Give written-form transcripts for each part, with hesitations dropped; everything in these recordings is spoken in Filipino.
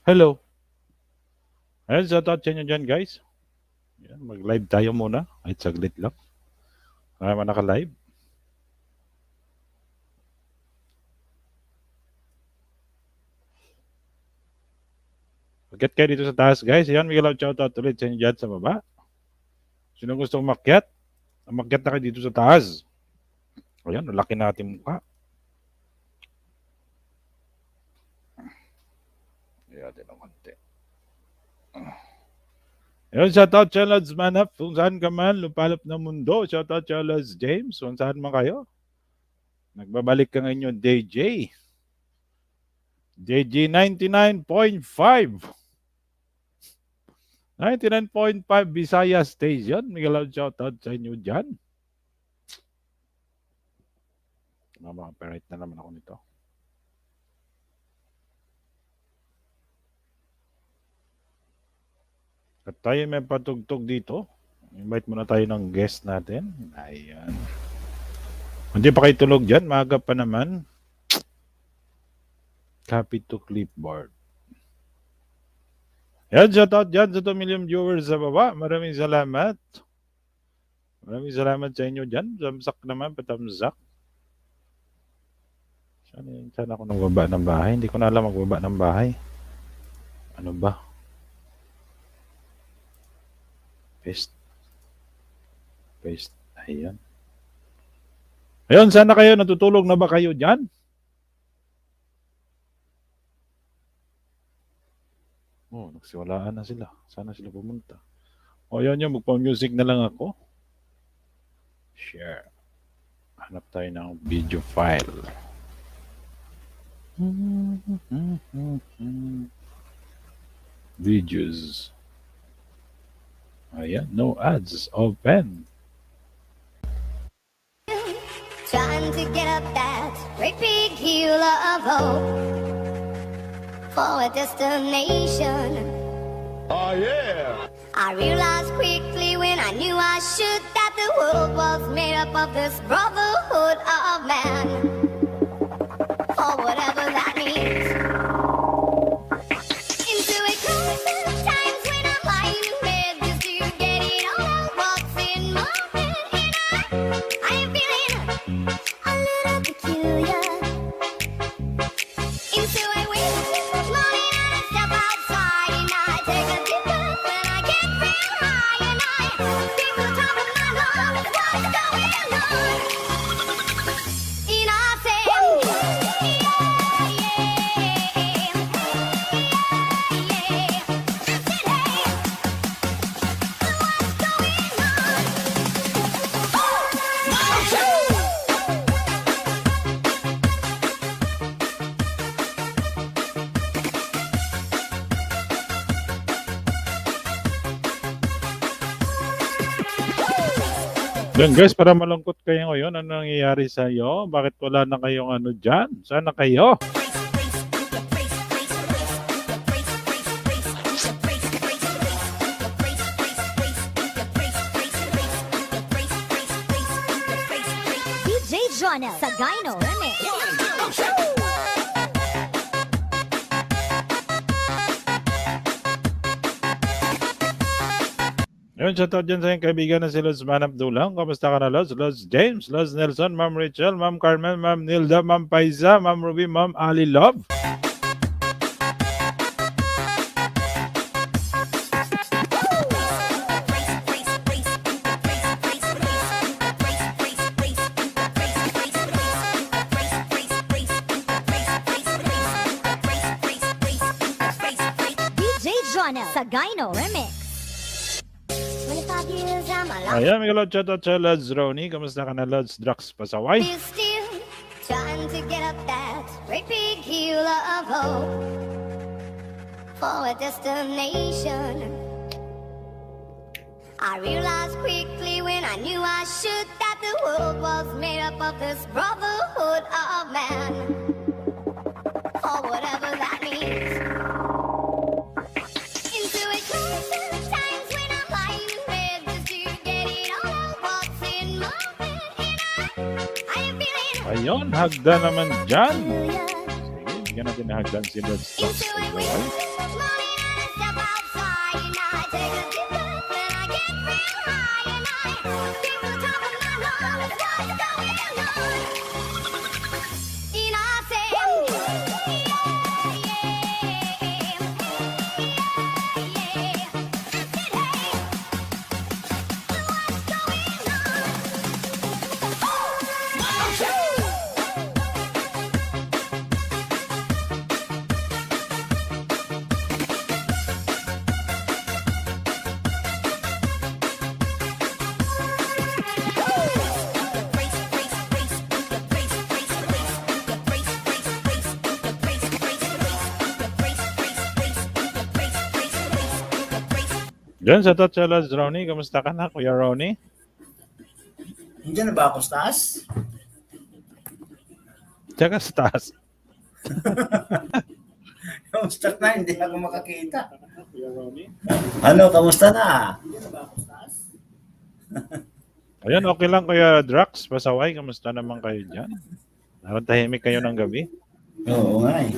Hello. Ayan, shoutout sa inyo dyan, guys. Ayan, mag-live tayo muna. Kahit saglit lang. Kaya man naka-live. Pagkat kayo dito sa taas, guys. Ayan, may shoutout ulit sa inyo dyan sa baba. Sino gusto umakyat? Umakyat na kayo dito sa taas. Ayan, laki natin mukha. Ayan, din ang konti. Ayan, shoutout sa Lods Manap. Kung saan ka man, lupalop ng mundo. Shoutout sa Lods James. Kung saan man kayo. Nagbabalik ka ngayon DJ. DJ 99.5. 99.5 Visaya Station. Miguel, shoutout sa inyo dyan. Mama-operate na naman ako nito. At tayo may patugtog dito. Invite muna tayo ng guest natin. Ayan. Hindi pa kayo tulog dyan. Maaga pa naman. Copy to clipboard. Yan, shoutout dyan sa 2 million viewers sa baba. Maraming salamat. Maraming salamat sa inyo dyan. Samsak naman, patamsak. Saan ako nagbaba ng bahay? Hindi ko na alam magbaba ng bahay. Ano ba? Paste. Paste. Ayan. Ayun, sana kayo? Natutulog na ba kayo dyan? Oh, nagsiwalaan na sila. Sana sila pumunta. O, yan yung magpa-music na lang ako. Share. Hanap tayo ng video file. Videos. Ayan, no ads. Open. Trying to get up that great big hill of hope for a destination. Oh yeah! I realized quickly when I knew I should that the world was made up of this brotherhood of man. For whatever that means. Into a closer times when I'm lying in bed just to get it all out what's in my head. And I am feeling a little peculiar. Into a winter morning and I step outside and I take a deep breath and I get real high and I think the top of my lungs what's going on. And I say, Yan guys, para malungkot kayo ngayon, ano nangyayari sa iyo? Bakit wala na kayong ano dyan? Sana kayo? DJ Jonel Sagayno Remix. Yun, shoutout dyan sa yung kaibigan na si Lods Manap Dulang. Kamusta ka na, Lods? Lods James, Lods Nelson, Ma'am Rachel, Ma'am Carmen, Ma'am Nilda, Ma'am Paiza, Ma'am Ruby, Ma'am Ali Love. DJ Jonel Sagayno Remix. 25 years I'm alive. Ayan, may kalot shoutout sa Lods Ronnie. Kamusta ka na, Lods Drax Pasaway? We're still trying to get up that great big hill of hope for a destination. I realized quickly when I knew I should that the world was made up of this brotherhood of man. For whatever that means. Into a closer times when I'm lying in bed just to get it all out what's in my head. And I am feeling Ayun, hagda naman dyan. hallelujah. Sige, Bigyan natin na hagdan si Lods Talks Into it Pasaway. with morning and I step outside and I take a deep breath and I get real high and I think to the top of my lungs what's going on. And I say, Diyan sa Tot sa Lods Ronnie. Kamusta ka na, Kuya Ronnie? Nandiyan na ba ako sa taas? Tsaka sa taas. Kamusta na? Hindi ako makakita. Kuya Ronnie? Ano, kamusta na? Ayan, okay lang Kuya Drax Pasaway. Kamusta naman kayo dyan? Parang tahimik kayo ng gabi. Oo nga eh.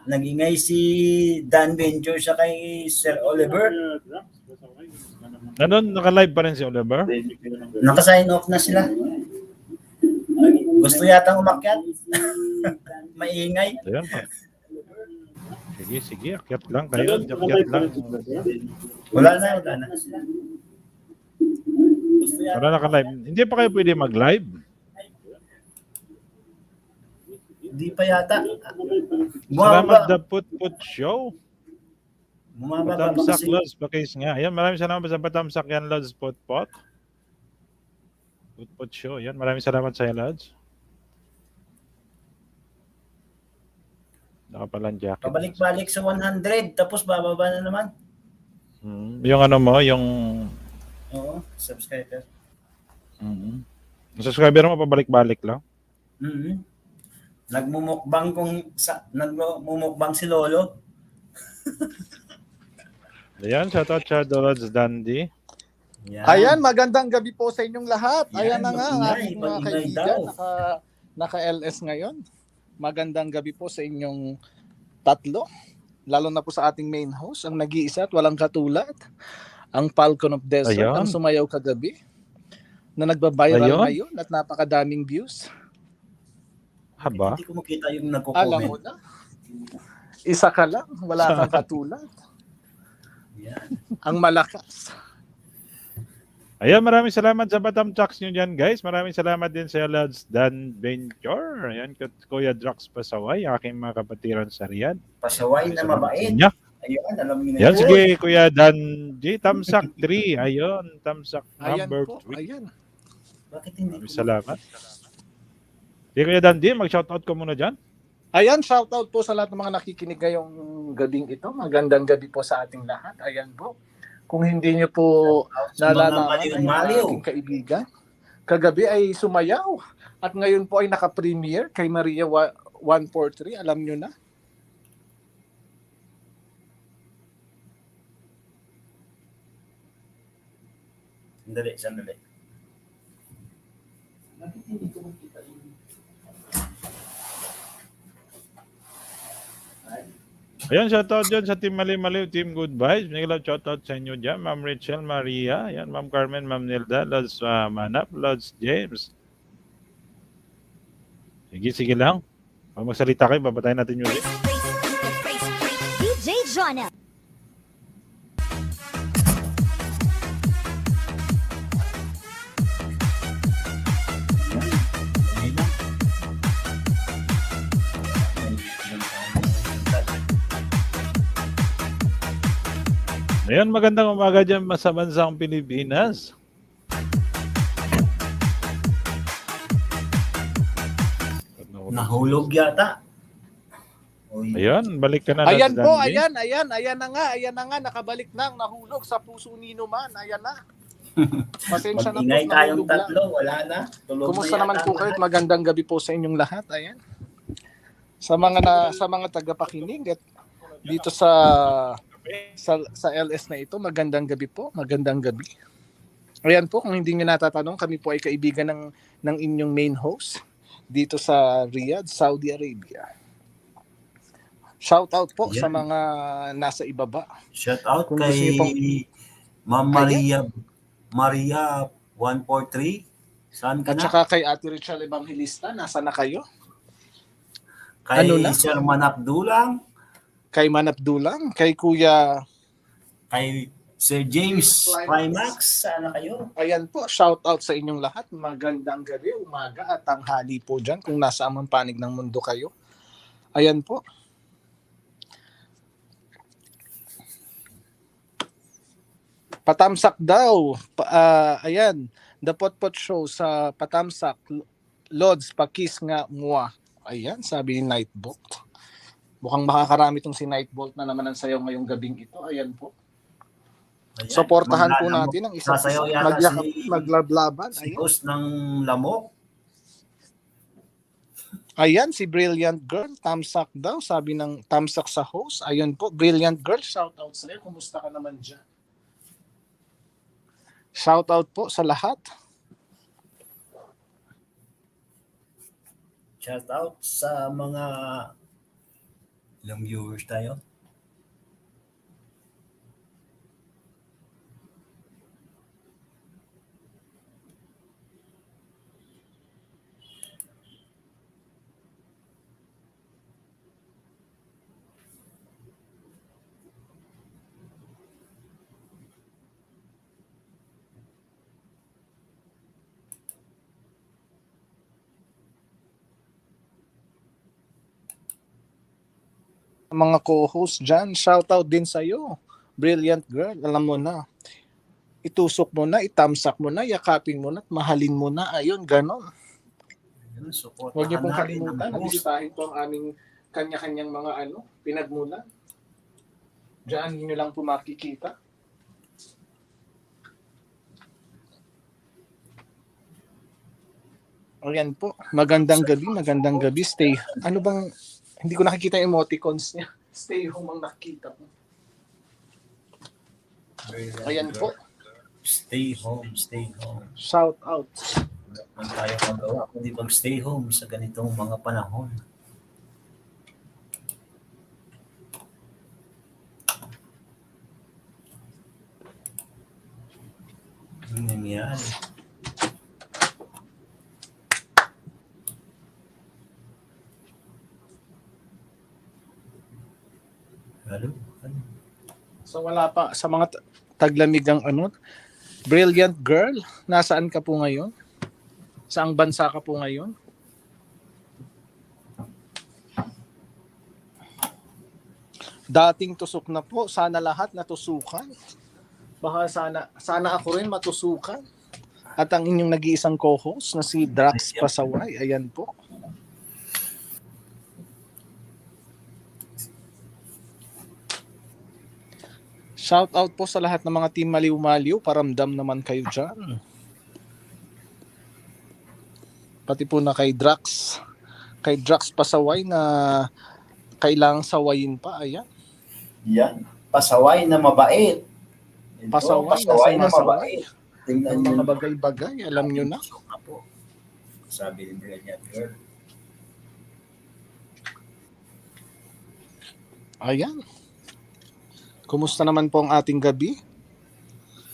Nagingay si Dan Benjo siya kay Sir Oliver. Nanon, naka-live pa rin si Oliver? Naka-sign off na sila. Gusto yata umakyat. Maingay. Ayan pa. Sige, akyat lang kayo. Akyat lang. Wala na. Gusto yata. Wala naka-live. Hindi pa kayo pwede mag-live? Hindi pa yata. Salamat the Put Show. Bumababa ba Patamsak kasi? Lods Pakis nga. Ayan, maraming salamat sa Patamsak yan Lods Put. Put Show. Ayan, maraming salamat sa iyo Lods. Nakapalang jacket. Pabalik-balik sa 100 tapos bababa na naman. Yung ano mo, yung Oo, subscriber. yung subscriber mo pabalik-balik lang. Mhm. Nagmumukbang si Lolo. Ayan, shoutout sa Lods Dandy. Yan. Ayan, magandang gabi po sa inyong lahat. Yan, Ayan na nga ang mag-ingay, aking mga mag-ingay kaibigan, daw. naka-LS ngayon. Magandang gabi po sa inyong tatlo. Lalo na po sa ating main host, ang nag-iisa at walang katulad. Ang Falcon of Desert, Ayan. ang sumayaw kagabi. Na nagbabiral Ayun. ngayon at napakadaming views. Haba. Hindi ko makita yung Alam mo nagko-comment. na. Isa ka lang, wala kang katulad. Yan. Ang malakas. Ayan, maraming salamat sa Patamsaks nyo dyan, guys. Maraming salamat din sa Lods Dan Venture. Ayan, Kuya Drax Pasaway, aking mga kapatiran sa Riyadh. Pasaway na mabait. Niya. Ayun, alam niyo na Yan, yun. sige, Kuya Dan J. Tamsak 3. Ayun, Tamsak Ayan number po, 3. ayan. Bakit hindi Maraming ko salamat. Sige, Kuya Dan J, mag-shoutout ko muna dyan. Ayan, shoutout po sa lahat ng mga nakikinig ngayong gabing ito. Magandang gabi po sa ating lahat. Ayan po. Kung hindi niyo po sa mga nalalaman ay maliw-maliw? aking kaibigan, kagabi ay sumayaw. At ngayon po ay naka-premiere kay Maria 143. Alam niyo na. Sandali. Ayan, shoutout dyan sa Team Maliw, Team Good Vibes. May shoutout sa inyo dyan. Ma'am Rachel Maria. Ayan, Ma'am Carmen, Ma'am Nilda, Lods Manap, Lods James. Sige lang. Pag magsalita kayo, babatayin natin yung DJ Jonah. Ayan, magandang umaga dyan sa bansang Pilipinas. Nahulog yata. Uy. Ayan, balik ka na. Ayan Lods po, Dandy. ayan na nga, nakabalik na, nahulog sa puso ni Numan. Ayan na. Pasensya na po, Mag-ingay tayong nahulog lang. tatlo. Wala na. Tulog Kumusta na naman yata po ang kayo? lahat. Magandang gabi po sa inyong lahat. Ayan. Sa mga tagapakinig at dito sa LS na ito, magandang gabi po. Magandang gabi. Ayan po, kung hindi niyo natatanong, kami po ay kaibigan ng inyong main host, dito sa Riyadh, Saudi Arabia. Shout out po sa Yan. mga nasa ibaba. Shout out Kung gusto niyo pong- kay Ma'am Maria 143. Saan ka At na? saka kay Ate Richelle Evangelista, nasa na kayo? Kay ano na? Sir Manap Dulang, Kay Manap Dulang, kay Kuya, kay Sir James Climax. Sana kayo? ayan po, shout out sa inyong lahat. Magandang gabi, umaga at tanghali po dyan kung nasa amang panig ng mundo kayo. Ayan po. Patamsak daw. Ayan, The Potpot Show sa Patamsak. Lods, pakis nga mua. Ayan, sabi ni Nightbolt. Mukhang makakarami itong si Nightbolt na naman ang sayaw ngayong gabing ito. Ayan po. Ayan, Suportahan po maglalamok. natin ang isa't Sasayaw isa. yata Maglablaban. si Ayan. host ng Lamok. Ayan, si Brilliant Girl. Tamsak daw. Sabi ng tamsak sa host. Ayan po, Brilliant Girl. Shout out sa iyo. Kumusta ka naman dyan? Shout out po sa lahat. Shout out sa mga ilang viewers tayo. Mga co-host dyan, shout out din sa iyo. Brilliant Girl, alam mo na. Itusok mo na, itamsak mo na, yakapin mo na, at mahalin mo na. Ayun, ganon. Yun, supportahan Huwag niyo pong natin kalimutan ang na host. bisitahin po ang aming kanya-kanyang mga pinagmulan. Diyan niyo lang po makikita. Ayan po. Magandang gabi. Stay. Ano bang, hindi ko nakikita yung emoticons niya. Stay home ang nakikita ko. Ayan po. Stay home, stay home. Shout out. Wala man tayo magawa kundi mag-stay home sa ganitong mga panahon. Ano nangyari? Hello? Ano? So wala pa sa mga taglamig ang Brilliant Girl, nasaan ka po ngayon? Saang bansa ka po ngayon? Dating tusok na po, sana lahat natusukan. Baka sana ako rin matusukan. At ang inyong nag-iisang co-host na si Drax Pasaway, ayan po. Shout out po sa lahat ng mga team Maliw-Maliw, paramdam naman kayo dyan. Pati po na kay Drax Pasaway na kailangang sawayin pa, ayan. Yan. Pasaway na mabait. Ito, Pasaway na mabait. Tingnan Ang nyo mga na. bagay-bagay, alam nyo na. Po. Sabi ni Brilliant Girl. Ayan. Kumusta naman po ang ating gabi?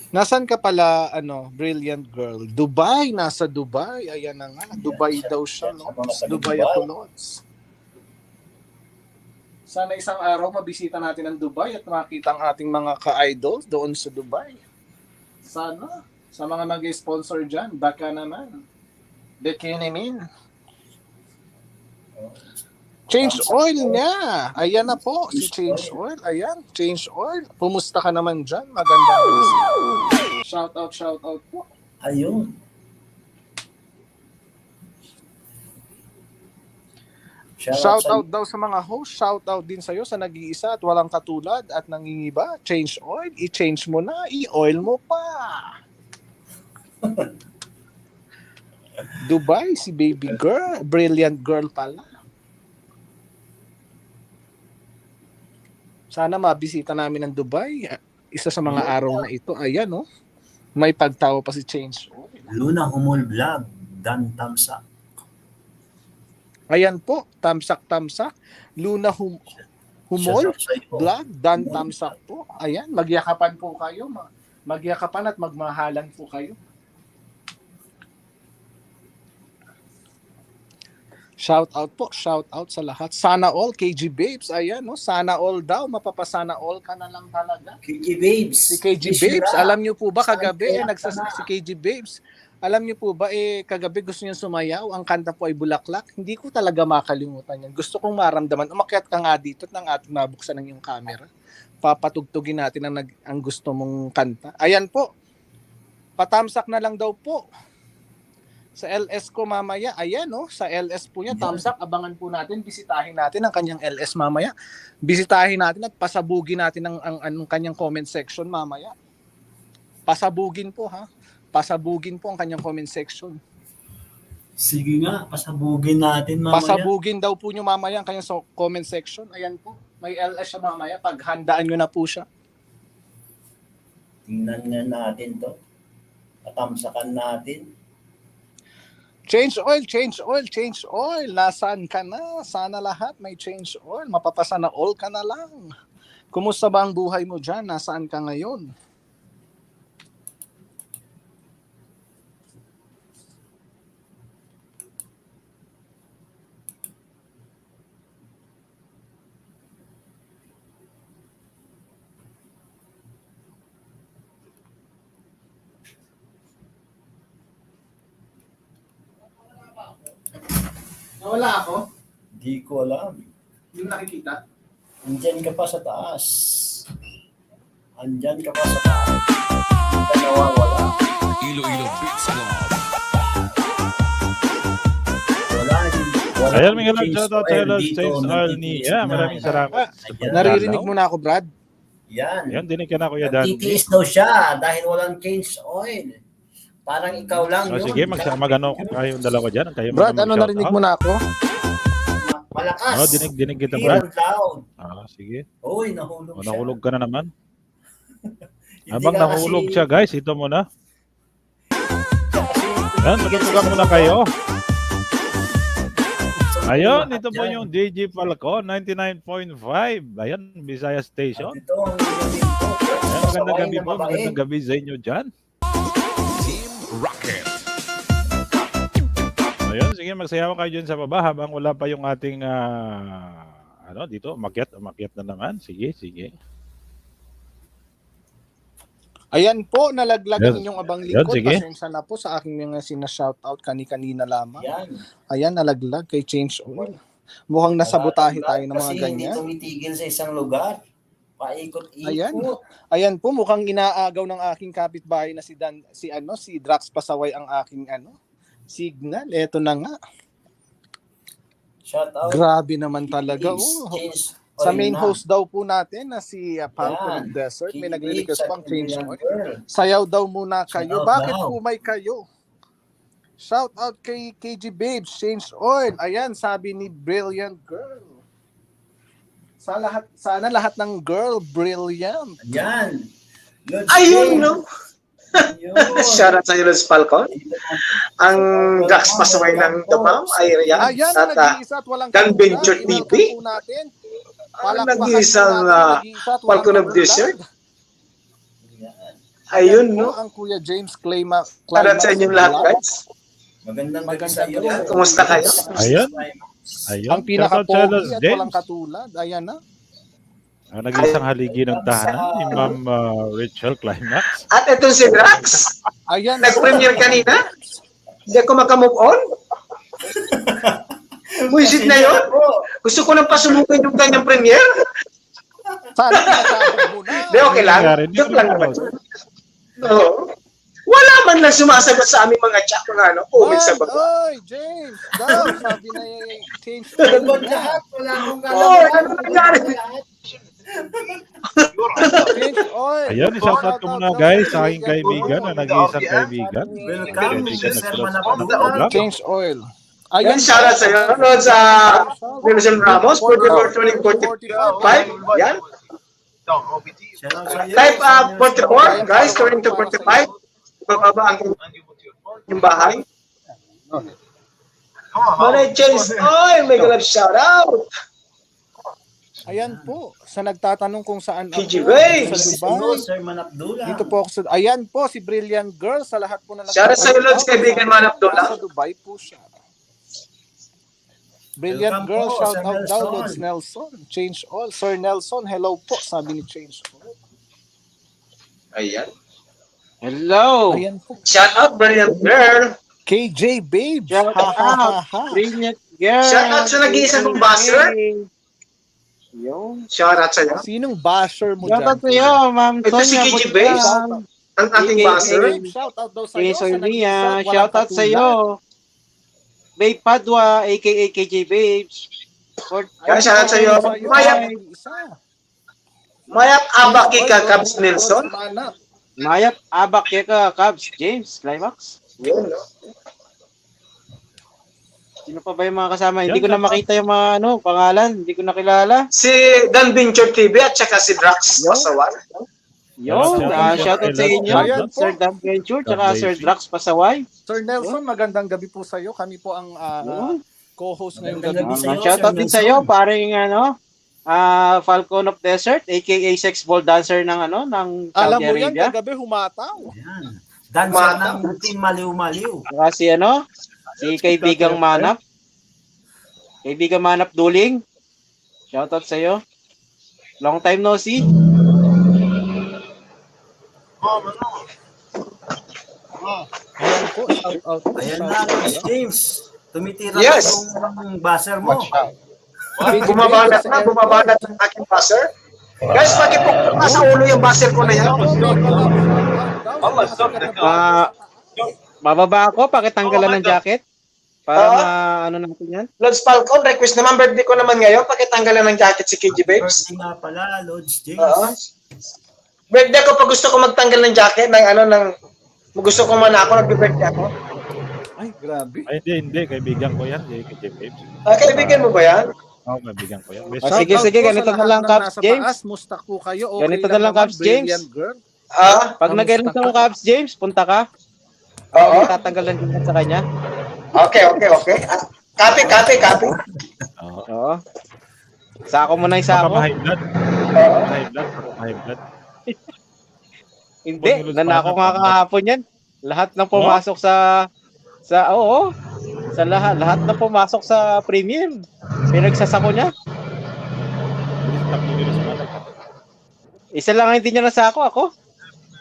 Nasaan ka pala, Brilliant Girl? Dubai, nasa Dubai. Ayan na nga. Dubai daw siya, no? Dubai ako, Lods. Sana isang araw mabisita natin ang Dubai at makita ang ating mga ka-idol doon sa Dubai. Sana. Sa mga mag-sponsor dyan, baka naman. Bikini Change oil niya. Ayan na po, si Change Oil. Ayan, Change Oil. Pumusta ka naman dyan? Magandang shout out po. Ayun. Shout out daw sa mga host. Shout out din sa'yo sa nag-iisa at walang katulad at nangingiba. Change Oil. I-change mo na. I-oil mo pa. Dubai, si baby girl. Brilliant Girl pala. Sana mabisita namin ang Dubai. Isa sa mga araw na ito. Ayan, no? May pagtawa pa si Change Oil. Luna Humol Vlog, Dan Tamsa. Ayan po, tamsak. Luna Humol, Shout out sa iyo. vlog, Dan Tamsak po. Ayan, magyakapan po kayo. Magyakapan at magmahalan po kayo. Shout out sa lahat. Sana all, KG Babes. Ayan, no? Sana all daw. Mapapasana all ka na lang talaga. KG Babes. Si KG Babes, alam niyo po ba kagabi, si KG Babes, alam niyo po ba, kagabi gusto niya sumayaw, ang kanta po ay Bulaklak. Hindi ko talaga makalimutan yan. Gusto kong maramdaman. Umakyat ka nga dito at nang ating mabuksan ng iyong camera. Papatugtugin natin ang gusto mong kanta. Ayan po. Patamsak na lang daw po. Sa LS ko mamaya, ayan sa LS po niya, tamsak, abangan po natin, bisitahin natin ang kanyang LS mamaya. Bisitahin natin at pasabugin natin ang kanyang comment section mamaya. Pasabugin po ha. Pasabugin po ang kanyang comment section. Sige nga, pasabugin natin mamaya. Pasabugin daw po niyo mamaya ang kanyang comment section. Ayan po, may LS siya mamaya, paghandaan niyo na po siya. Tingnan nga natin to. Patamsakan natin. Change oil. Nasaan ka na? Sana lahat may change oil. Mapapasana all ka na lang. Kumusta ba ang buhay mo dyan? Nasaan ka ngayon? Nawala ako? Di ko alam. Hindi mo nakikita? Andyan ka pa sa taas. Andyan ka pa sa taas. Hindi ka nawawala. Iloilo Beats Club. Wala. Ayan, may galang change shoutout sa oil Hello dito, States Arnie. nagtitiis Yeah, na. maraming salamat. Ayan. Naririnig mo na ako, Brad? Yan. Ayan, dinig ka na Kuya Dan. Nagtitiis daw siya dahil walang change oil. Parang ikaw lang Oh, yun. sige, magano kayong dalawa dyan. Kayo Brad, mag-shoutout. narinig mo na ako? Malakas. Oh, dinig kita, Clear Brad. and loud. Sige. Uy, nahulog O, siya. nahulog ka na naman. Hindi Habang ka nahulog kasi- siya, guys, ito muna. kasi- Yan, matutugan muna kayo. Ayun, ito po yung DJ Falcon 99.5. Ayan, Visaya Station. Ito ang gabi ko. Ayan, magandang gabi Sabay po. na mabait. Magandang gabi sa inyo dyan. Team Rocket. Ayun, sige, magsayawan kayo dyan sa baba habang wala pa yung ating, dito, umakyat na naman. Sige. Ayan po, nalaglag ang Yes. inyong abang Yan, likod. sige. Pasensya na po sa aking mga sinashoutout kanina lamang. Yan. Ayan, nalaglag kay Change Oil. Mukhang nasabotahe tayo ng mga Kasi hindi ganyan. tumitigil sa isang lugar. Paikot-ikot. Ayan. Ayan po, mukhang inaagaw ng aking kapitbahay na si Drax Pasaway ang aking signal. Eto na nga. Shout out. Grabe naman talaga. Change Sa oil main na. host daw po natin na si Falcon Yan. of Desert, may Kikilig nagre-request sa pang change Korean oil. girl. Sayaw daw muna kayo. Shout out Bakit daw. po may kayo? Shout out kay KG Babes, Change Oil. Ayan, sabi ni Brilliant Girl. Sana lahat ng girl brilliant. Yan. Lodge Ayun, King. no? Ayun. Shoutout sa inyo, Lodge Falcon. Ang Dax Pasaway ng Dumam ay yan. Ayan, At nag-iisa at walang Dan katulad. Venture I-welcome TV. po natin. ang Palakpakan nag-iisang po natin, nag-iisa at walang Falcon of katulad. Desert. Yan. Ayun, Ayan po no? ang Kuya James Shoutout sa inyong lahat, guys. Magandang gabi Magandang sa iyo. gabi. Kumusta kayo? Ayun. Ang Shoutout sa pinaka-pogi Hello at James. walang katulad. Ayan na. Ang nag-isang haligi ng tahanan ni Ma'am Rachel Climax. At ito si Drax. Ayan. Nag-premiere kanina. Hindi ako makamove on. Buisit na yun. Gusto ko nang pasumukin yung kanyang premiere. Sana pinasabog mo na. Hindi, okay lang. Nangyari, hindi Joke lang ko naman. alam. Oo. Wala man lang sumasagot sa aming mga chat comment sa baba. Oy, James. Daw, sabi na change. Sagot lahat. Wala akong Oo, ano nangyari? Change oil. Ayun, shoutout ko muna guys sa aking kaibigan na nag-iisang kaibigan. Welcome, Kaibigan Sir na Manapag. Change oil. Yan, shoutout sa iyo. Lord sa Wilson Ramos, 44 turning 45. Yan. Type 44, guys, turning to 45. Bababa ang yung bahay. Manay James Oil, mega love shoutout. Ayan po, sa nagtatanong kung saan ako, PG dito Waves. sa Hello, Dubai. Sir Manapdula. Dito po ako sa, ayan po, si Brilliant Girl sa lahat po na Shoutout sa iyo, Lods, kaibigan Man Abdullah. Sa Dubai po siya. Brilliant Welcome Girl, po, shout Sir out daw, Nelson. Lods Nelson. Change all. Sir Nelson, hello po, sabi ni Change all. Ayan. Hello! Ayan po. Shoutout, brilliant girl. KJ Babes. Shout Ha, ha, ha, out! ha. Brilliant girl! Shout out sa nag-iisa kong basher. Yung. Shoutout sa iyo. Sinong basher mo Shout out dyan? sa'yo, Ma'am Ito si Sonia KJ Butlan. Babes. Ang ating AKA. basher. Babe, shout out daw sa'yo. Kay sa Sonia, nag-iisa, walang shout out katulad. sa'yo. Babe Padua, aka KJ Babes. Yan, shout out sa'yo. Mayap Abaki ka, Cubs Nelson. Mayap Abak ka, Cubs, James, Climax. Yun, no? Sino pa ba yung mga kasama? Hindi ko na makita yung mga pangalan. Hindi ko na kilala. Si Dan Venture TV at saka si Drax Pasawan. Yo, shout out sa inyo. Ayan po. Sir Dan Venture, tsaka Sir Drax Pasaway. Sir Nelson, magandang gabi po sa'yo. Kami po ang co-host ngayong gabi. Magandang gabi sa'yo, Shout out Sir din Nelson. sa'yo, paring Falcon of Desert, aka sex ball dancer ng ng Alam Saudi mo yan, Arabia. kagabi humataw. Ayan. Dancer ng Team Maliw-Maliw. Saka si kaibigang Manap. Kaibigang Manap Duling. Shout out sa'yo. Long time no see. Ayan po, shout out. Ayan Shout na, out. Coach James. Tumitira Yes. yung buzzer mo. Bumabanat na, bumabanat ng aking buzzer. Guys, bakit po nasa ulo yung buzzer ko na yan? Bababa ako, pakitanggalan ng jacket. Para natin yan. Lods Falcon, request naman, birthday ko naman ngayon, pakitanggalan ng jacket si KG Babes. Birthday nga pala, Lodge James. Oo. Birthday ko pag gusto ko magtanggal ng jacket, gusto ko man ako, nag-birthday ako. Ay, grabe. Ay, hindi. Kaibigan ko yan. KJ Babes. Kaibigan mo ba yan? Oo, kaibigan ko yan. Best Ah, sige, Shout out sige, po ganito sa na lahat lang, ng Caps nasa James. taas. Musta po kayo? Okay Ganito na lang, naman, Caps James. Brilliant Girl. Pag nag-ganito Kamusta ng ka? Cubs, James, punta ka. Oo. Tatanggalan din sa kanya. Okay. Copy. Oo. Oo. Sako mo na yung Baka sako. ma-high blood. Ma-high blood. High blood. Hindi, nanako nga kahapon yan. Lahat na pumasok sa lahat na pumasok sa premium. Pinagsasako niya. Isa lang ang hindi niya nasako ako.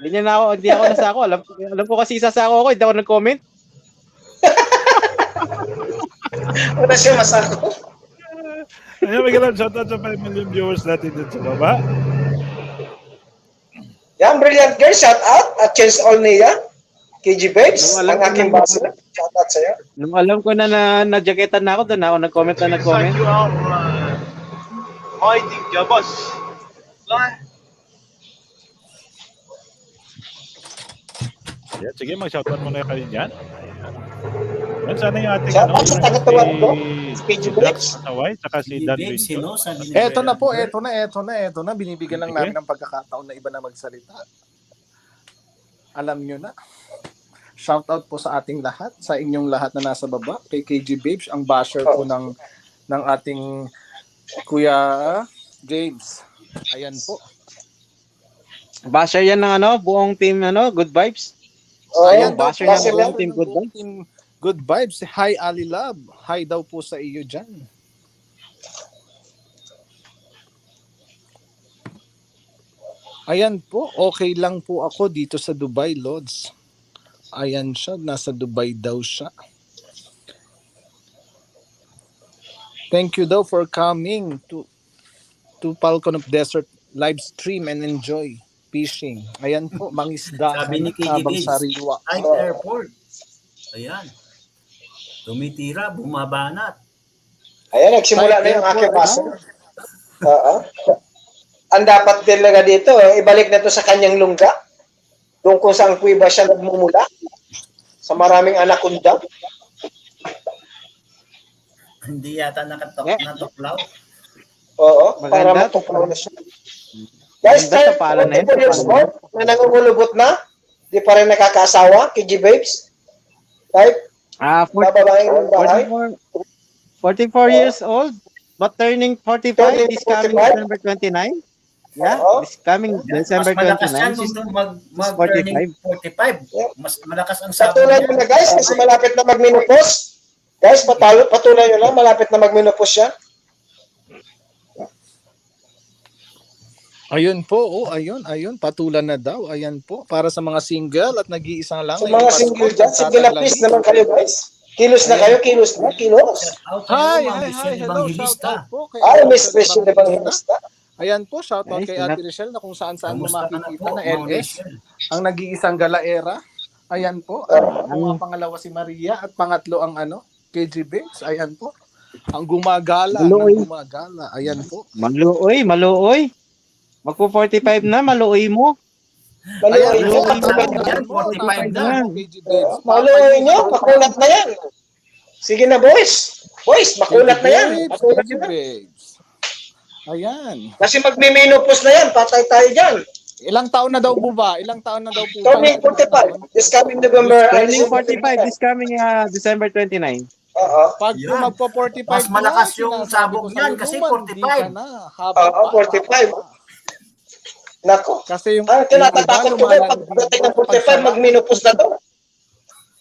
Hindi ako nasako. Alam ko kasi isasako ako, hindi ako nag-comment. Wala siya masako. Ayun, may shoutout sa 5 million viewers natin dun sa baba. Yan, brilliant girl, shout out. At Chase All niya. KG Babes, Alam ang ko aking na- buzzer. Shout out sa'yo. Nung alam ko na na-jacketan na ako, doon ako nag-comment. Ayan, sige, mag-shoutout muna kayo dyan. Yan, sana yung ating Shoutout sa taga-tuwan ko. si KG Drax Babes. Pasaway, saka si Si Dan Babes, Vinson. sino? Sabi ni Eto na po, Brilliant eto na. Binibigyan lang Sige. namin ng pagkakataon na iba na magsalita. Alam nyo na. Shout out po sa ating lahat, sa inyong lahat na nasa baba, kay KG Babes, ang basher po ng ating Kuya James. Ayan po. Basher yan ng buong team, good vibes. Ayan daw basher po, yan, basher team ng Good buong team Good Vibes. Hi Ali Love. Hi daw po sa iyo dyan. Ayan po, okay lang po ako dito sa Dubai, Lods. Ayan siya, nasa Dubai daw siya. Thank you daw for coming to Falcon of Desert live stream and enjoy fishing. Ayan po, mangisda Sabi ni KG habang Babes, sariwa. Live Airport. Ayan. Tumitira, bumabanat. Ayan, nagsimula na yung aking buzzer. Oo. Ang dapat talaga dito, ibalik na to sa kanyang lungga. Doon kung saan kuiba siya nagmumula. Sa maraming anaconda. Hindi yata natuklaw. Oo, para Maganda. matuklaw na siya. Guys, Maganda sa pala na yun, 24 years sa pala old, na nangungulubot na, di pa rin nakakasawa, KG Babes. Type, bababaeng ng bahay. 44 years old, but turning 45 Turning this coming 45? December 29. Yeah, Oo. this coming December Mas malakas 29. yan She's kung mag-turning 45. Yeah. Mas malakas ang sabong Patuloy niya. nyo na guys, kasi malapit na magminopos. Guys, patuloy nyo lang, malapit na magminopos siya. Ayun po, ayun, patulan na daw. Ayan po, para sa mga single at nag-iisang lang. Sa ngayong mga Pasko, single dyan, single na please nagtataglan naman kayo guys. Kilos na kayo, kilos na, kilos. Out Hi, kayo, Ma'am hi, Michelle hello, shout Evangelista. out po kay Ay, Ate Miss Rachel Rachel Evangelista. Evangelista. Ayan po, shout out Nice, kay Ate Rachel na kung saan-saan mo Kamusta ka na makikita po, na Ma'am LS, Rachel? ang nag-iisang galaera. Ayan po, ang pangalawa si Maria at pangatlo ang KG Babes. Ayan po. Ang gumagala, Maluoy. ang gumagala. Ayan po. Maluoy. Magpo-45 na, maluoy mo. Maluoy Ayan nyo, po, patuloy yan, nyo. 45 na. KG Babes. Maluoy nyo, makulat na yan. Sige na boys. Boys, makulat na yan. Makulat KG na. Babes. Ayan. Kasi magmiminopos na yan, patay tayo dyan. Ilang taon na daw po ba? Ilang taon na daw po Turning 45, this coming November. Turning 45 this coming December 29. Oo. Pag Yan. magpo-45 Mas malakas na, yung sinasabi sabog ko niyan sa'yo, kasi lumandi 45. ka na, habang Oo, 45. Nako. Kasi yung Ang kinatatakot ko ba, pag dating ng 45, magminopos na to.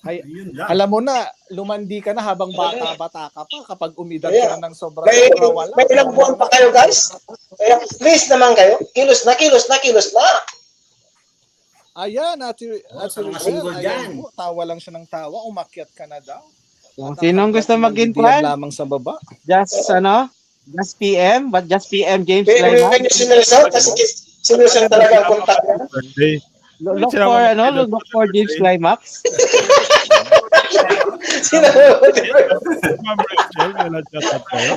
Ayun lang. Alam mo na, lumandi ka na habang bata-bata ka pa kapag umidad Yeah. ka na ng sobrang May, wala. may ilang buwan pa kayo guys. Kaya please naman kayo, kilos na, kilos na, kilos na. Ayan, at sa mga single dyan. po, tawa lang siya ng tawa, umakyat ka na daw. Kung sinong gusto Diyan mag-inquire, lamang sa baba. just PM, but just PM James Kaya Climax. yung sinulusot, kasi sinulusot talaga ang contact niya. Birthday. Look for James Climax. Ma'am Rachel, wala chat kayo.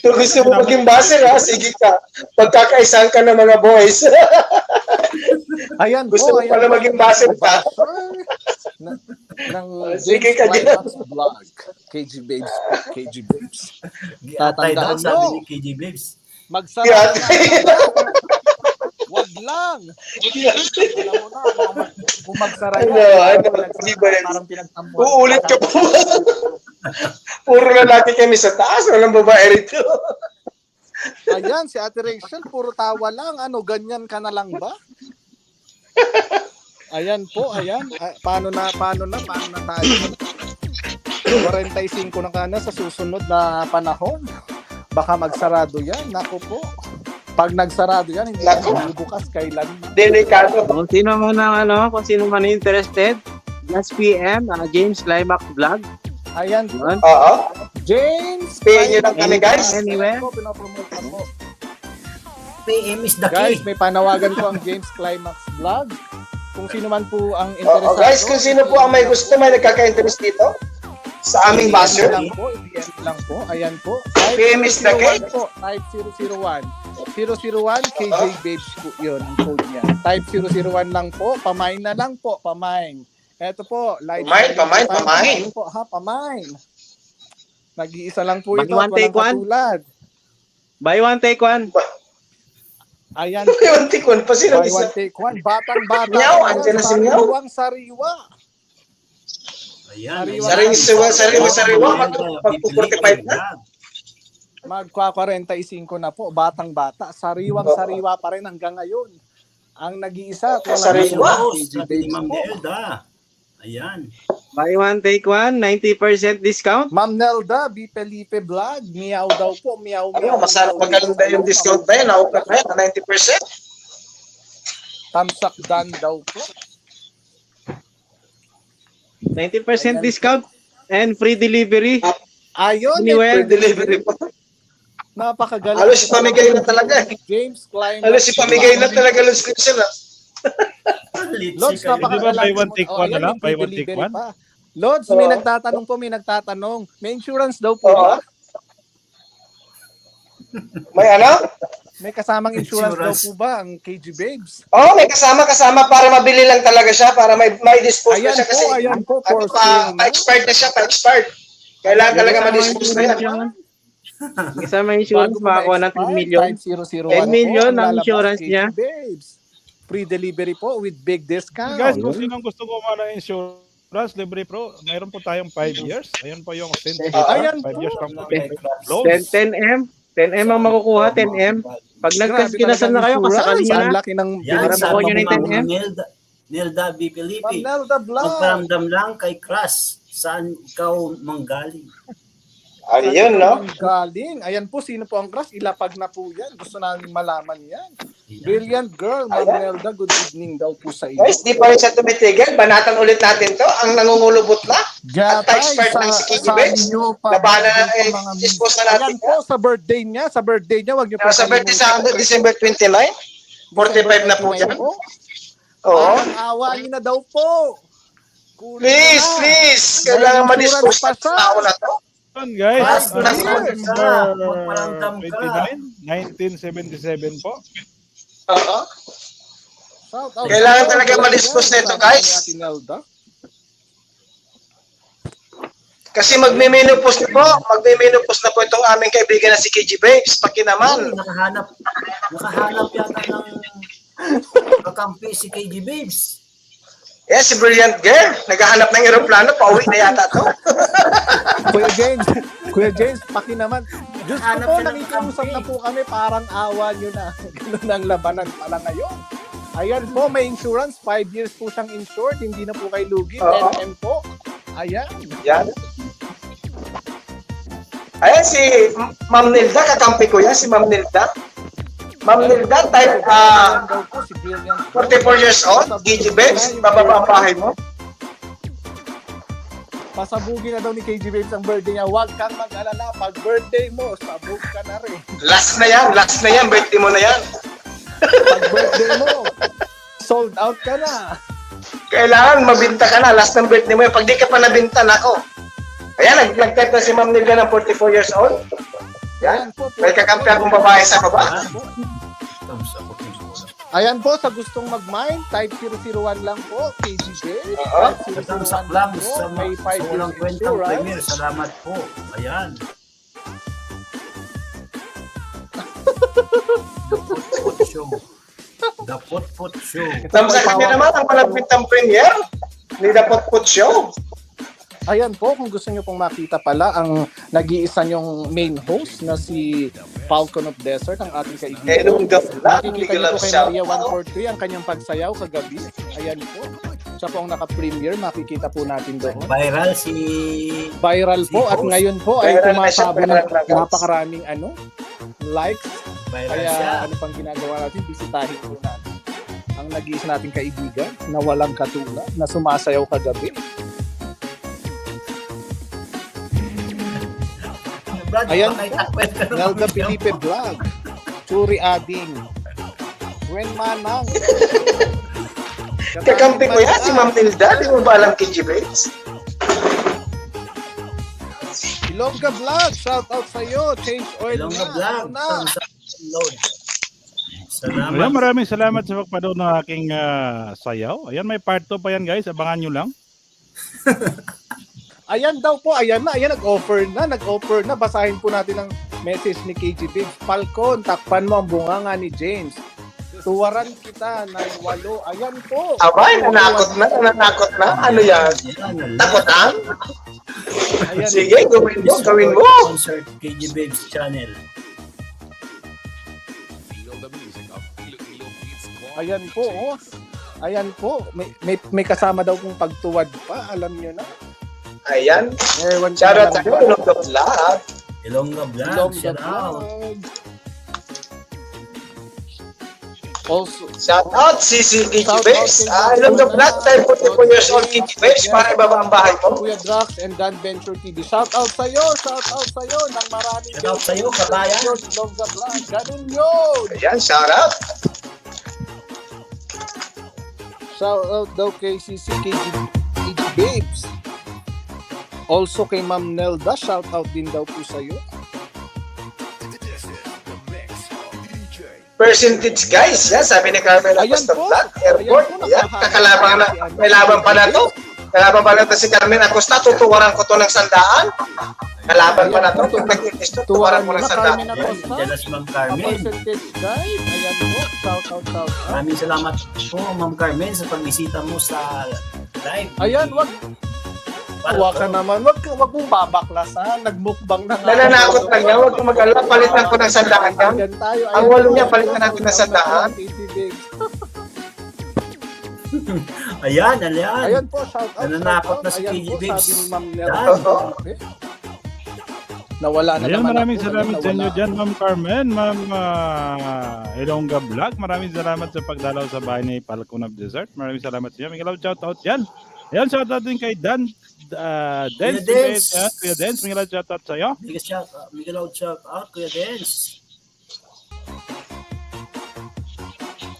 Kung gusto mo maging baser ha, sige ka. Pagkakaisahan ka ng mga boys. Ayan Gusto po, mo ayan pala po. maging baser ka? ng Sige James ka dyan. Climax Vlog. KG Babes. KG Babes. Giatay daw, Tatandaan sabi mo. ni KG Babes. Magsara Kaya- na. Wag lang. Alam mo na, kung magsara Ano, yan, di ba yan? parang pinagtampuan. Uulit ka pa. Puro lalaki kami sa taas, walang babae rito. Ayan, si Ate Rachel, puro tawa lang. Ano, ganyan ka na lang ba? Ayan po, ayan. Paano na tayo? 45 na ka na sa susunod na panahon. Baka magsarado yan. Naku po. Pag nagsarado yan, hindi Naku. na bubukas kailan. Delikado. Kung sino man interested, just PM James Climax Vlog. Ayan, Yun. Oo. James! Pay nyo lang kami guys. Anywhere. Po, pinapromote ko po. PM is the Guys, key. may panawagan po ang James Climax Vlog. Kung sino man po ang Oo interesado. guys, kung sino po ang may gusto, may nagkaka-interest dito sa aming basher. PM lang po, PM lang po. Ayan po. PM is the key. po. Type 001. 001 KJ Babes po yun ang code niya. Type 001 lang po. Pamain na lang po. Pamain. Eto po. Live Pamain. po ha. Pamain. Nag-iisa lang po Buy ito. one, Walang take one. katulad. Buy one, take one. Ayan. Yung tikon pa sino Buy isa. one, take one. Batang-bata. Meow, andyan na si Meow. Sariwang-sariwa. Ayan. Sariwa, magpo-45 na. Magka-45 na po. Batang-bata. Sariwang-sariwa pa rin hanggang ngayon. Ang nag-iisa. Sariwa. Sabi ni Ma'am Nelda. Ayan. Buy one, take one, 90% discount. Ma'am Nelda, B. Felipe Vlog, miyaw daw po, miyaw. Ano, masarap maganda yung discount na yan. Naukat na yan, na 90%. Tamsak Dan daw po. 90% discount and free delivery. Ayun, Anywhere. Free delivery po. napakagaling. Halos pamigay na talaga. James Climax. Halos si pamigay na talaga ng subscription. Lods, Di ba napakagaling. buy one, take one na lang? may Buy one, delivery take one? pa. Lods, may nagtatanong. May insurance daw po ba? May ano? May kasamang insurance daw Insurance. po ba ang KG Babes? Oo, may kasama para mabili lang talaga siya, para may dispose na Ayan siya kasi po, for ano, sale. pa-expired na siya, pa-expired. Kailangan talaga ma-dispose na yan. Isama insurance pa ako ng 10 million. 10 million ang insurance niya. Babes. Free delivery po with big discount. Guys, kung sinong gusto gumawa ng insurance, Plus, Libre Pro, mayroon po tayong 5 years. Ayan po yung Saint Ayan 5 po. years pang loans. 10M. 10M ang makukuha, 10M. Pag nagkaskinasal na kayo, kasakalin nyo Ang na. laki ng Yan, Para sabi makuha nyo na ni yung 10M. Ma'am Nelda B. Felipe. Ma'am Nelda Vlog. Magparamdam lang kay Crush. Saan ikaw manggaling? Ayun, no? Ang galing. Ayan po, sino po ang crush? Ilapag na po yan. Gusto namin malaman yan. Brilliant girl, Ma'am Ayan. Nelda. Good evening daw po sa iyo. Guys, di pa rin siya tumitigil. Banatan ulit natin to. Ang nangungulubot na. Jatay, At-expert ng si Kiki Benz. inyo pa. Labanan na, Mga dispose na natin. Ayan po, sa birthday niya. Sa birthday niya, wag niyo po Sa birthday sa December 29, 45 na po yan. Oo. Ang awa niyo na daw po. Kunin Please, na. please. Kailangan ma-dispose na sa tao na to. Yun, guys. Fast na November magparamdam ka. 29, 1977 po. Oo. Shout out. Kailangan talaga ma-dispose na ito, guys. Ate Nelda. Kasi magme-menopause na po. Magme-menopause na po itong aming kaibigan na si KG Babes. Paki naman. Nakahanap yata ng kakampi si KG Babes. Yes, si Brilliant Girl. Naghahanap ng eroplano. Pauwi na yata to. Kuya James, paki naman. Diyos ko Hanap po, siya ng nakikiusap kampi. na po kami, parang awa nyo na. Ganun ang labanan pala ngayon. Ayan po, may insurance. 5 years po siyang insured. Hindi na po kay lugi. Oo. 10M po. Ayan. Yan. Ayan si Ma'am Nilda. Kakampi ko yan, si Ma'am Nilda. Ma'am Nilda, type Ayan daw po si Brilliant. 44 years old. KG Babes. Bababa ang bahay mo. Pasabugin na daw ni KG Babes ang birthday niya. Huwag kang mag-alala. Pag birthday mo, sabog ka na rin. Last na yan. Last na yan. Birthday mo na yan. Pag birthday mo, sold out ka na. Kailangan mabinta ka na. Last ng birthday mo yan. Pag di ka pa nabinta, nako. Ayan, nag-type na si Ma'am Nilda ng 44 years old. Yan. po. May kakampi akong babae sa baba. Ayan po, sa gustong mag-mine, type 001 lang po, KG Babes. Oo. Type 001 Sa lang lang po, sa may 5 walang years kwentang insurance. premier. Salamat po. Ayan. The Put Show. The Put Show. Tama sa kanya naman ang malagpitang premier. Ni The Put Show. Ayan po, kung gusto nyo pong makita pala ang nag-iisa nyong main host na si Falcon of Desert, ang ating kaibigan. Nung gabla, Nakikita nyo po kay Maria 143 ang kanyang pagsayaw kagabi. Ayan po. Siya po ang naka-premiere, makikita po natin doon. Viral si... Viral po Si at host. ngayon po ay Viral na siya, tumatabo ng viral na, guys. napakaraming likes. Viral Kaya siya. ano pang ginagawa natin, bisitahin po natin ang nag-iisa nating kaibigan na walang katulad, na sumasayaw kagabi. Brad, Ayan bakit po. takwet ka naman Nelda ng Felipe Vlog, Churi Ading, Ren Manang. Kakampi ko yan, si Ma'am Nilda. Di mo ba alam KG Babes? Ilongga Vlog, shout out sa iyo. Change oil Ilong na. na vlog. Ano na? Load. Ayan, Salamat. maraming salamat sa pagpanood ng aking sayaw. Ayan, may part 2 pa yan, guys. Abangan nyo lang. Ayan daw po, ayan na, nag-offer na. Basahin po natin ang message ni KG Biggs. Falcon, takpan mo ang bunganga ni James. Tuwaran kita ng 8. Ayan po. Abay, nanakot na. Ano yan? Ayan, Takotan? Ayan. Sige, gawin mo. Concert KG Babes Channel. Ayan po, oh. Ayan po. May kasama daw kong pagtuwad pa. Alam nyo na. Ayan. Ewan ko Shoutout na sa lang ba. Ilong Vlog. Ilongga Vlog. Ilongga Shout out. Vlog. Also, Shoutout si KG Shout out Babes. kay Ilong Vlog, tayo 44 years old KG Babes. Para ibaba ang bahay mo. Kuya Drax and Dan Venture TV. Shout out sa'yo ng maraming Shout out sa'yo, kabayan. Ilongga Vlog. Ganun yun. Ayan, shoutout. Shout out daw kay KG Babes. Also kay Ma'am Nelda, shout out din daw po sa'yo. Percentage guys, yan, sabi ni Carmel Ayan Acosta po. Vlog, airport. Ayan po, Yan, kakalaban na, may laban pa na to. Kalaban pa na to si Carmen Acosta, tutuwaran ko to ng 100. Kalaban pa na to, pag nag-itis to, tutuwaran ko ng 100. Carmen Ayan, Acosta. Jalas Ma'am Ang Carmen. percentage guys. Ayan po. Shout out. Maraming salamat po Ma'am Carmen sa pagbisita mo sa live. Ayan, wag ka naman. Wag mong babaklasan. Nagmukbang na nga. Nananakot lang yan. Huwag kang mag-alala. Palitan ko ng sandaan yan. Ayan tayo. Ang walo niya, palitan natin ng sandaan. Ayan. Ayan po, shout out. Nananakot na si Ayan KG po, Bigs. sabi ni Ma'am Yan. Nel. Okay. Nawala na Ayan, naman maraming ako. salamat sa inyo Nawala. dyan, Ma'am Carmen, Ma'am Ilongga Vlog. Maraming salamat sa pagdalaw sa bahay ni Falcon of Desert. Maraming salamat sa inyo. Miguel, shout out yan. Ayan, shout out din kay Dan. Dance, Dance. Kuya Dance. Miguel, shout out sa iyo. Miguel out shout out, Kuya Dance.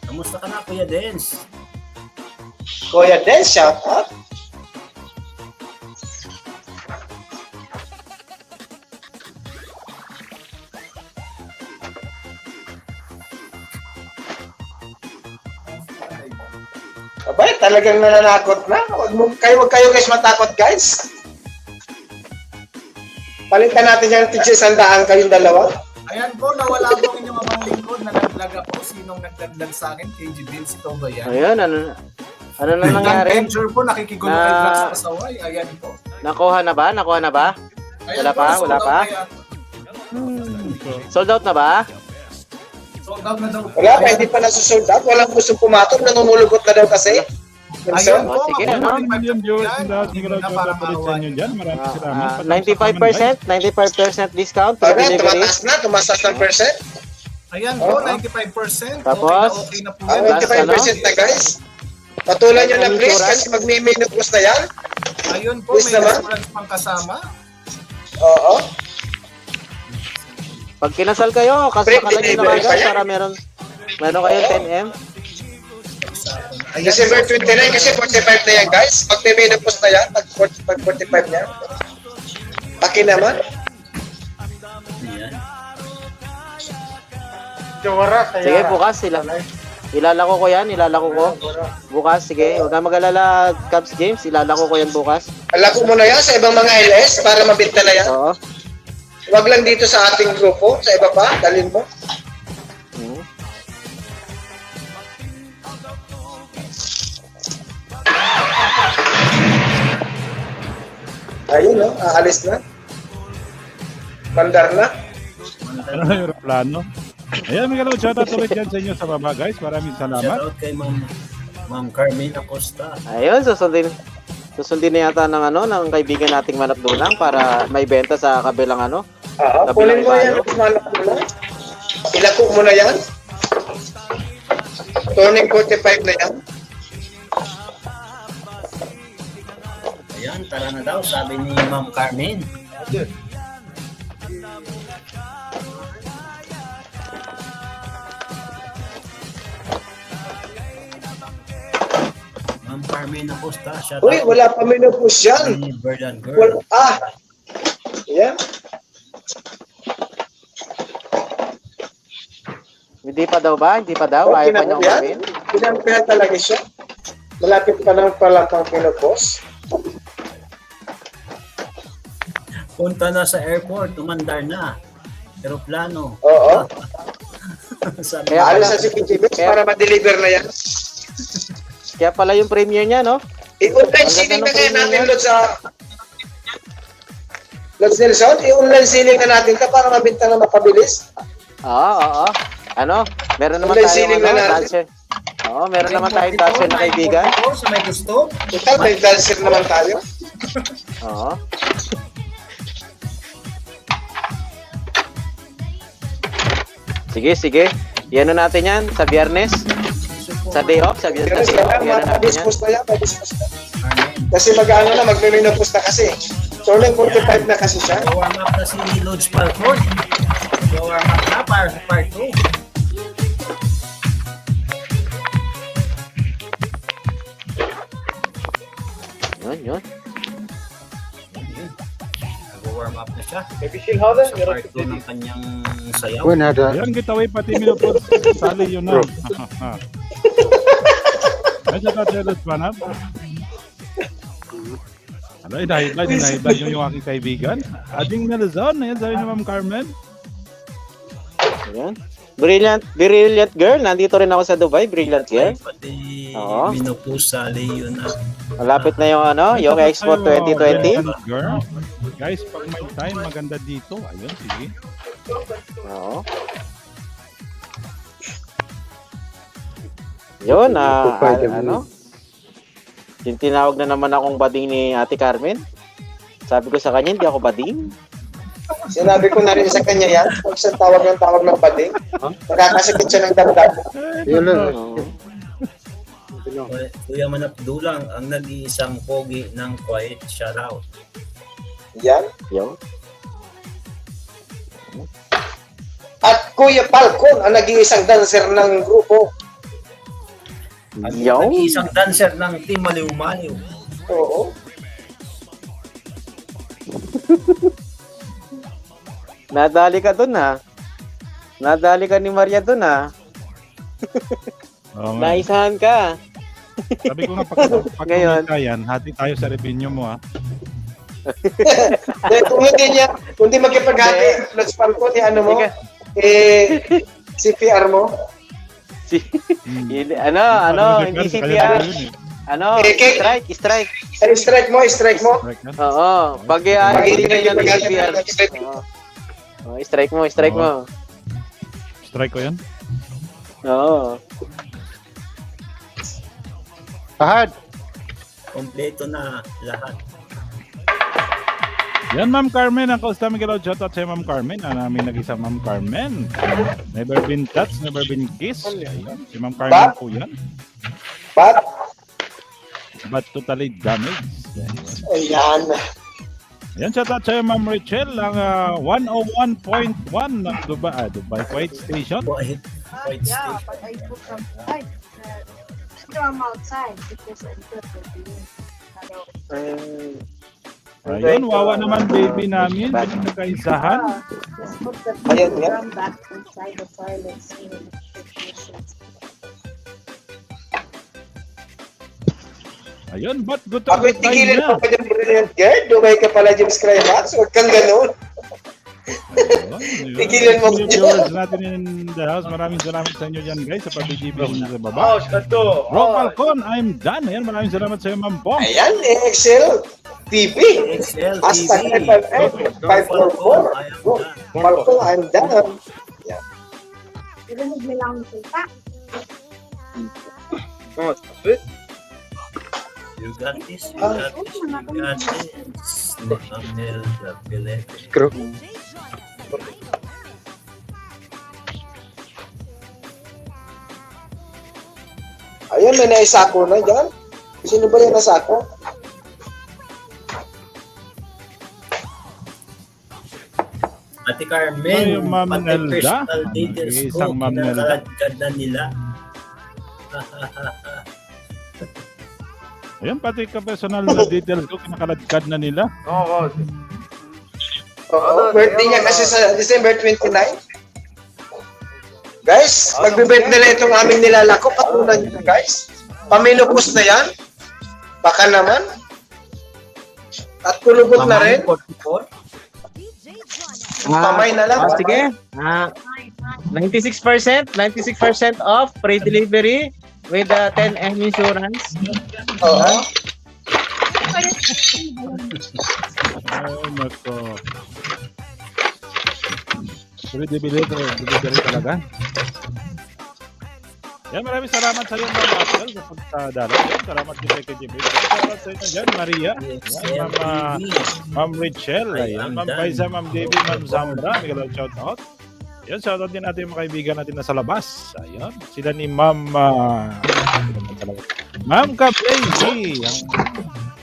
Kamusta ka na, Kuya Dance? Kuya Den, shout out. Abay, talagang nananakot na. Wag kayo guys matakot, guys. Palitan natin yung tigil sandaan kayong dalawa. Ayan po, nawala po ang inyong abang lingkod. Nalaglag ako. Sinong nagdagdag sa akin? KG Vince, ito ba yan? Ayun, ano na nangyari? Venture po, nakikigulo kay Drax Pasaway. Ayan po. Nakuha na ba? Ayan Wala po, pa? sold Wala out pa? na yan. Sold out na ba? Sold out na daw po. Wala pa, hindi pa nasusold out. Walang gusto pumatong. Nanunulugot na daw kasi. Ayun Oh, po, sige, makuha ano? rin Million viewers yan. in the Miguel, Hindi na shout para out ulit sa inyo dyan. Maraming salamat. 95% discount for Ayan, delivery. tumatas ng percent. Ayan po, Oo. 95%. Tapos, okay na po Ah, yan. 25% na guys. Patulan nyo na Ang please insurance. kasi magmiminupos na yan. Ayun po, Please may naman. insurance pang kasama. Oo. Pag kinasal kayo, kasakalan nyo na Pre-delivery pa agad yan. para meron kayong 10M. December 29 kasi 45 na yan guys. Magmiminupos na yan. Pag 45 niya. Paki naman. Ayan. Sige, bukas ilalako ko yan, ilalako ko. Bukas, sige. Huwag kang mag-alala, Cubs James. Ilalako ko yan bukas. Alako mo na yan sa ibang mga LS para mabinta na yan. Oo. Huwag lang dito sa ating grupo. Sa iba pa, dalhin mo. Hmm. Ayun no, aalis na. Mandar na. Ano na yung aeroplano? Ayan, Miguel, shout out ulit dyan sa inyo sa baba, guys. Maraming Shout salamat. out kay Ma'am Carmen Acosta. Ayun, susundin na yata ng kaibigan nating manap dulang para may benta sa kabilang Oo, kunin mo yan. Manok mo na. Ilako mo na yan. Turning 45 na yan. Ayan, tara na daw, sabi ni Ma'am Carmen. Ma'am Carmen Acosta, shout Uy, out. wala pa minupos yan. Ni Bird and Well, Girl. yeah. Hindi pa daw ba? Hindi pa daw? Okay Ayaw pa na niyang po yan. gawin? Pinampihan talaga siya. Malapit pa lang palang pang pinupos. Punta na sa airport, tumandar na. Aeroplano. Oo. Sabi Kaya Alis pala- na si PGBX kaya- para ma-deliver na yan. Kaya pala yung premiere niya, no? I-online Ang selling ganda ng na kaya premium natin, yan. Lods Nelson. I-online selling na natin ito para mabinta na mapabilis. Oo. Ano? Meron naman Online tayong selling na natin. dancer. Oo, meron naman tayong dancer na kaibigan. Sa may gusto. Total, may dancer naman tayo. Oo. Sige. Yan na natin yan sa Biyernes. Sa day off, sa Pero Biyernes. sila, Yan na natin yan. madispose na yan, madispose na. Kasi mag-ano na, magmiminopos na kasi. Turning 45 na kasi siya. warm up na si Lods Palford. Warm up na para sa part 2. Yun. Nag-warm up na siya. Maybe Howden, Sa part 2 ng kanyang sayaw. Ayan, gitaway pati minupos. Sali yun na. Ay, sa tatelos pa na. Ano, inahidlag yung aking kaibigan. Ading Nelson, ayan sabi ni Ma'am Carmen. Ayan. Brilliant girl. Nandito rin ako sa Dubai. Brilliant girl. Pati Oo. minupos sa Leon at Malapit na yung yung Expo 2020. Girl. Guys, pag may time, maganda dito. Ayun, sige. Oo. Yun, tinawag na naman akong bading ni Ate Carmen. Sabi ko sa kanya, hindi ako bading. Sinabi ko na rin sa kanya yan, pag sa tawag ng bading, nakakasakit siya ng damdam. Oo. Kuya Manap Dulang, ang nag-iisang pogi ng quiet shoutout. Yan. Yun. At Kuya Falcon, ang nag-iisang dancer ng grupo. Yun. Nag-iisang dancer ng Team Maliw Maliw. Oo. Nadali ka dun Nadali ka ni Maria dun Oo nga. Naisahan ka. Sabi ko nga, pag Ngayon. kumita yan, hati tayo sa revenue mo, ha? Kung hindi magkipaghati, Lodge Falcon, mo, Sige. CPR mo. Hindi Kaya CPR. tayo yun, Strike. Strike mo. Strike yan. Oo. Pag hindi na yan ng CPR. Oo. Strike mo. Strike ko yan. Oo. Kompleto na lahat. Yan, Ma'am Carmen. Ang kaustami kalaw. Shoutout sa'yo, Ma'am Carmen. Namin nag-isa, Ma'am Carmen. Never been touched, never been kissed. Ayan. Si Ma'am Carmen po yan. But totally damaged. Ayan. Yan, shoutout sa'yo, Ma'am Rachel. Ang 101.1 ng Dubai Quiet Station. Quiet Yeah, station. but I put some light. I'm outside because I'm good for you. Ayun, wawa naman baby namin. Pinagkaisahan. Just put the Ayun, yan. drum back inside the toilet. So Ayun, but good to Ako'y good time tigilan na. pa yung brilliant girl. Dumay ka pala, James Crymax. Huwag kang ganun. Tigilan mo ko dyan. Viewers natin in the house. Maraming salamat sa inyo dyan, guys, sa pag-BGB sa baba. Bro Falcon, I'm done. Ayan, maraming salamat sa iyo, Ma'am Pong. Ayan, Excel TV. XL Hashtag TV. FFF 544. Falcon, I'm done. Narinig nila ang kita. You got this. You got this. Amel Pilete. Ayun, may naisako na dyan. Sino ba yung nasako? Ate Ay, Carmen, yung Ma'am pati Nelda. personal details ko, Isang Ma'am Nelda. kinakaladkad na nila. Ayan, pati ka-personal na details ko, kinakaladkad na nila. Oo, birthday niya kasi sa December 29. Guys, magbe-birthday nila itong aming nilalako. Patulan nyo, guys. Paminupos na yan. Baka naman. At kulubot na rin. 44. Pamay na lang. Sige. 96% off free delivery with 10M insurance. Oo. Ay, nako. Delivery talaga. Yan, maraming salamat sa iyo, Ma'am Apple, sa pagdala. Yan, salamat din kay KJB. Salamat sa inyo dyan, Maria. Yan, Ma'am Rachel. Ayan, Ma'am Paisa, Ma'am Debbie, Ma'am Zambra. Miguel, shout out. Yan, shout out din natin yung mga kaibigan natin na sa labas. Ayan, sila ni Ma'am Caplazy.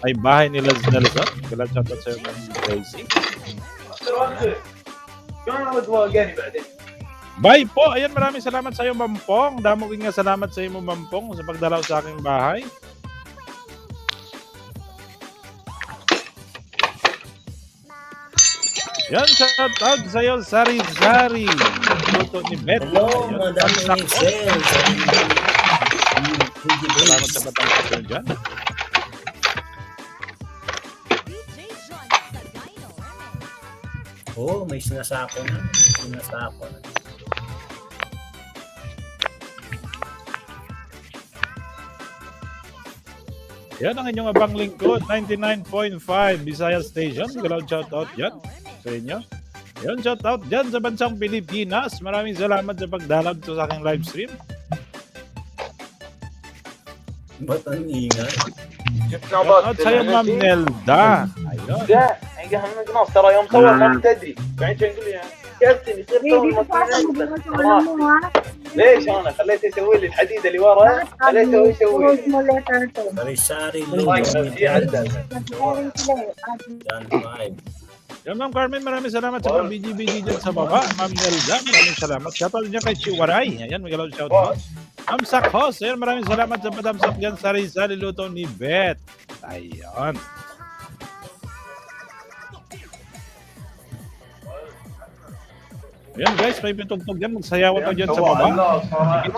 Ay bahay nila sa Luzon. Miguel, shout out sa iyo, Ma'am Caplazy. Bye po. Ayan, maraming salamat sa iyo, Ma'am Pong. Damo nga salamat sa iyo, Ma'am Pong, sa pagdalaw sa aking bahay. Yan, shout out sa iyo, Sari. Luto ni Beth. Hello, Ayan, Madam tamsak po. Excel. Salamat sa patangkat nyo dyan. Oh, may sinasako na. Yan ang inyong abang lingkod, 99.5 Visayas Station. Galaw shoutout yan sa inyo. Yan, shoutout dyan sa bansang Pilipinas. Maraming salamat sa pagdalag sa aking live stream. Ba't ang ingay? Shoutout sa'yo, Ma'am Nelda. Ayun. ترى يوم صور ما تدري بعدين تقول لي كابتن يصير ليش انا خليته يسوي لي الحديده اللي ورا خليته هو يسوي Sari-sari logo ni Ben. Dan 5. Yan, Ma'am Carmen, maraming salamat sa mga BGBG dyan sa baba. Ma'am Nelda, maraming salamat. Shoutout dyan kay Chiwaray. Ayan, may galaw shoutout. Ma'am Sakhos, ayan, maraming salamat sa patamsak dyan sa Rizal Luto ni Beth. Ayan. Ayan guys, may pitugtog dyan. Magsayawan ka dyan sa baba.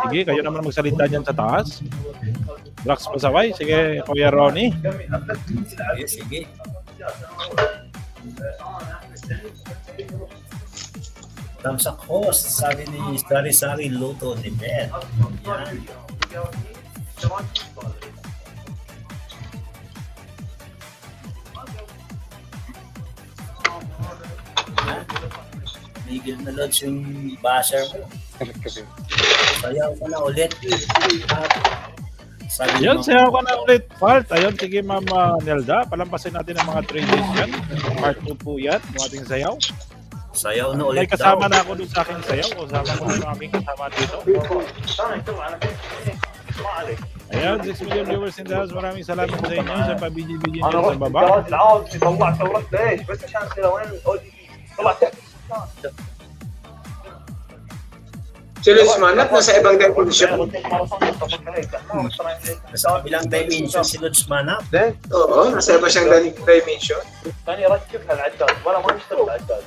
Sige, kayo naman magsalita dyan sa taas. Drax Pasaway. Sige, Kuya Ronnie. Sige. Tamsak host, sabi ni Sari-Sari Luto ni Ben. Yan. Miguel na lods yung basher mo. Sayaw ka na ulit. Sabi Ayun, mo, sayaw ka na ulit, Part. Ayun, sige, Ma'am Nelda. Palampasin natin ang mga 3 days yan. Part 2 po yan, yung ating sayaw. sayaw na May ulit kasama daw. na ako dun sa aking sayaw. Kasama ko yung aming kasama dito. Ayan, 6 million viewers in the house. Maraming salamat sa inyo sa pa-BGBG nyo sa baba. طلعت ورحت ليش بس عشان كذا وين طلعت Si Luis Manap, nasa ibang dimension. Nasa kabilang dimension si Lods Manap. Oo, nasa iba siyang dimension. كان يركبها العداد ولا ما يشتغل العداد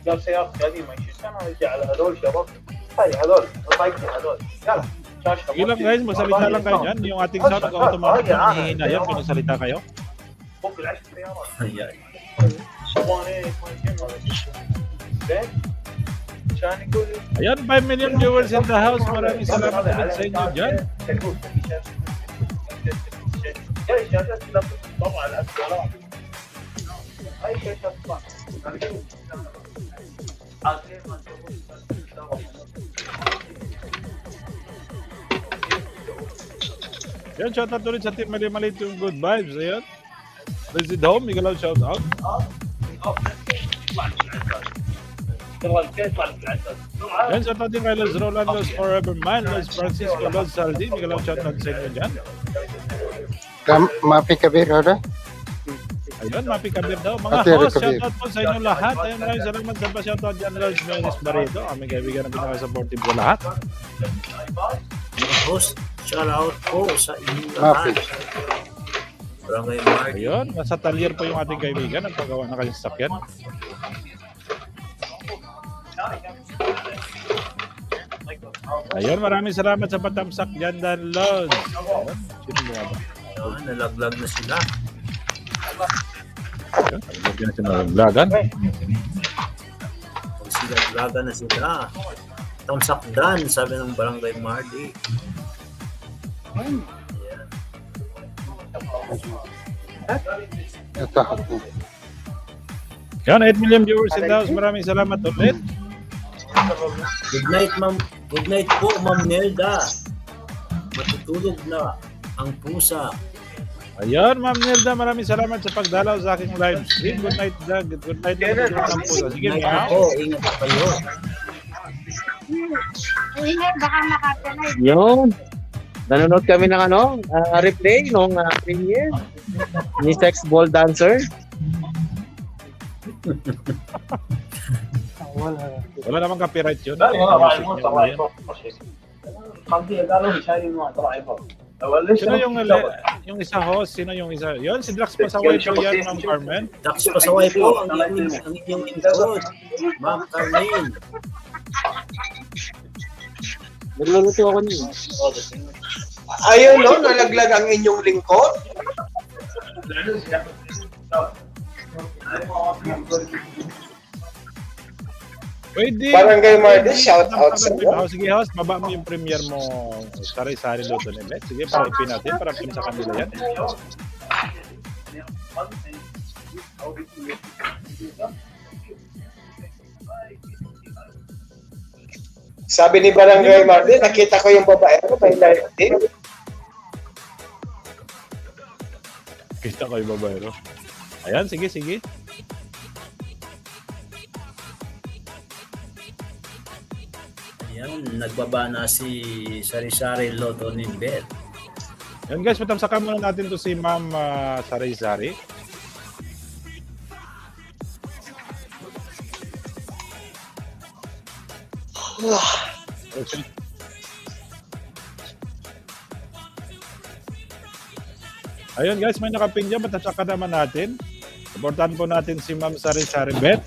جاب سيارة قديمة يشيل كان يرجع على هذول شباب هاي هذول طايقين هذول يلا شاشة Sige lang guys, magsalita lang kayo dyan. Yung ating sound automatic na hihina yan. Kung nagsalita kayo. فوق العشر سيارات Ayan. شوانين زين كان يقول Ayan, 5 million viewers in the house. Maraming salamat ulit sa inyo dyan. طبعا الاسعار اي شيء تطلع Yan, shoutout ulit sa team Mali-Malit yung good vibes. Ayan. Visit home, may galaw shoutout. Yan, shoutout din kay Los Rolandos Forever Man, Los Francisco, Los Saldi. May galaw shoutout sa inyo dyan. Mapi Kabir, ada? Ayun, Mapi Kabir daw. Mga Ate host, Kabir. shoutout po sa inyo lahat. Ayun, maraming salamat sa pa-shoutout dyan, Los Menes Barreto. Aming kaibigan na pinaka-supportive ko lahat. Mga host, shout out po sa inyo Mapi. lahat. Barangay Mark. Ayun, nasa talyer po yung ating kaibigan. Ang paggawa na kanyang sakyan. Ayun, maraming salamat sa patamsak dyan, Dan Lods. Ayun, sino mo ba? Ayun, nalaglag na sila. Ayun, nalagyan na sila ng vlogan. Kung sila laga na sila. Tamsak Dan, sabi ng Barangay Mardi. Ayan. Ito ako. Yan, 8 million viewers in the house. Maraming salamat ulit. Good night, ma'am. Good night po, Ma'am Nelda. Matutulog na ang pusa. Ayun, Ma'am Nelda, maraming salamat sa pagdalaw sa aking live stream. Good night, Doug. Good night, Doug. Sige, Good night meow. po. Ingat po kayo. Ingay, baka makapinay. Yun. Nanonood kami ng replay nung premiere ni Sex Ball Dancer. Wala namang copyright yun. Sino yung isa host? Sino yung isa? Yun, si Drax Pasaway po yan, Ma'am Carmen. Dax Pasaway po ang inyong lingkod. Ma'am Carmen. Nagluluto ako niyo. Ayun, no? Nalaglag ang inyong lingkod. Pwede. Barangay Mardi, shout out sa iyo. Sige host, baba mo yung premiere mo. Sari-sari luto ni Beth. Sige, para ipin natin. Para pin sa kanila yan. يعني أقل من أو بكل Sabi ni Barangay Martin, nakita ko yung babae ko, may live din. Kita ko yung babae, no? Ayan, sige, sige. Ayan, nagbaba na si Sari-Sari Loto ni Beth. Yan guys, patamsakan muna natin to si Ma'am Sari-Sari. Ayun guys, may nakapin dyan, patamsakan naman natin. Supportan po natin si Ma'am Sari-Sari Beth.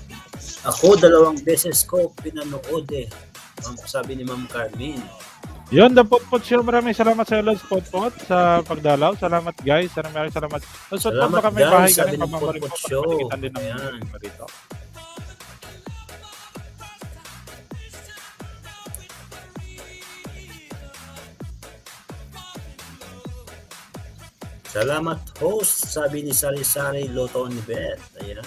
Ako, 2 beses ko pinanood eh. Sabi ni Ma'am Carmen. Yun, The Potpot Show. Maraming salamat sa Lodge Potpot sa pagdalaw. Salamat guys. Maraming salamat. So, Salamat baka may guys, bahay sabi kami ng pabangbarin Potpot po. Show. Pagpagitan din ng Ayan. dito. Salamat host, sabi ni Sari-Sari Loto ni Beth. Ayan.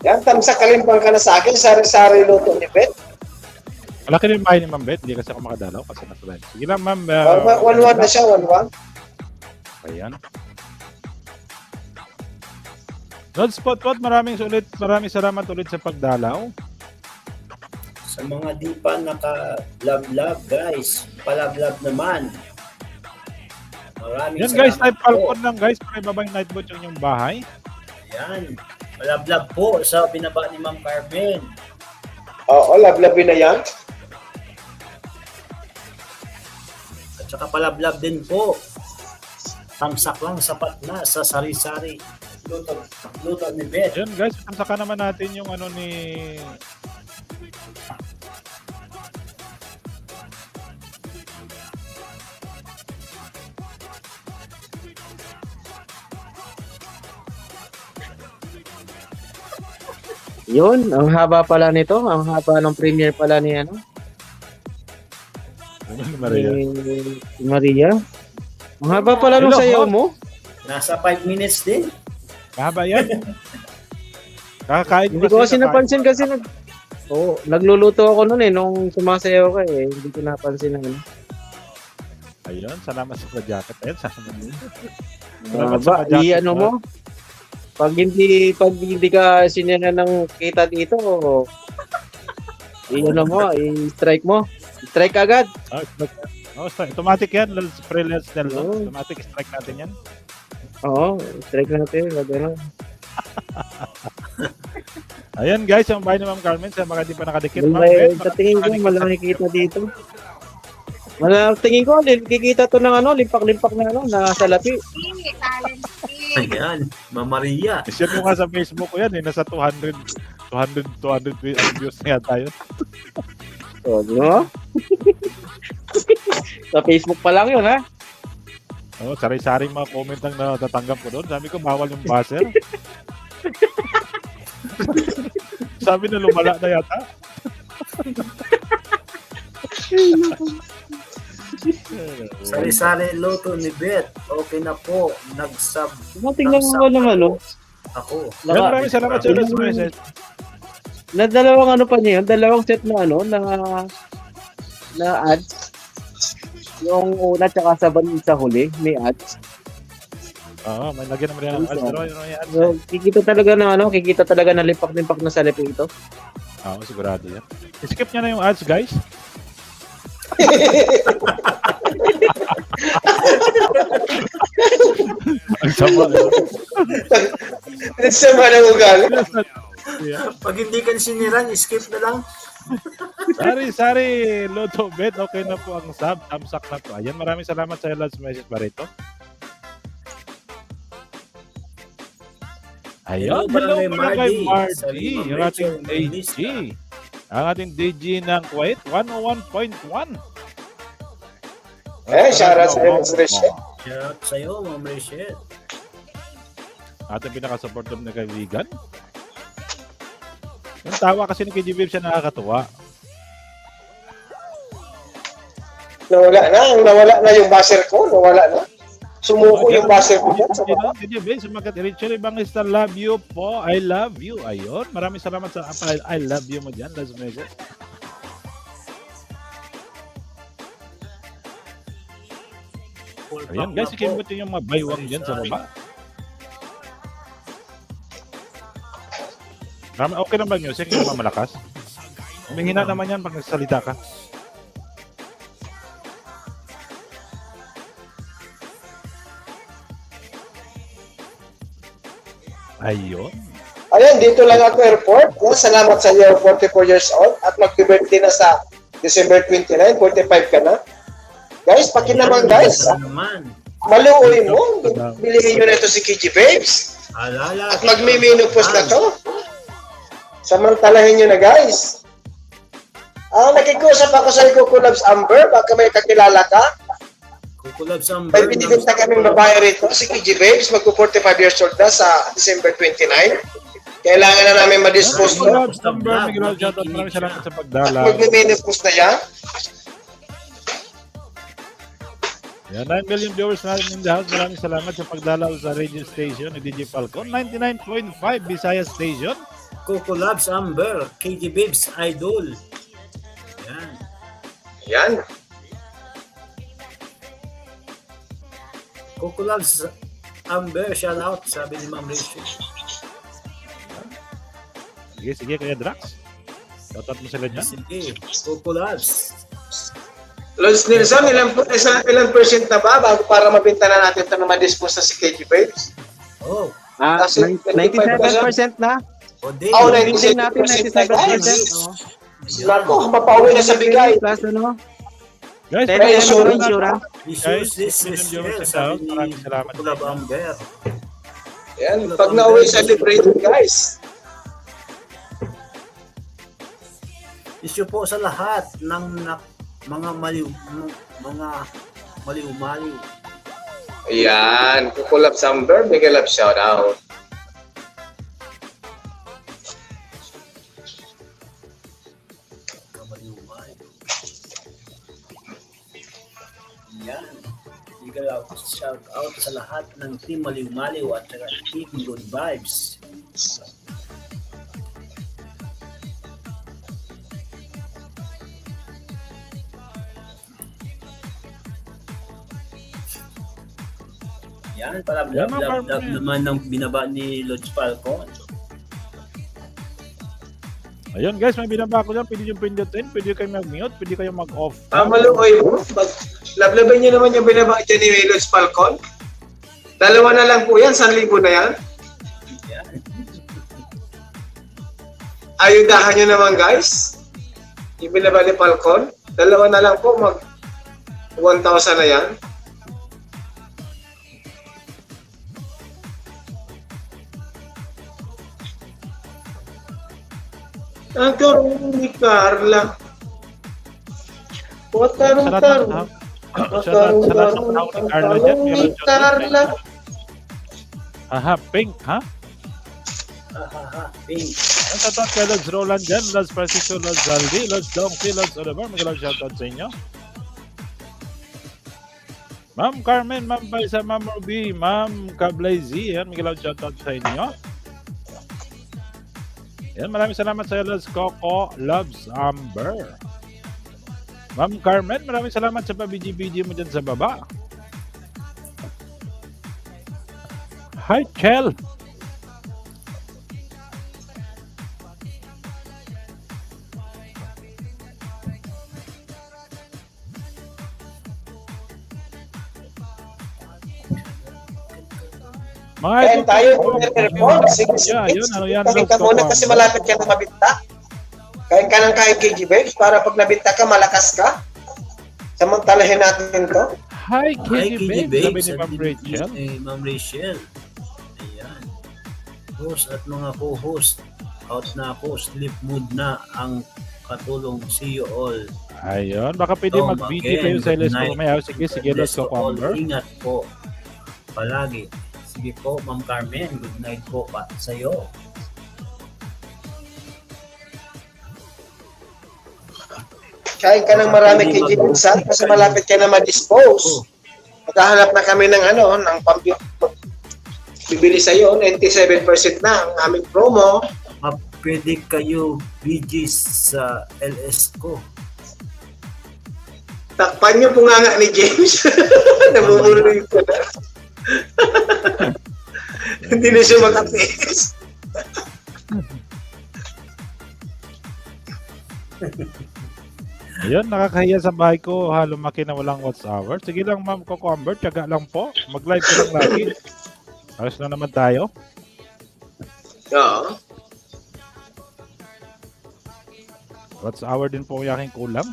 Yan, tamsa kalimpang ka na sa akin, Sari-Sari Loto ni Beth. Malaki din yung bahay ni Ma'am Beth. Hindi kasi ako makadalaw kasi nasa live. Sige lang, Ma'am. 1-1 na siya, 1-1. Ayan. Lodge Potpot, maraming salamat ulit sa pagdalaw. Sa mga di pa naka-love guys, pa-love naman. Maraming Yan guys, salamat type Falcon lang guys. Para ibaba yung Nightbot yung bahay. Ayan. Pa-love po sa binaba ni Ma'am Carmen. Oo, lablabin na yan. At saka pa-love din po. Tamsak lang, sapat na sa Sari-Sari Loto ni Beth. Yan guys, saka naman natin yung ano ni... Yun, ang haba pala nito. Ang haba ng premiere pala ni ano? Maria. Ni Maria. Ang haba pala nung Hello, sayaw Hot. mo. Nasa 5 minutes din. Mahaba yan. Kakakain Hindi ko kasi napansin kasi nagluluto ako noon eh nung sumasayaw ka eh. Hindi ko napansin ang ano. Ayun, salamat sa jacket. Ayun, salamat. Haba, ano mo? Pag hindi ka sinira ng kita dito, ano mo, i-strike mo. Strike agad. Automatic yan. Pre-lens na lang. Oo. Automatic strike natin yan. Oo, strike natin. Ano. Ayan guys, ang bahay ni Ma'am Carmen sa mga di pa nakadikit. Ma'am May, Beth, sa tingin ko, malaki kita dito. Tingin ko, kikita to ng ano, limpak-limpak na ano, na salapi. Ayan, Ma'am Maria. share mo nga sa Facebook ko yan eh. Nasa 200 views na yata yun. So, no? Sa Facebook pa lang yun, ha? Oh, sari-saring mga comment ang natatanggap ko doon. Sabi ko, bawal yung buzzer. Sabi na lumala na yata. Sari-Sari Loto ni Beth. Okay na po. Nag-sub. Tingnan mo ng ano. Ako. Yan, maraming salamat sa last message. Na dalawang ano pa niya yun, dalawang set na ano, na ads. Yung una tsaka sa huli, may ads. Oo, may lagyan naman yan ng ads. Pero yun yung ads. So, kikita talaga na limpak-limpak na salapi ito. Oo, sigurado yan. Skip niya na yung ads, guys. Ang sama. Ang sama ng ugali. Pag hindi ka siniran, skip na lang. Sorry, Loto Bet. Okay na po ang sub. Tamsak na po. Ayan, maraming salamat sa last message pa rito. Ayun, hello Barangay Marty. Yung ating DG. Ang ating DG ng Kuwait, 101.1. Shoutout sa iyo, Ma'am Rachel. Shout sa'yo, Ma'am Rachel. Ating pinaka-supportive na kaibigan. Yung tawa kasi ni KG Viv siya nakakatuwa. Nawala na yung buzzer ko. Nawala na. Sumuko yung buzzer ko dyan sa baba. DJ Bates, sumagat. Richard Ibangista, love you po. I love you. Ayun. Maraming salamat sa I love you mo dyan, Las Vegas. Ayan guys, ikimbutin yung mga baywang dyan sa baba. Okay lang ba yung music? Yung malakas? Humihina naman yan pag nagsalita ka. Ayun. Ayan, dito lang ako airport. Yan, salamat sa iyo, 44 years old. At mag-birthday na sa December 29, 45 ka na. Guys, paki naman guys. Naman. Maluoy mo. Bilihin nyo na ito si KG Babes. Alala. At magmi-menopause na to. Samantalahin nyo na guys. Nakikusap ako sa Coco Loves Amber. Baka may kakilala ka. Kukulab sa May binibinta kaming babae rito. Si KG Babes, magpo-45 years old na sa December 29. Kailangan na namin ma-dispose to. Maraming salamat sa pagdala. Magmi-menopause na yan. Yan, 9 million viewers natin in the house. Maraming salamat sa pagdalaw sa radio station ni DJ Falcon. 99.5 Visayas Station. Coco Loves Amber, KG Babes Idol. Yan. Yan. Coco Loves Amber, shout out, sabi ni Ma'am Rachel. Sige, Kuya Drax. Shoutout mo sila dyan. Sige, Coco Loves. Lons Nelson, ilang percent na ba bago para mabenta na natin ito na ma-dispose na si KG Babes? Oh, Kasi 97% na. o day. Oh, Binding natin 97% na guys. 97%. Nako, mapauwi na sa bigay. Plus ano? Guys, Pero Guys, ano rin insura? Jesus, this is viewers sa house. Maraming salamat. Coco Loves Amber. Yan, pag na-uwi, celebrate guys. Issue po sa lahat ng mga maliw. Ayan, Coco Loves Amber, mega love shout out. Yan. Shout out sa lahat ng Team Maliw-Maliw at saka Team Good Vibes. Yan, para Yan, love, mga love, love partner. naman ng binaba ni Lodge Falcon. ayun guys, may binaba ko dyan. Pwede yung pindutin. Pwede kayo mag-mute. Pwede kayo mag-off. Maluoy mo. Lablaban nyo naman yung binaba dyan ni Lodge Falcon. Dalawa na lang po yan, 1,000 na yan. Yan. Ayudahan nyo naman guys. Yung binaba ni Falcon. Dalawa na lang po, mag 1,000 na yan. Ang tarong ni Carla. O tarong-tarong. Sa lahat ng panahon ni Carla dyan. Ni Carla. Aha, pink, ha? Pink. Ang tatot kay Lods Roland dyan. Lods Francisco, Lods Zaldi, Lods Donkey, Lods Oliver. Magalang shoutout sa inyo. Ma'am Carmen, Ma'am Paisa, Ma'am Ruby, Ma'am Kablay Z. Yan, magalang shoutout sa inyo. Yan, maraming salamat sa Lods Coco Loves Amber. Ma'am Carmen, maraming salamat sa pa-BG-BG mo dyan sa baba. Hi, Chel. Mga Kain tayo po, ng airport. Sige, Yeah, yun, ano yan, Kain ka Lods muna Coco kasi Amber. malapit ka na mabinta. Kain ka ng kain KG Babes para pag nabinta ka, malakas ka. Samantalahin natin to. Hi, Hi, KG KG Babe. Sabi ni Ma'am Rachel. Ma'am Rachel. Ayan. Host at mga co-host. Out na ako. Sleep mood na ang katulong. See you all. Ayun, baka pwede Tom, mag-BG again, kayo sa good LS night. Kumayaw. Sige, Lods Bless to Coco all. Amber. Ingat po. Palagi. Sige po, Ma'am Carmen. Good night po pa sa'yo. Kain ka ng marami KG Babes ha, kasi malapit ka na ma-dispose. Maghahanap na kami ng ng bibili sa iyo, 97% na ang aming promo. Pwede kayo BGs sa LS ko. Takpan niyo po nga ni James. Namumuloy ko na. Hindi na siya makatiis. Ayun, nakakahiya sa bahay ko. Lumaki na walang watch hour. Sige lang, ma'am Cucumber. Tiyaga lang po. Mag-live ko lang lagi. Ayos na naman tayo. Oo. Watch hour din po yung aking kulang.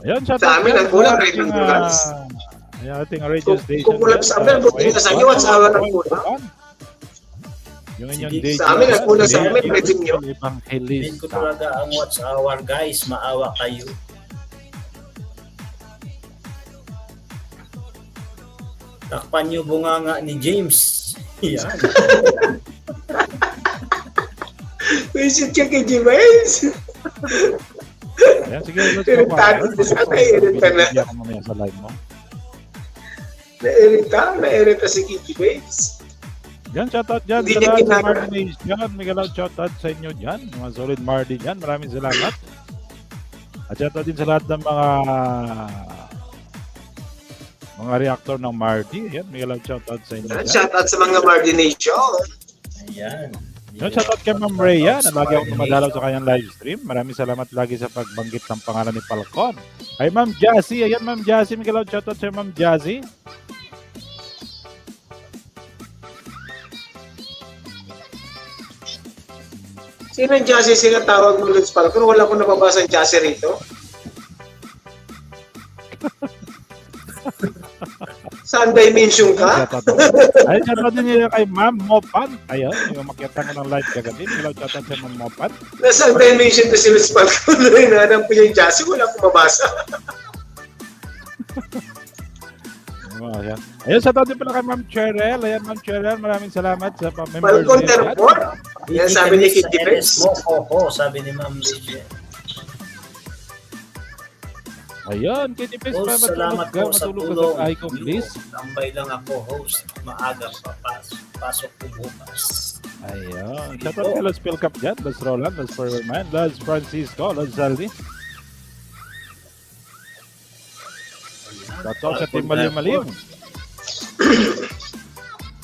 Ayun, shout Sa amin, ang kulang, sa Radio ating, Bloods. Ayun, ating radio station. Kung kulang sa amin, buti na sa inyo, watch hour ang kulang. Yung inyong Sige, DJ. sa amin, ang kulang sa amin, pwede nyo. Hindi Evangelista. ko talaga ang watch hour, guys. Maawa kayo. Takpan niyo bunganga ni James. Yan. Visit ka kay Jimenez. Ayan, sige, let's Pero go. tayo, sana irita na. Bibigyan ako mamaya sa live mo. Nairita si Kiki Bates. Yan, shoutout dyan. Hindi Sa niya lahat ng ginagawa. Mardi Nation. Miguel out, shoutout sa inyo dyan. Mga solid Mardi dyan. Maraming salamat. At shoutout din sa lahat ng mga reactor ng Mardi. Yan, Miguel out, shoutout sa inyo dyan. Shoutout sa mga Mardination. Ayan. Yan, shoutout kay Ma'am Rhea na lagi akong dumadalaw sa kanyang live stream. Maraming salamat lagi sa pagbanggit ng pangalan ni Falcon. Ay, Ma'am Jazzy. Ayan, Ma'am Jazzy. Miguel out, shoutout sa Ma'am Jazzy. Sino yung Jassy sila tawag mo Lutz Falcon? Wala akong nababasa yung Jassy rito. Saan dimension ka? Ay, shoutout din niya kay Ma'am Mopan. Ayun, yung makita ko ng live kagabi. Miguel out, shoutout sa Ma'am Mopan. Nasaan dimension to si Lutz Falcon? Hinahanap ko yung Jassy, wala akong mabasa. Oh, ayan. Ayun, shoutout din pala kay Ma'am Cheryl. Ayan, Ma'am Cheryl, maraming salamat sa member. Falcon Terpor? Yan sabi ni Kiki Sa Bates. LS mo, oo, sabi ni Ma'am Ligia. Ayun, Kitty Pes, Oh, salamat po sa matulog ka tulong. sa icon, please. Tambay lang ako, host. Maaga pa, pasok ko bukas. Ayun, shoutout kay Los Phil Cup dyan. Los Roland, Los Furman, Los Francisco, Los Zaldi. Shoutout sa Team Malim-Malim.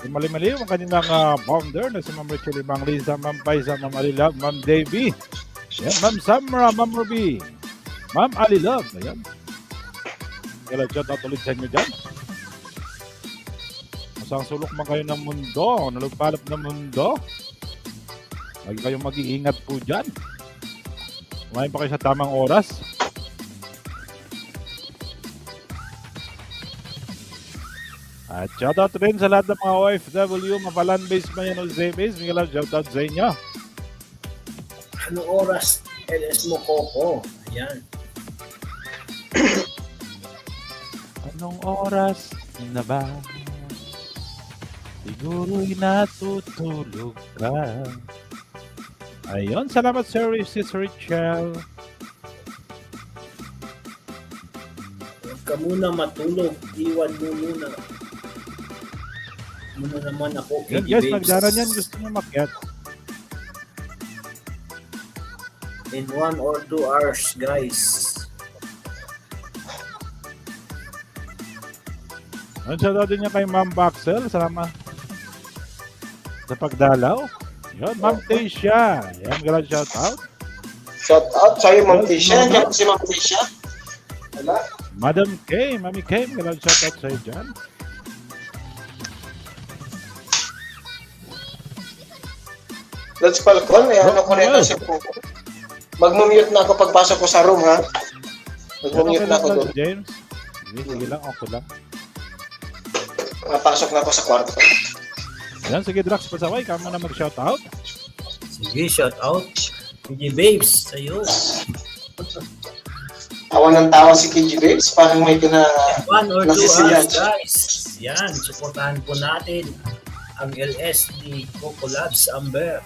Team Malim-Malim, ang kanilang founder na si Ma'am Richelle Mang Lisa, Ma'am Paisa, Ma'am Alilab, Ma'am Davey. Ayan, Ma'am Samra, Ma'am Ruby, Ma'am Alilab. Ayan. Kaya shoutout ulit sa inyo dyan. Masang sulok man kayo ng mundo, nalugpalap ng mundo. Lagi kayong mag-iingat po dyan. Kumain pa kayo sa tamang oras. At shoutout rin sa lahat ng mga OFW, mapalan base man yan o Z-base. Miguel, shoutout sa inyo. Ano oras? LS mo, Coco. Ayan. Anong oras na ba? Siguro'y natutulog ka. Ayun, salamat Sir Sis Richel. Huwag ka muna matulog. Iwan mo muna. Muna naman ako. Yan Kiki guys, Babes. nagdaran yan. Gusto nyo makyat. In 1 or 2 hours, guys. Ang shoutout din niya kay Ma'am Baxel. Salamat sa pagdalaw. Yun, Ma'am Tasha. Yan, galang shoutout. Shoutout sa'yo, Ma'am Tisha. Diyan si Ma'am Tisha. Wala. Madam K, Mami K, galang shoutout sa'yo dyan. Lutz Falcon, ano ko rin si Coco. Mag-mute na ako pagpasok ko sa room, ha? Mag-mute na ako doon. James. Sige lang, okay lang. Napasok na ako sa kwarto. Yan, sige Drax, pasaway. Kama na mag-shoutout. Sige, shout out. Kiki Babes, sa'yo. Tawa ng tawa si KG Babes. Parang may 1 or 2 nasisiyan. hours, guys. Yan, supportahan po natin ang LS ni Coco Labs Amber.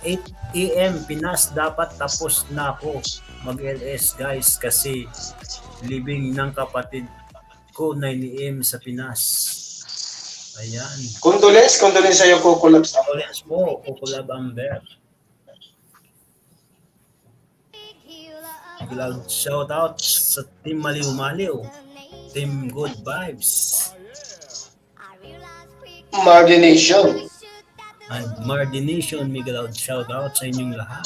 8 AM Pinas dapat tapos na ako mag-LS guys kasi living ng kapatid ko 9 AM sa Pinas. Ayan. Condolence sa'yo, Coco Labs. Condolence po, Kukulab Amber. Loud shout out sa Team Maliw Maliw, Team Good Vibes, Margination. and Mardination. Mega loud shout out sa inyong lahat.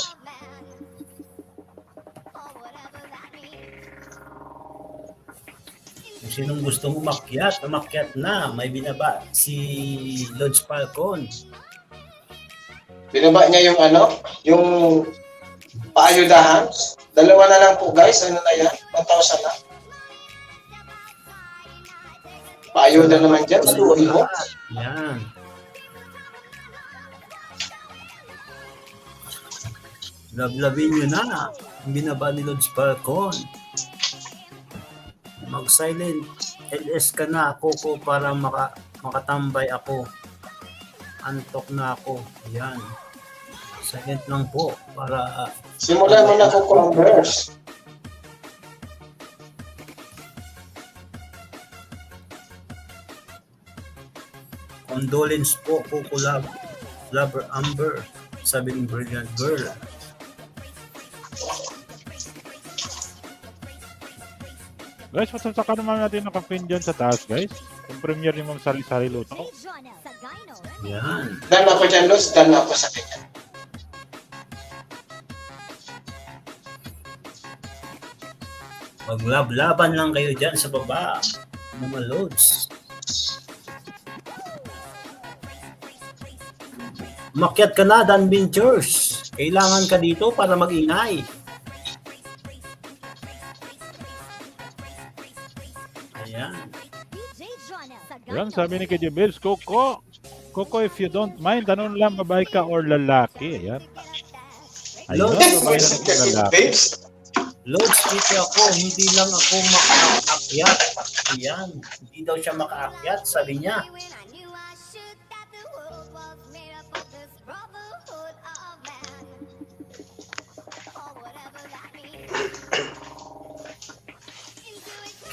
Kung sinong gustong umakyat na. May binaba si Lodge Falcon. Binaba niya yung yung paayudahan. Dalawa na lang po guys, ano na yan? 1,000 na. Paayuda naman dyan, maluwi mo. Yan. Lablabin nyo na ang binaba ni Lodge Falcon. Mag-silent LS ka na, Coco, para makatambay ako. Antok na ako. Yan. Silent lang po para Simulan mo na, Coco Ambers. condolence po, Coco Lover Amber, sabi ng Brilliant Girl. Guys, masasaka naman natin naka-pin dyan sa taas, guys. Yung premiere ni Ma'am Sari-Sari Luto. Yan. Dan ako dyan, Los. Dan ako sa kanya. Maglab-laban lang kayo dyan sa baba, mga loads. Makyat ka na, Dan Ventures. Kailangan ka dito para mag-ingay. Ayan. Yan, sabi ni KJ Bills, Coco, if you don't mind, tanong lang, babae ka or lalaki? Ayan. Ayun, babae na ito lalaki. Babes, Loads, dito ako, hindi lang ako makaakyat. Ayan, hindi daw siya makaakyat, sabi niya.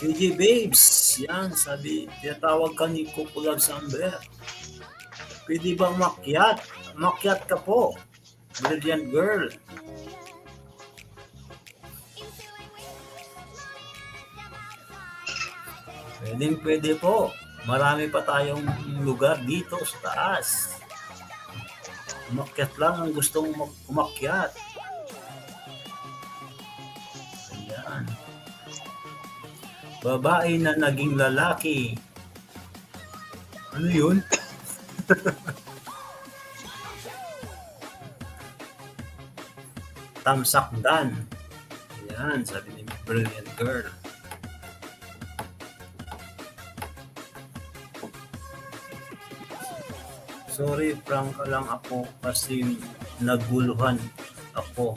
KJ Babes, yan, sabi, tinatawag ka ni Kukulab Samber. Pwede bang makyat? Makyat ka po. Brilliant Girl. Pwede po. Marami pa tayong lugar dito sa taas. Umakyat lang ang gustong umakyat. Ayan. Babae na naging lalaki. Ano yun? Tamsakdan. Ayan, sabi ni Brilliant Girl. Sorry, prank lang ako kasi naguluhan ako.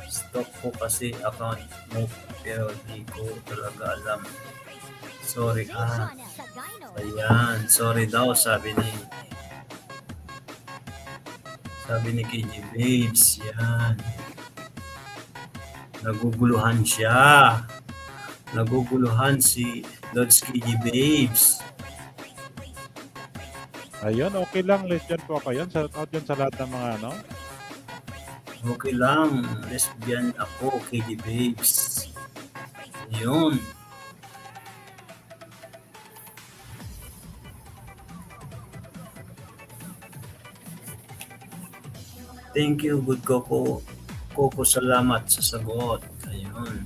Stop ko kasi account mo pero di ko talaga alam. Sorry ah. Ayan, sorry daw sabi ni KJ Babes. Yan. Naguguluhan siya. Naguguluhan si Lodge KJ Babes. Ayun, okay lang. Lesbian po ako yan. Shout out yan sa lahat ng mga ano. Okay lang. Lesbian ako, KJ Babes. Yun. Thank you, good Coco. Coco, salamat sa sagot. Ayun.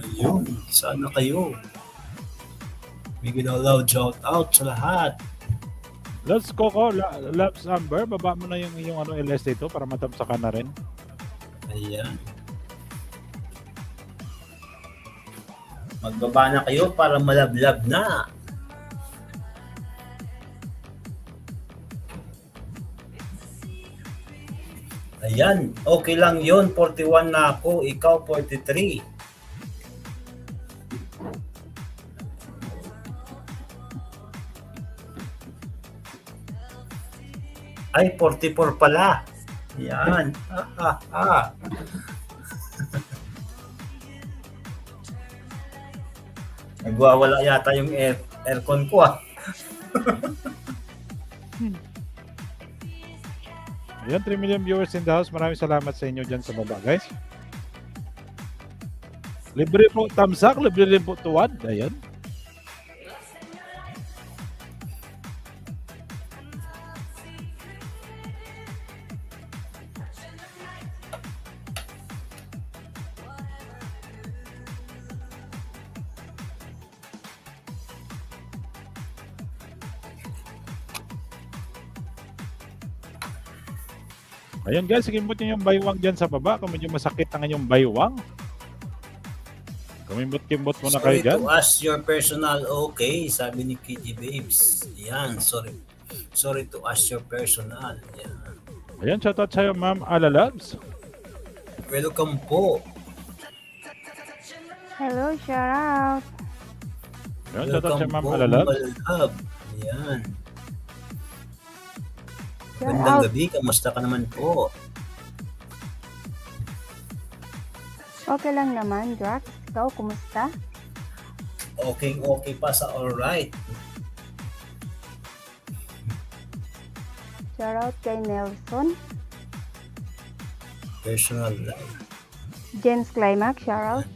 Ayun, sana kayo. Bigyan ng loud shout out sa lahat. Let's Coco, Labs Amber, baba mo na yung ano LS dito para matamsakan na rin. Ayan. Magbaba na kayo para malablab na. Ayan, okay lang yon. 41 na ako, ikaw 43. Ay, 44 pala. Yan. Nagwawala yata yung aircon ko ah. Ayan, 3 million viewers in the house. Maraming salamat sa inyo dyan sa baba, guys. Libre po tamsak, libre rin po tuwad. Ayan. Ayan guys, ikimbot nyo yung baywang dyan sa baba. Kung medyo masakit ang inyong baywang, kumimbot-kimbot muna kayo Sorry dyan. to ask your personal okay, sabi ni KG Babes. Yan, sorry. Sorry to ask your personal. Yan. Ayan, shoutout sa'yo, Ma'am Alalabs. Welcome po. Hello, shout out. Ayan, shoutout sa'yo, Ma'am po, Alalabs. Malab. Yan. Shout Magandang out. gabi, kamusta ka naman po? Okay lang naman, Drax. Ikaw, kumusta? Okay pa sa alright. Shout out kay Nelson. Personal life. Jens Climax, shout out.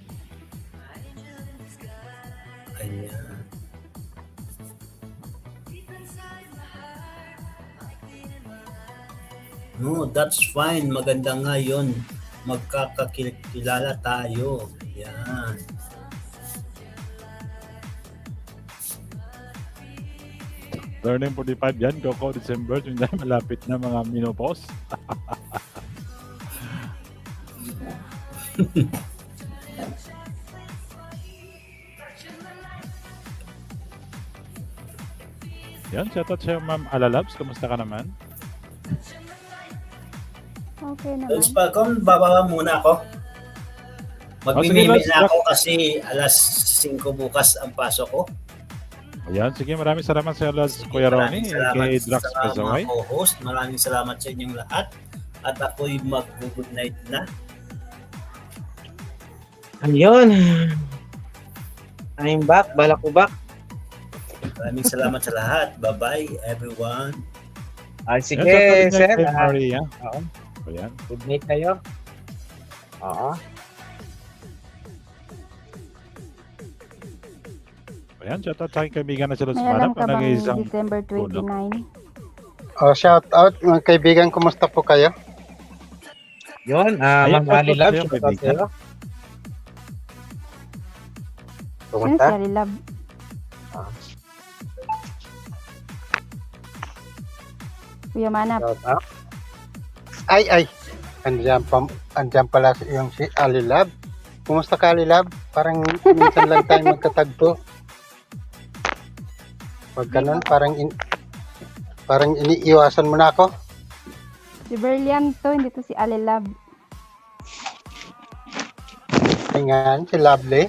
Ayan. No, that's fine. Maganda nga yun. Magkakakilala tayo. Yan. Turning 45 yan, Coco December. Yung dahil malapit na mga menopause. Yan, shoutout sa'yo, Ma'am Alalabs. Kamusta ka naman? Okay Let's naman. kung bababa muna ako. Magmimimi Lance, na ako kasi alas 5 bukas ang pasok ko. Ayan, sige, maraming salamat sa Alalabs, Kuya Ronnie, Maraming salamat kay Drax sa mga Pasaway. co-host. Maraming salamat sa inyong lahat. At ako'y mag-good night na. Ayun. I'm back. Balak ko back. Maraming salamat sa lahat. Bye-bye everyone. Sige, Ayan, shoutout din sir. kay Maria. Oo. Ayan. Good night kayo. Oo. Ayan, shoutout sa aking kaibigan na sila sa May alam Manap. ka Ang bang nag-iisang December 29? Shout out mga kaibigan, kumusta po kayo? Yun, Ayun, Ma'am Ali Love, shoutout shout out sa'yo, sa'yo. Sino Pumunta? si Alilab? Kuya Manap. Shout out. Ay, andyan pala yung si Alilab. Kumusta ka, Alilab? Parang minsan lang tayo magkatagpo. Pag ganun, parang iniiwasan mo na ako. Si Berlian to, hindi to si Alilab. Tingnan, si Lovely.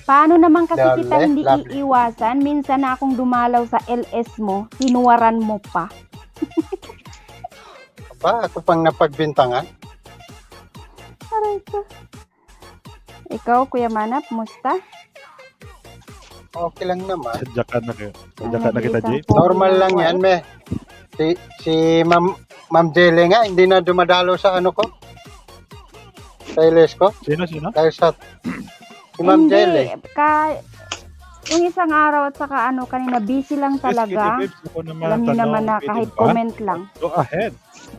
Paano naman kasi kita Lovely, hindi lovely. iiwasan? Minsan na akong dumalaw sa LS mo, hinuwaran mo pa. Aba, ako pang napagbintangan. Aray ko. Ikaw, Kuya Manap, musta? Okay lang naman. Sadya ka na kayo. Sadya ka na kita, Jay. Normal lang yan, me. Si Ma'am Jelly nga, hindi na dumadalo sa ano ko. Sa LS ko. Sino? Dahil sa si Ma'am Hindi, Jelly. yung isang araw at saka kanina busy lang talaga. Yes, Kitty Babes, ako naman Alam niyo tanong, naman na pwede kahit ba? comment lang. Go ahead.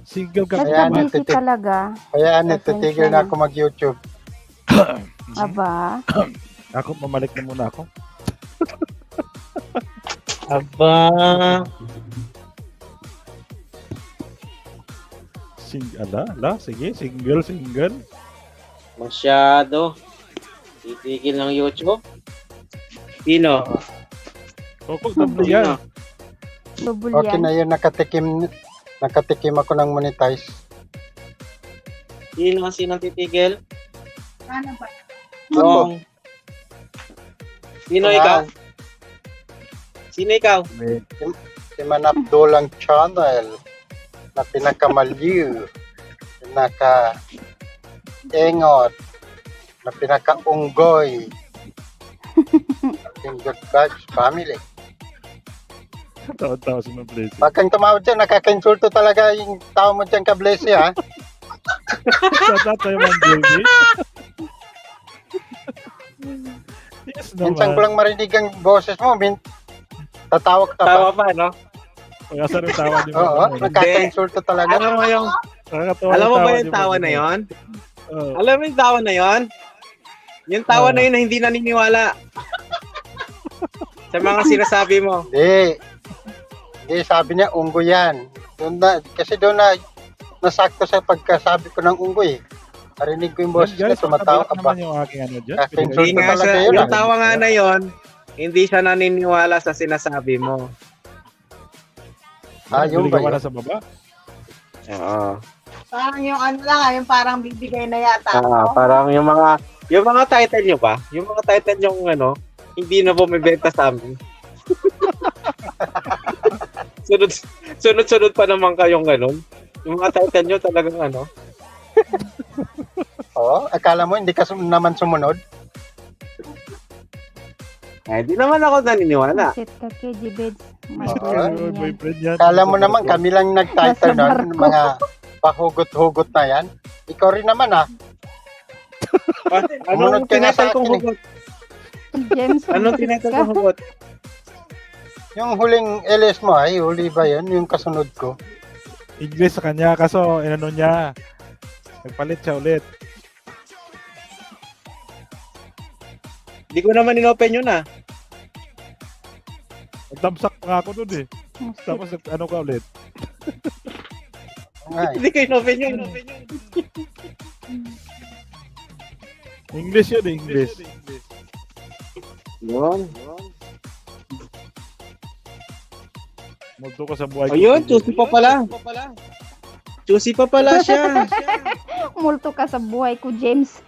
Single ka Basta ba? busy talaga. Kaya natitigil Pasensya na na. ako mag-YouTube. Aba. Ako, mamalik na muna ako. Aba. Sige, single. Masyado. Titigil ng YouTube. Sino? Coco, tablo yan. Double Okay yan. na yun, nakatikim ako ng monetize. Sino kasi nang titigil? Ako. Yung... Sino ikaw? Sino ikaw? Si Manap Dolang Channel. na pinakamaliw, pinaka-engot, na pinaka-unggoy. Ating Good Vibes Family. Tawa-tawa si Ma'am Blessy. Pag kang tumawad dyan, nakaka-insulto talaga yung tao mo dyan, Ka-Blessy, ha? Shoutout sa'yo, Ma'am Blessy. Yes Minsan ko naman. lang marinig ang boses mo, tatawag ka Tawa pa. pa, no? Kaya sa rin tawa ni Oo, Ma'am. nakaka-insulto talaga. Alam mo yung, Nakakatawa alam mo yung ba tawa yung ni tawa Ma'am. na yon? Oo. Alam mo yung tawa na yon? Yung tawa na yun na hindi naniniwala. Sa mga sinasabi mo. Hindi. Hindi, sabi niya, unggoy yan. Kasi doon na nasakto sa pagkasabi ko ng unggoy. Narinig ko yung boses niya, Guys, tumatawa ka naman ba? yung aking ano dyan. Kaka-insulto Hindi nga talaga sa, yun, yung ah. tawa nga na yon, hindi siya naniniwala sa sinasabi mo. Yung ba Naligawan yun? na sa baba? Oo. Parang yung ano lang, yung parang bibigay na yata. Parang yung mga title nyo ba? Yung mga title yung ano, hindi na bumibenta sa amin. Sunod-sunod pa naman kayong ganun. Yung mga title nyo talagang ano. Oo, akala mo hindi ka naman sumunod? Eh, di naman ako naniniwala. Sit ka, KG Beds. May Oo. boyfriend May yan. boyfriend yan. Akala mo naman kami lang nag-title Nasa nun, barko. mga pahugot-hugot na yan. Ikaw rin naman, ha? Anong Sumunod ka nga sa tinatal kong akin, eh. hugot? Si James. Anong sit tinatal ka. kong hugot? Yung huling LS mo, ay, huli ba yun? Yung kasunod ko. English sa kanya, kaso inano niya. Nagpalit siya ulit. Hindi ko naman inopen yun ah. Nagtamsak pa ako dun eh. Tapos ano ka ulit. Ay, Hindi ko inopen yun. English yun eh, English. Yun. Multo ka sa buhay. Ayun, choosy pa pala. Choosy pa pala siya. Multo ka sa buhay ko, James.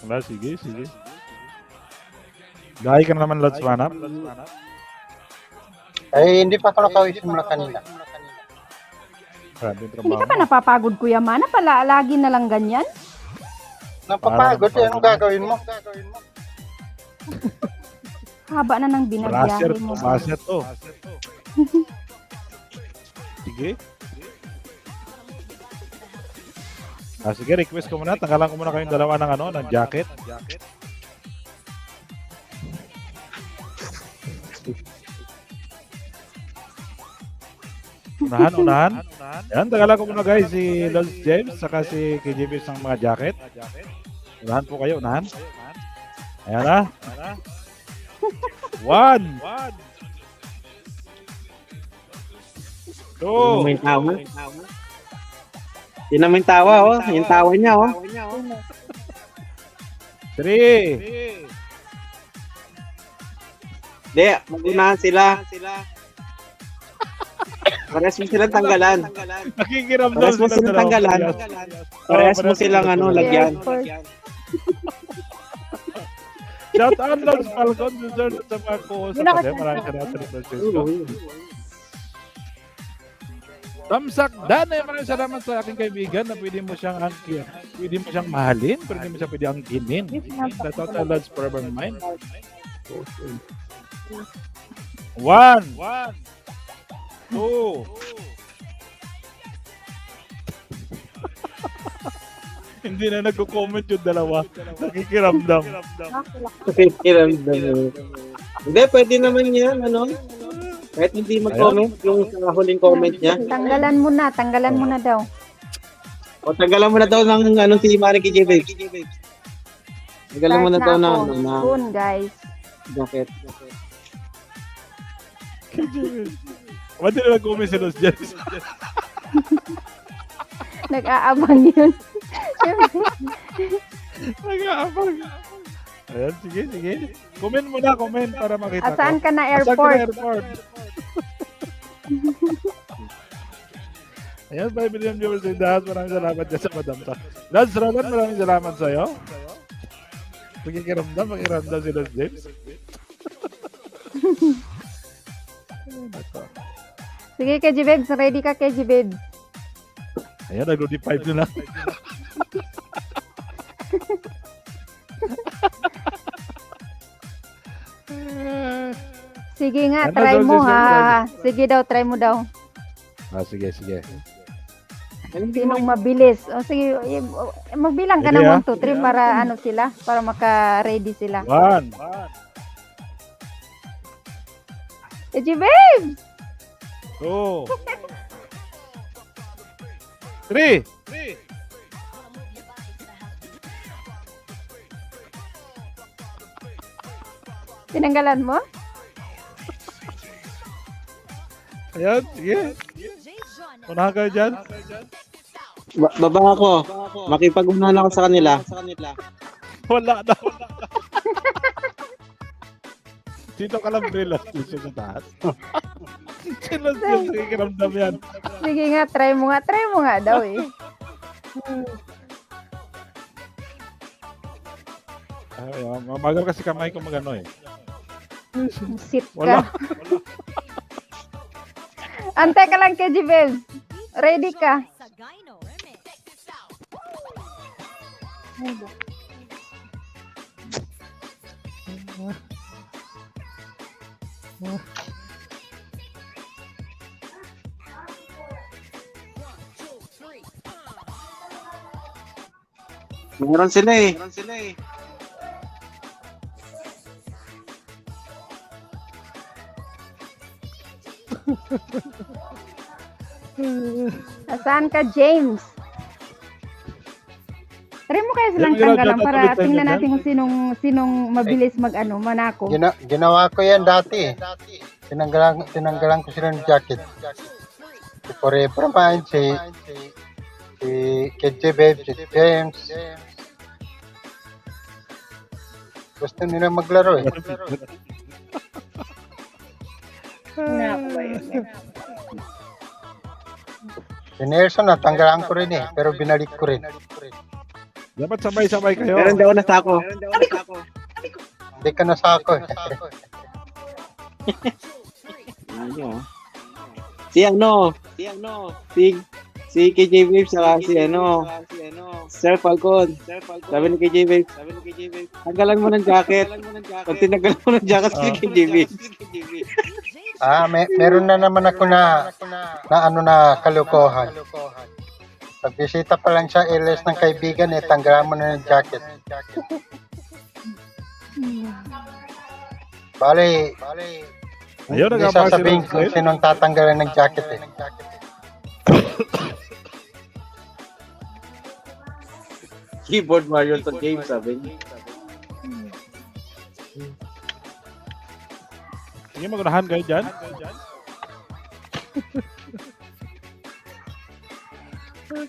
Wala, sige, sige. Dahil ka na naman, Lods Manap. ay, hindi pa ako nakawis mula kanina. Grabe yung Hindi trabaho. ka pa napapagod, Kuya Mana? Lagi na lang ganyan? Napapagod, eh, anong gagawin mo? Haba na ng Brasser binabiyahe to, mo. brasser to. Sige. Sige, request ko muna. Tanggalan ko muna kayong dalawa ng ano, ng jacket. Unahan. Yan, tanggalan ko muna guys si Lods James saka si KJB ng mga jacket. Unahan po kayo, unahan. Ayan na. 1 Yun naman 2 yung tawa. Yun naman yung tawa, oh. Yung tawa niya, oh. 3 Hindi, mag-unahan sila. Pares mo silang tanggalan. Nakikiramdam Pares mo silang tanggalan. Pares mo silang ano, lagyan. Shout out Lods Falcon dun sa mga co-host sa kanya. Maraming salamat sa Francisco. Tamsak Dan, maraming salamat sa aking kaibigan na pwede mo siyang mahalin, pwede mo siya pwede angkinin. Shout out to Lods Forever Mine. 1 2 Hindi na nagko-comment yung dalawa. Nakikiramdam. Hindi, pwede naman yan, ano. Kahit hindi mag-comment, yung sa huling comment niya. Tanggalan mo na daw. O, tanggalan mo na daw ng ano, si Manny KJ Babes. Tanggalan mo na daw ng ako. Soon, guys. jacket. Ba't na nag-comment si Los James? Nag-aabang yun. Nag-aabang. Ayan, sige. Comment mo na, comment para makita ko. Asaan ka na Asaan ka airport? na airport? Ayan, 5 million viewers in the house. Maraming salamat dyan sa Madam Sa. Lods Roland, maraming salamat sa'yo. Pakikiramdam si Los James. Sige, KG Babes. Ready ka, KG Babes. Ayan, nag-5 na. Sige nga, Ano try daw, mo Sis? ha. Sige daw, try mo daw. Sige. Sinong mabilis? O sige, magbilang ka Sige, ng ah. 1, 2, 3 para ano sila, para maka-ready sila. 1, KG Babes! 2, 3. Tinanggalan mo? Ayan, sige. Unahan kayo dyan. Baba ako. Makipag-unahan ako sa kanila. Wala na. Dito ka lang relax dito sa taas. Sino nakikiramdam yan? Sige nga, try mo nga daw eh. Ay, magal kasi kamay ko magano eh. Sit Wala. ka. Antay ka lang, KG Babes. Ready ka. Meron sila eh. Saan ka, James? Try mo kaya silang Yan, meron tanggalan dyan, para tuloy tayo tingnan dyan. natin kung sinong mabilis manako. Ginawa ko yan dati. Tinanggalan ko sila ng jacket. Si Forever Mind, si KJ Babe, si James. Gusto nila maglaro eh. Si Nelson, natanggalan ko rin eh, pero binalik ko rin. Dapat sabay-sabay kayo. Meron daw na sako. Hindi ka nasako eh. Ano? Si KJ Babes saka si Sir Falcon. Sabi ni KJ Babes, tanggalan mo ng jacket. Pag tinanggalan mo ng jacket si KJ Babes. Meron na naman ako na kalukuhan. Pagbisita pa lang siya LS ng kaibigan eh, tanggalan mo na ng jacket. Bale, Ayun, hindi nagkapasa sasabihin sila. kung sinong tatanggalan ng jacket eh. Keyboard Mario to game, sabi niya. Sige, magunahan kayo dyan.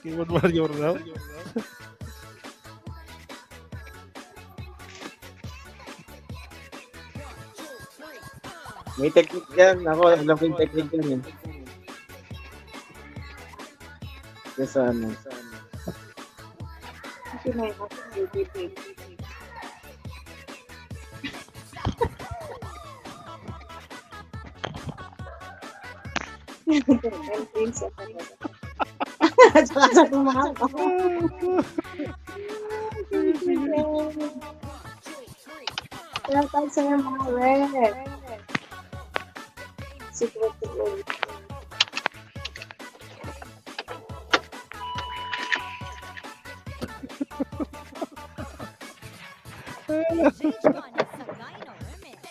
Keyboard warrior daw. May technique yan. Ako, alam ko yung technique yan eh. Yes, ano. Tsaka sa tumako. Kaya tayo sa mga red. Secret to go.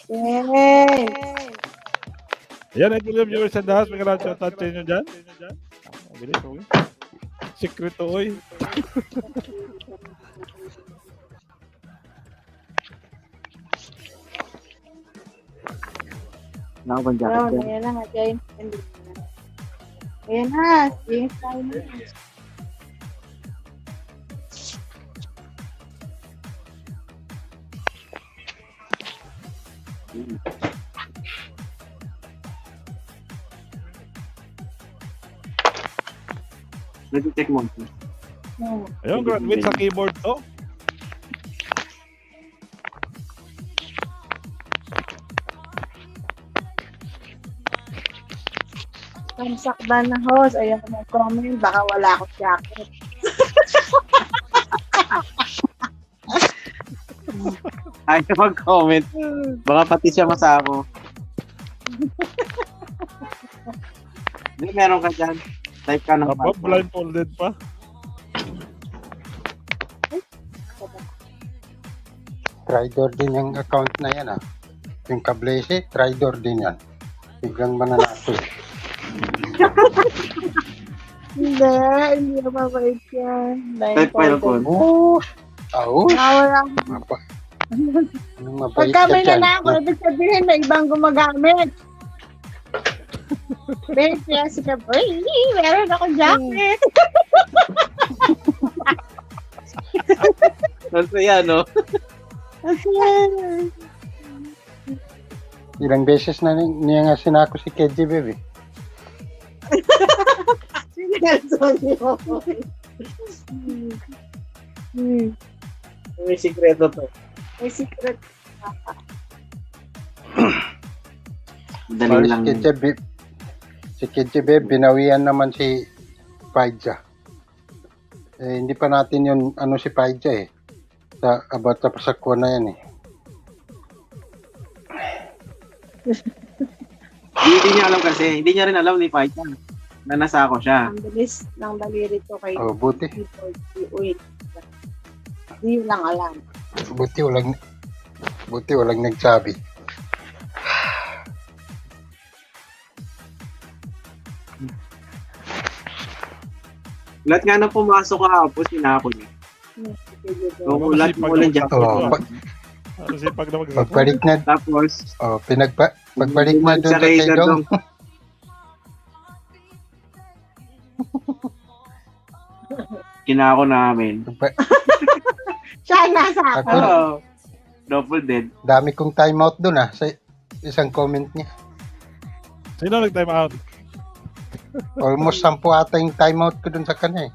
Yay! Ayan, ay mga viewers sa dahas. May karang shoutout sa inyo dyan. Bilis, okay. Secret to, oy. Nakabang Oh, jacket yan. ayan na nga, James. Ayan na, James tayo na. Nag-check mo. Ayun, graduate sa keyboard to. Patamsak ba na host? Ayoko mag-comment. Baka wala akong jacket. Ayaw mag-comment. Baka pati siya masako. Hindi, meron ka dyan. Type ka ng Aba, blindfolded pa. Tridor din yung account na yan ah. Yung Kablese, Tridor din yan. Biglang mananako. Hindi na mabait yan. Type Falcon. Oo. Wala. Anong mabait Pagka ka may dyan? nanako, ibig sabihin na ibang gumagamit. Babe, kaya si Kaboy, meron akong jacket. Masaya, no? Ilang beses na niya nga sinako si KJ Baby. May sikreto to. May secret. Dali lang. Si KJ Baby, binawian naman si Paija. Eh, hindi pa natin yun, ano si Paija eh. About sa pasakwa na yan eh. Hindi niya alam kasi. Hindi niya rin alam ni Paita na nasako siya. Ang bilis ng daliri to kay Oh, buti. Uy. Hindi lang alam. Buti walang nagsabi. Lahat nga na pumasok kahapon, sinako niya. Kung ulat mo lang dyan. Kasi pag na magsako. Pagbalik na, Tapos, pagbalik na doon sa kay Razor Dong. Dong. Kinako namin. Siya nasa ako. Ako, Double dead. dami kong timeout doon ah, sa isang comment niya. Sino nag-time out? Almost 10 ata yung timeout ko doon sa kanya eh.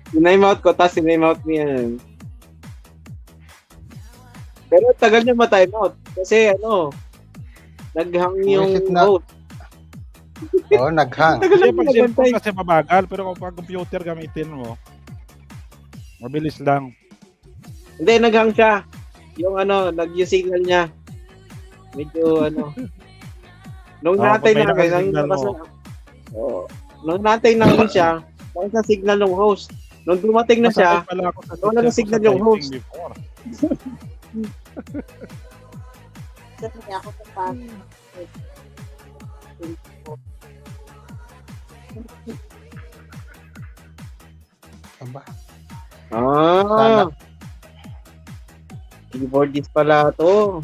Sinime-out ko, tapos sinime-out niya. Pero tagal niya ma-timeout. Kasi naghang yung Buwisit na. host. Oo, naghang. Tagal Kasi na pag nagbantay. cellphone kasi mabagal, pero kung pag computer gamitin mo, mabilis lang. Hindi, naghang siya. Yung yung signal niya. Medyo Nung natay may namin, nakasignal mo. nung natay namin siya, sa signal ng host. Nung dumating na siya, Masakit pala ako sa wala na sa signal yung typing host. before. Sabi ako sa pa. Aba, Ah. Keyboardist pala to.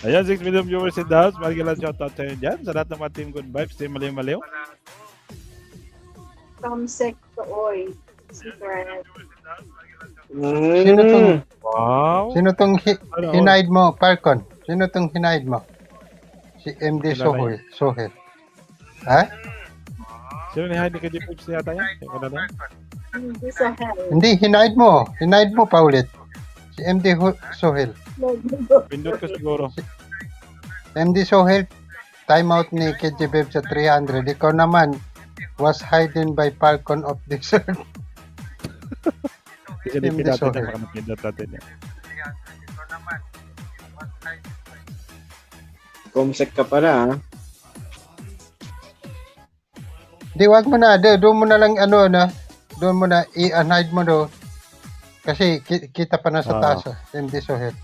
Ayan, 6 million viewers in the house. Maraming lang shoutout sa inyo dyan. Sa lahat ng mga team good vibes, team maliw-maliw. Tomsek to oy. Secret. Sino tong, Wow. sino tong Ano? hinaid mo, Falcon? Sino tong hinaid mo? Si MD Sino Sohel. Ha? Sino ni Heidi kay Jeep yata yan? Yung kanala? Hindi sa hell. Hindi, hinaid mo. Hinaid mo pa ulit. Si MD Sohel. Pindot ko siguro. MD Sohel, timeout ni KJ Beb sa 300. Ikaw naman, was hidden by Falcon of Desert. Kasi Hindi natin Sohel. na pindot natin yan. Comsec ka pala, ha? Di, wag mo na. Doon mo na lang, doon mo na, i-unhide mo doon. Kasi kita pa na sa Ah. taas, MD Sohel.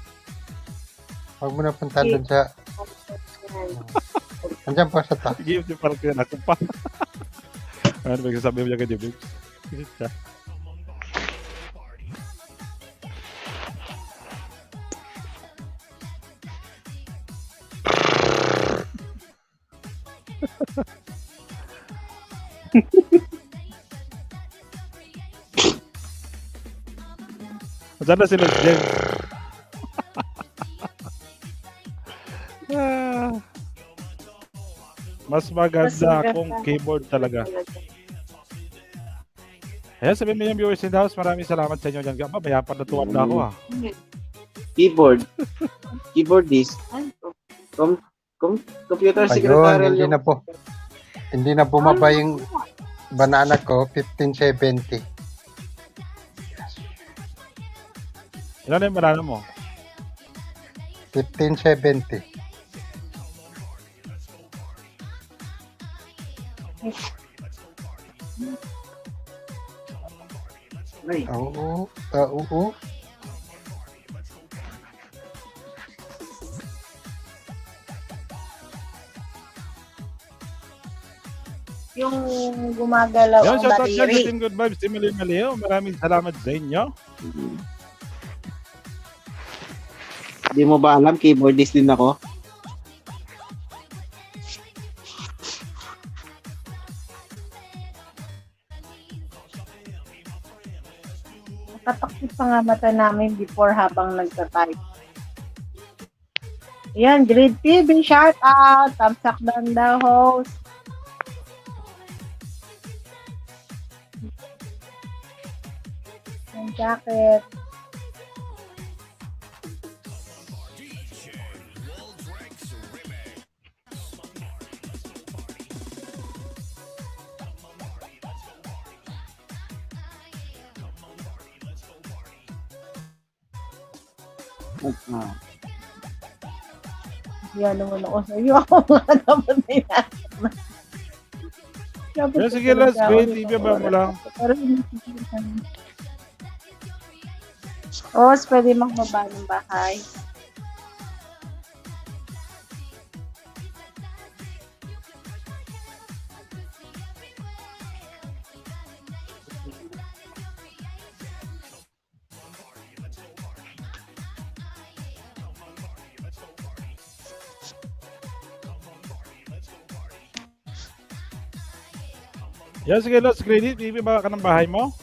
Wag mo na punta doon sa, andyan pa sa taas. Sige, yung parang kaya ako pa. Ano ba sasabi mo niya kay Jeep? Siya. Saan na si Los James? Mas maganda kung keyboard talaga. Ayan, sabihin mo yung viewers in the house, maraming salamat sa inyo dyan. Aba, mayapan natuwan na ako ha. Keyboard. Keyboardist. Computer Ayun, secretarial hindi yung... na po. Hindi na bumaba yung banana ko, 1570. Ilan na yung banana mo? 1570. Ay, Oo, oo. Yung gumagalaw Yan, ang shoutout dyan sa battery. Team Good Vibes, Team Maleo. Maraming salamat sa inyo. di mo ba alam, keyboardist din ako? Nakatakot pa nga mata namin before habang nagta-type. Yan, Grid TV, shout out. Tamsak down the host. Yung jacket. Ah. Yan naman ako sa iyo. Ako nga dapat na yan. Dapat Yan, sige, let's go. TV ba mo lang? Pero Rose, pwede magbaba ng bahay. Yan, sige, let's credit. TV ba ka ng bahay mo?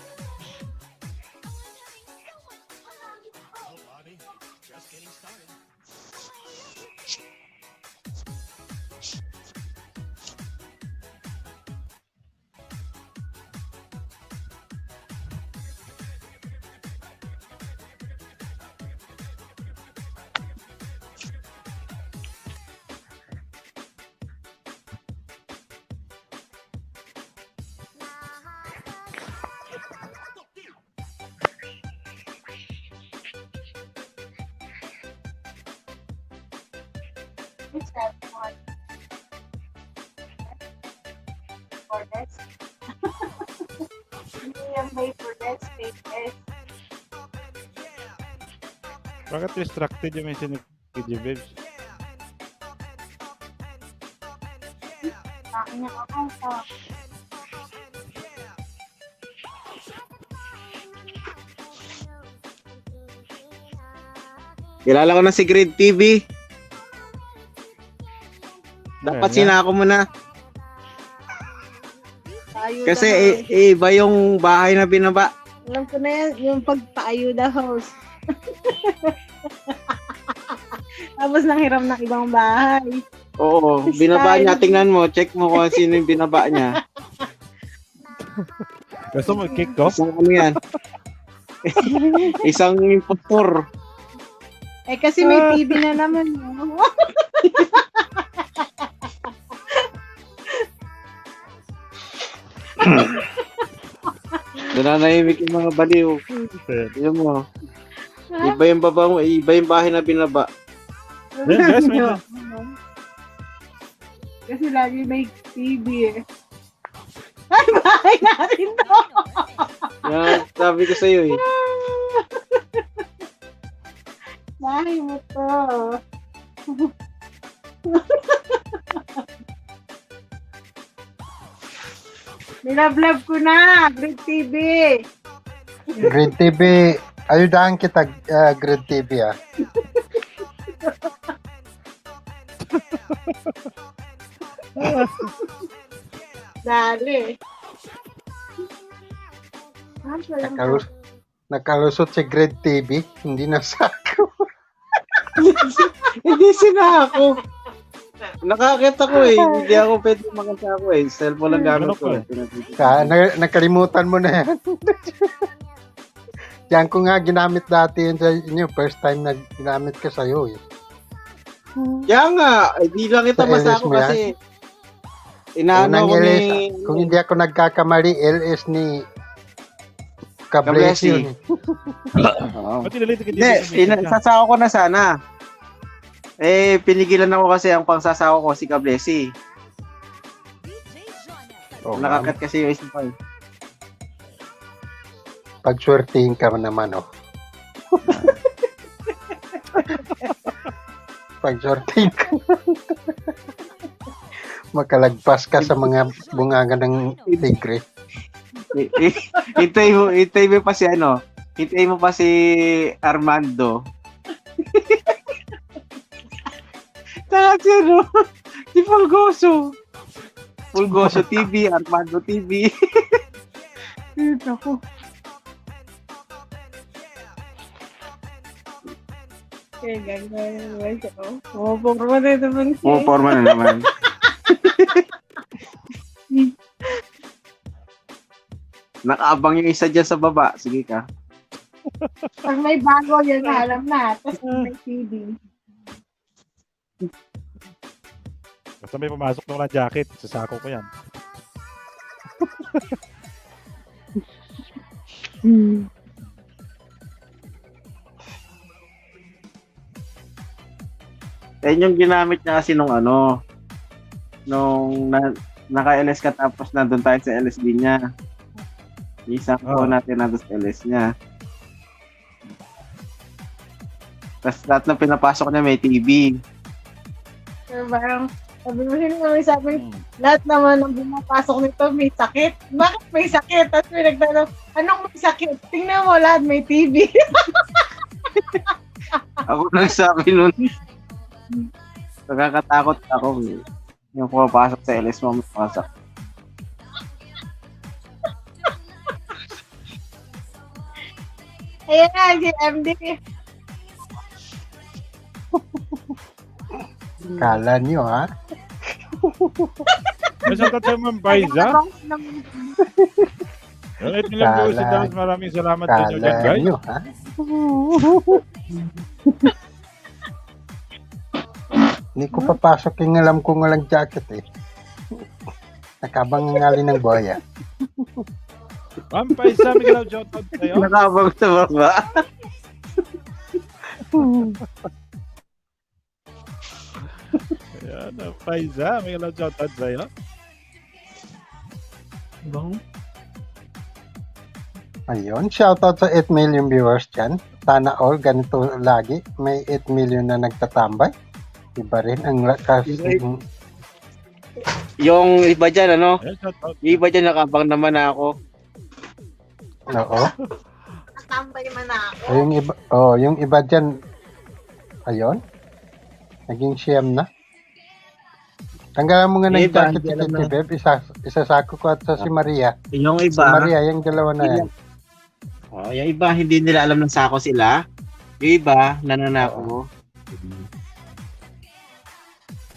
What's that one? For this? Hindi yan may for this spaces. Bakit distracted yung mention ni KJ Babes? Akin yung account ko. Kilala ko na si Grid TV. Dapat Ayan, sinako mo na. Ayuda Kasi host. iba yung bahay na binaba. Alam ko na yan, yung pagpa-ayuda host. Tapos nanghiram ng ibang bahay. Oo, Style. binaba niya. Tingnan mo, check mo kung sino yung binaba niya. Gusto mo kick ko? Isang ano yan? Isang impostor. Eh kasi may TV na naman. No? Nananahimik yung mga baliw. Tignan mo. Iba yung baba mo, iba yung bahay na binaba. Yan, guys, may Kasi lagi may TV eh. Ay, bahay natin to! Yan, sabi ko sa'yo eh. Bahay mo to. Nilablab ko na, Grid TV. Grid TV, ayudahan kita, Grid TV ah. Dali. Nakalusot si Grid TV, hindi na sako. Hindi sila ako. Nakakit ako eh. Hindi ako pwede makasako eh. Cellphone lang gamit ko. Nakalimutan mo na yan. Yan ko nga ginamit dati yun sa inyo. First time na ginamit ko sa'yo eh. Kaya nga, hindi lang kita Sa LS masako mo yan? kasi inaano Unang ko LS, ni... kung hindi ako nagkakamali, LS ni Cablesi Cablesi. yun. Oo. Ba't nililito ka dito Hindi, sa media? sasako ko na sana. Eh, pinigilan ako kasi ang pangsasako ko si Cablesi. Oh, Nakakat kasi yung isa pa eh. Pagswertihin ka naman, oh. Pagswertihin ka. Makalagpas ka sa mga bungaga ng tigre. Hintay mo pa si ano, hintay mo pa si Armando. Saka si ano, si Fulgoso. Fulgoso TV, Armando TV. Ako. Kaya gagawin naman siya. Pumuporma na naman siya. Pumuporma na naman. Nakaabang yung isa dyan sa baba. Sige ka. Pag may bago yan, alam na. Tapos may CD. Basta may pumasok na walang jacket, sasako ko yan. Yan yung ginamit niya kasi nung ano, nung naka-LS ka tapos nandun tayo sa LSD niya. Isang po natin nandun sa LS niya. Tapos lahat ng pinapasok niya may TV. Pero parang, sabi mo sino naman sabi, lahat naman ng bumapasok nito may sakit. Bakit may sakit? Tapos may nagtanong, anong may sakit? Tingnan mo, lahat may TV. Ako nagsabi nun. Nakakatakot ako. Yung pumapasok sa LS mo, mapasok. Ayan na, si MD. Kala nyo, ha? Basta tatay Ma'am Paiza. Yung 8 million viewers sa Dance, maraming salamat sa inyo dyan, Kala guys. nyo, ha? Hindi ko papasok yung alam kong walang jacket, eh. Nakabang ngali ng boya. Ma'am Paiza, may galaw shoutout sa'yo. Nakabang sa baba. Ayan, Ma'am Paiza, may galaw shoutout sa'yo. Ayun, shoutout sa 8 million viewers dyan. Sana all, ganito lagi. May 8 million na nagtatambay. Iba rin ang lakas. Yung iba dyan, ano? Ayan, shoutout. Yung iba dyan, nakabang naman ako. Oo. Tambay man ako. Yung iba dyan, ayun. Naging siyam na. Tanggalan mo nga ng Yung iba, jacket hindi si alam Kitty na. Beb. Isasako ko at sa si Maria. Yung Si iba, Maria, yung dalawa na yan. yung iba, hindi nila alam ng sako sila. Yung iba, nananako.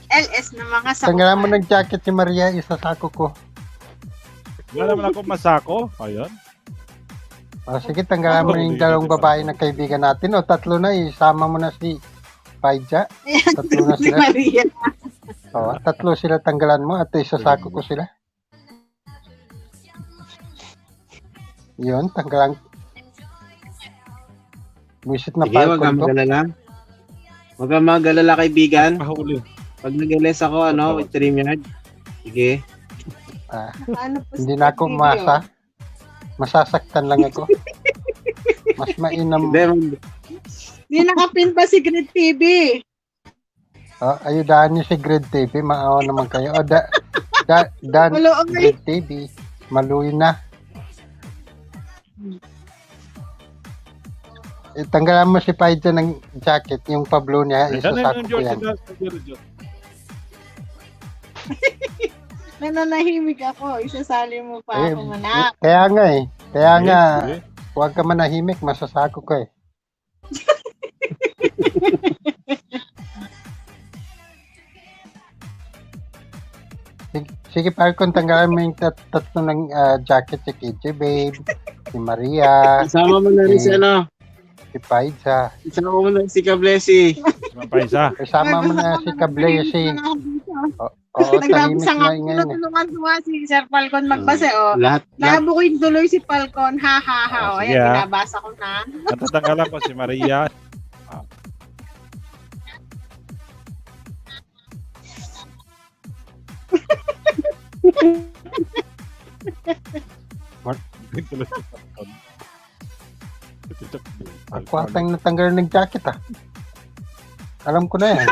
LS na mga sa Tanggalan mo ng jacket si Maria, isasako ko. Wala naman ako masako. Ayun. O, sige, tanggalan mo yung dalawang babae na kaibigan natin. O, tatlo na, isama mo na si Paija. Tatlo na si sila. Maria. O, tatlo sila tanggalan mo at isasako ko sila. Yun, tanggalan. Wisit na Sige, wag Falcon kang to. magalala. Wag kang magalala, kaibigan. Pahuli. Pag nag-LS ako, ano, with StreamYard. Sige. Ano po Hindi na ako umasa. Masasaktan lang ako. Mas mainam. Hindi nakapin pa si Grid TV. Oh, ayudahan niyo si Grid TV. Maawa naman kayo. O, Dan, Maluog na Grid TV. Maluwi na. Tanggalan mo si Paija ng jacket. Yung Pablo niya, Ayan, isasako ko George yan. sa Dance, George. Nananahimik ako. Isasali mo pa ako manak. Kaya nga eh. Kaya nga, Sige. huwag ka manahimik. Masasako ko eh. Sige, Falcon, tanggalan mo yung tatlo ng jacket si KJ Babe, si Maria, Isama mo na rin si ano. si Paija. Isama mo na si Cablesi. Mapaisa. Kasama mo na si Kablay, si... Oo, tahimik Nagbabasa na nga ako ngayon. natulungan ko nga si Sir Falcon magbasa. Oh. Lahat. Labukin tuloy si Falcon. Ha, ha, ha. Oh, O, sige, ayan, ah. binabasa ko na. Natatanggalan ko si Maria. Tuloy si Falcon. Ako atang natanggal ng jacket ah. Alam ko na yan.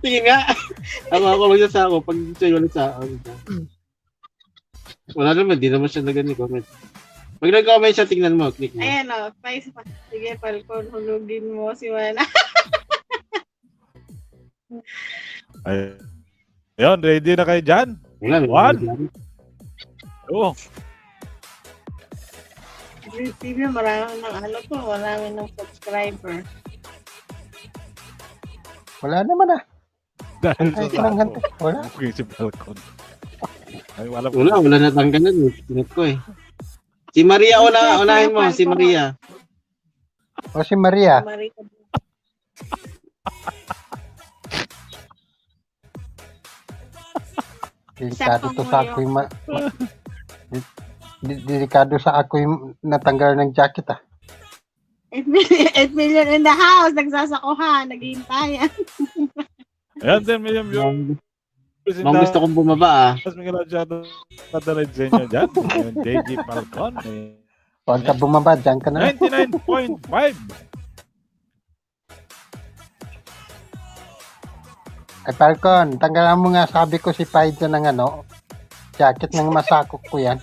Tingin nga. Ako magsasa ako. Pag sa'yo ulit sa ako. Wala naman. Di naman siya nag-comment. Pag nag-comment siya, tingnan mo. Click mo. Ayan o. Sige, Falcon. Hulugin mo si Mana. Ay. Ayun, ready na kayo dyan? Wala. One. Oo. TV, marami ng ano po. Marami ng subscriber. Wala naman ah. Dahil Ay, sa sinanghan sako. Wala. Okay, si Falcon. Ay, wala Wala natanggalan eh. Pinat ko eh. Si Maria, unahin mo. Si Maria. O si Maria. Marita. Delikado to sa ako yung delikado sa ako yung natanggal ng jacket ah. 8 million in the house. Nagsasakuhan. Naghihintayan. Ayan, 10 million views. Ma'am, gusto kong bumaba ah. Mas may gano'n padalay sa inyo dyan. Yung JG Falcon. Huwag ka bumaba, dyan ka na. 99.5. Ay Falcon, tanggalan mo nga sabi ko si Paija ng ano, jacket ng masakok ko yan.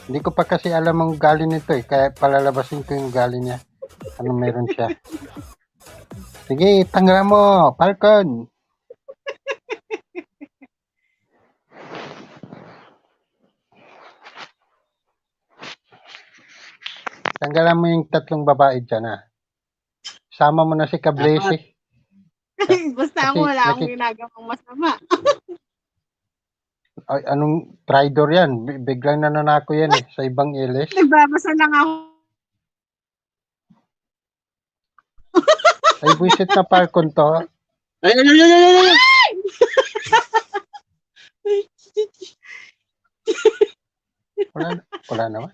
Hindi ko pa kasi alam ang ugali nito eh, kaya palalabasin ko yung ugali niya. Ano meron siya. Sige, tanggalan mo, Falcon. Tanggalan mo yung tatlong babae dyan ah. Sama mo na si Kablesi. Basta ako wala akong ginagawang masama. Ay, anong traitor yan? Biglang nananako yan eh, sa ibang ilis. Nagbabasa lang ako. Ay, buisit na Falcon to. Ay! Wala naman.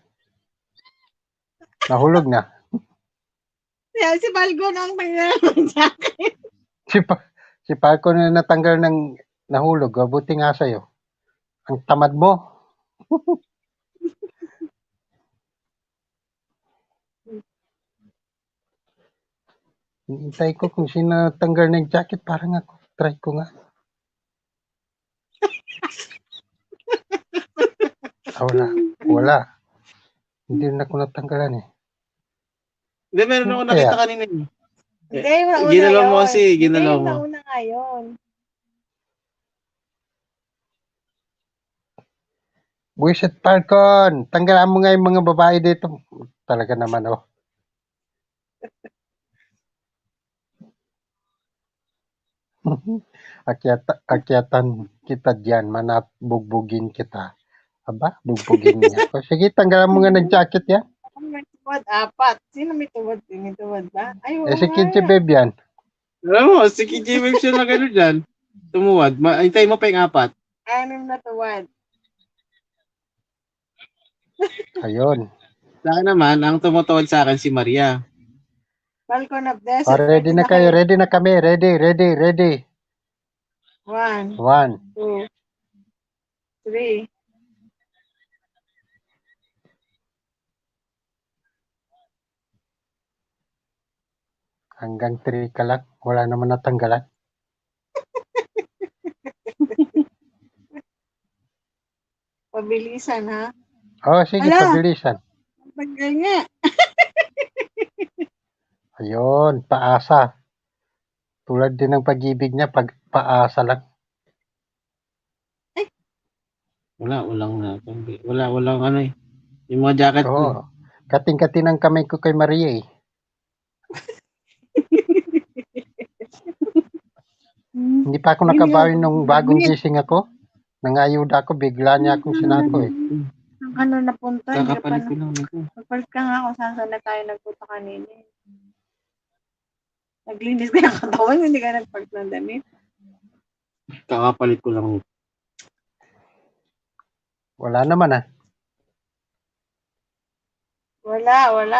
Nahulog na. Si Falcon ang tanggalan sa akin. Si Falcon na natanggal ng nahulog. Buti nga sa'yo. Ang tamad mo. Hintay ko kung sino natanggal ng jacket. Parang ako. Try ko nga. Wala. Hindi na ako natanggalan eh. Hindi, meron ako nakita kanina eh. Hindi, una Ginalaw mo yun. kasi, ginalaw mo. Hindi, una nga yun. Buisit Falcon, tanggalan mo nga yung mga babae dito. Talaga naman oh. Akyatan kita diyan, manabugbugin kita. Aba, bugbugin niya. O, sige, tanggalan mo nga ng jacket yan. May tuwad, 4. Sino may tuwad? May tuwad ba? Ay, Eh, si Kinchi Babe yan. Alam mo, si KJ Wave siya na gano'n dyan. Tumuwad. Hintay mo pa yung 4. 6 na tuwad. Ayun. Sa akin naman, ang tumutuwad sa akin si Maria. Falcon of Desert. O, ready na kayo. Ready na kami. Ready. 1, 1. 2, 3. Hanggang 3 ka lang. Wala naman natanggalan. Pabilisan, ha? Oh, sige, Ala! pabilisan. Tanggal nga. Ayun, paasa. Tulad din ng pag-ibig niya, paasa lang. Walang ano eh. Yung mga jacket ko. Oo. Kating-kating ang kamay ko kay Maria eh. Hindi pa ako nakabawi nung bagong gising ako. Nangayuda ako, bigla niya akong sinako eh. Ang ano napunta, hindi pa Kakapalit ko lang nito. nag-park ka nga kung saan na tayo nagpunta kanina. Naglinis ka yung katawan, hindi ka nag-park ng damit. Kakapalit ko lang. Wala naman ah. Wala.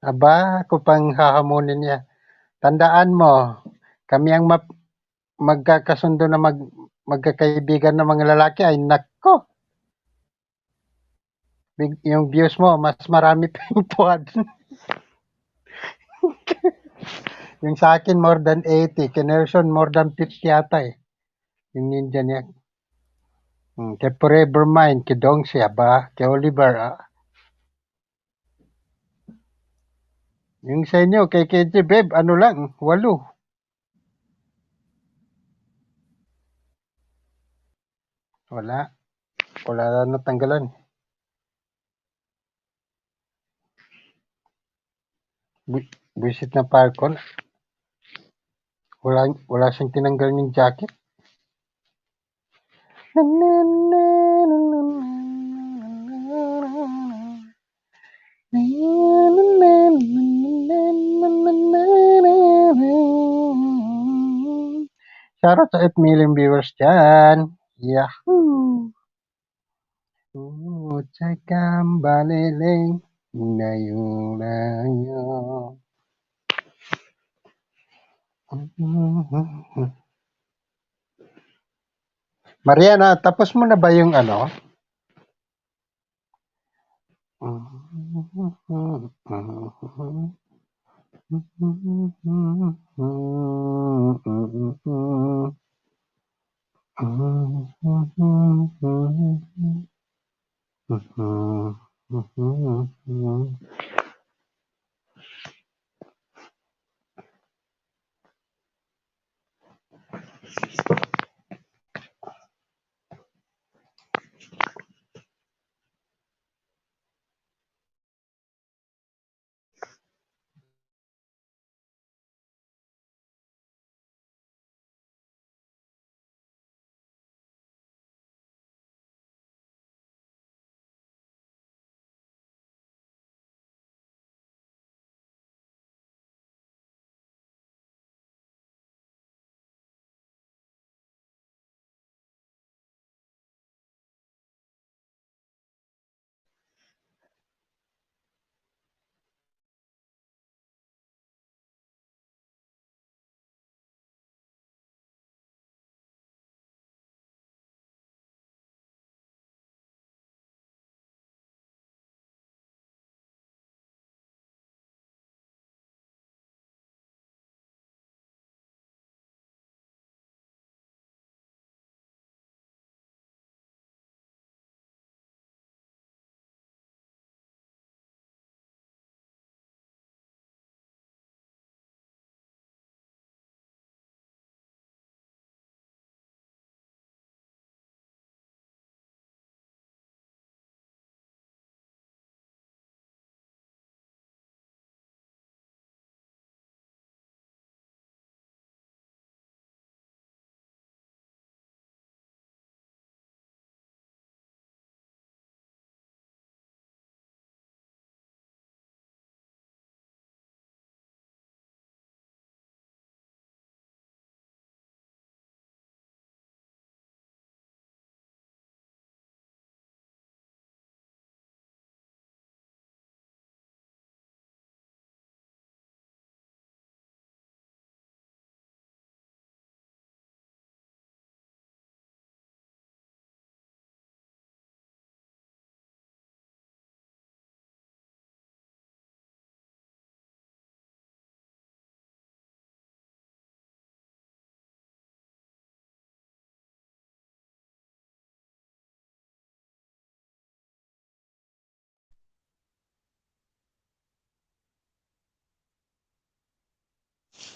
Aba, ako pang hahamunin niya. Tandaan mo, kami ang magkakasundo na magkakaibigan ng mga lalaki ay nako. Yung views mo, mas marami pa yung puwad. Yung sa akin, more than 80. Kinerson, more than 50 yata eh. Yung ninja niya. Kay Forever Mind, kay Dongsi, ba? Kay Oliver, Yung sa inyo, kay KJ Beb, ano lang, 8. Wala. Wala na natanggalan. Visit na Falcon. Wala siyang tinanggal ng jacket. Shoutout sa 8 million viewers dyan. Yahoo! Tsakang baliling na yung layo. Mariana, tapos mo na ba yung ano?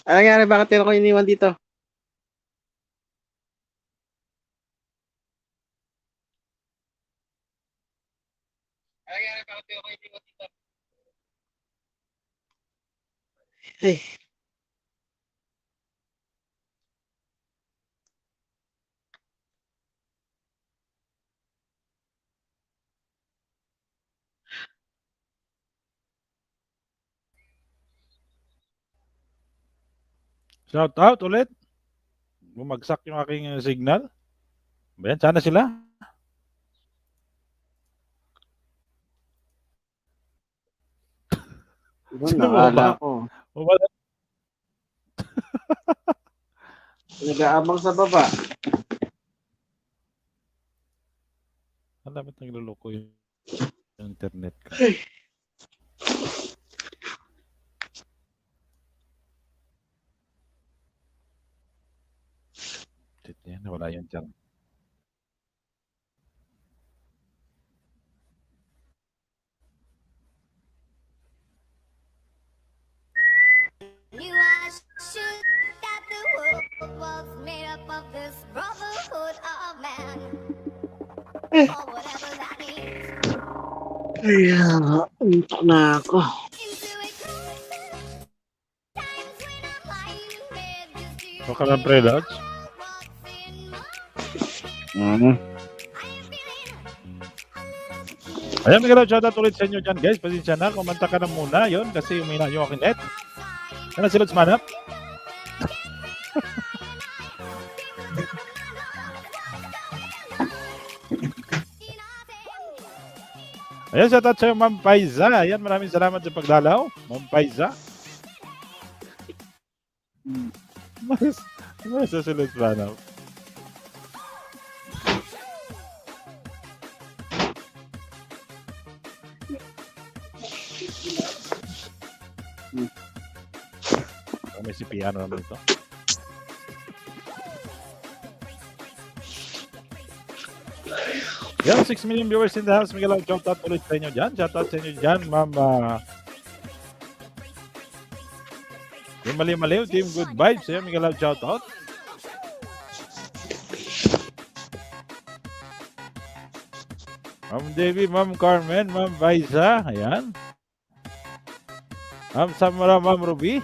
Ano nangyari? Bakit tira ko iniwan dito? Ay. Shout out ulit. Bumagsak yung aking signal. Ayan, sana sila. Doon, Sino nakala ba? ko. Wala. Nag-aabang sa baba. Alam ba't nagluloko yung internet ko? Shit, yan, wala yan dyan. Knew I should that the world was made up of this brotherhood of man. Or whatever that means. Kaya, unta na ako. Into a crisis. Times when I'm lying in bed just to Baka ng pre-launch? what's in my Ayan, Miguel, shoutout ulit sa inyo dyan, guys. Pasensya na, kumanta ka na muna. Yun, kasi umina yung aking net. Yan na si Lods Manap. Ayan, shoutout sa'yo, Ma'am Paiza. Ayan, maraming salamat sa pagdalaw. Ma'am Paiza. Mas si Lods Manap. May si piano naman ito. Yan, 6 million viewers in the house. Miguel, shoutout ulit sa inyo dyan. Shoutout sa inyo dyan, Ma'am. Team Mali-Maliw, Team Good Vibes. Ayan, Miguel, shoutout. Ma'am Debbie, Ma'am Carmen, Ma'am Vaiza. Ayan. Ma'am Samara, Ma'am Ruby.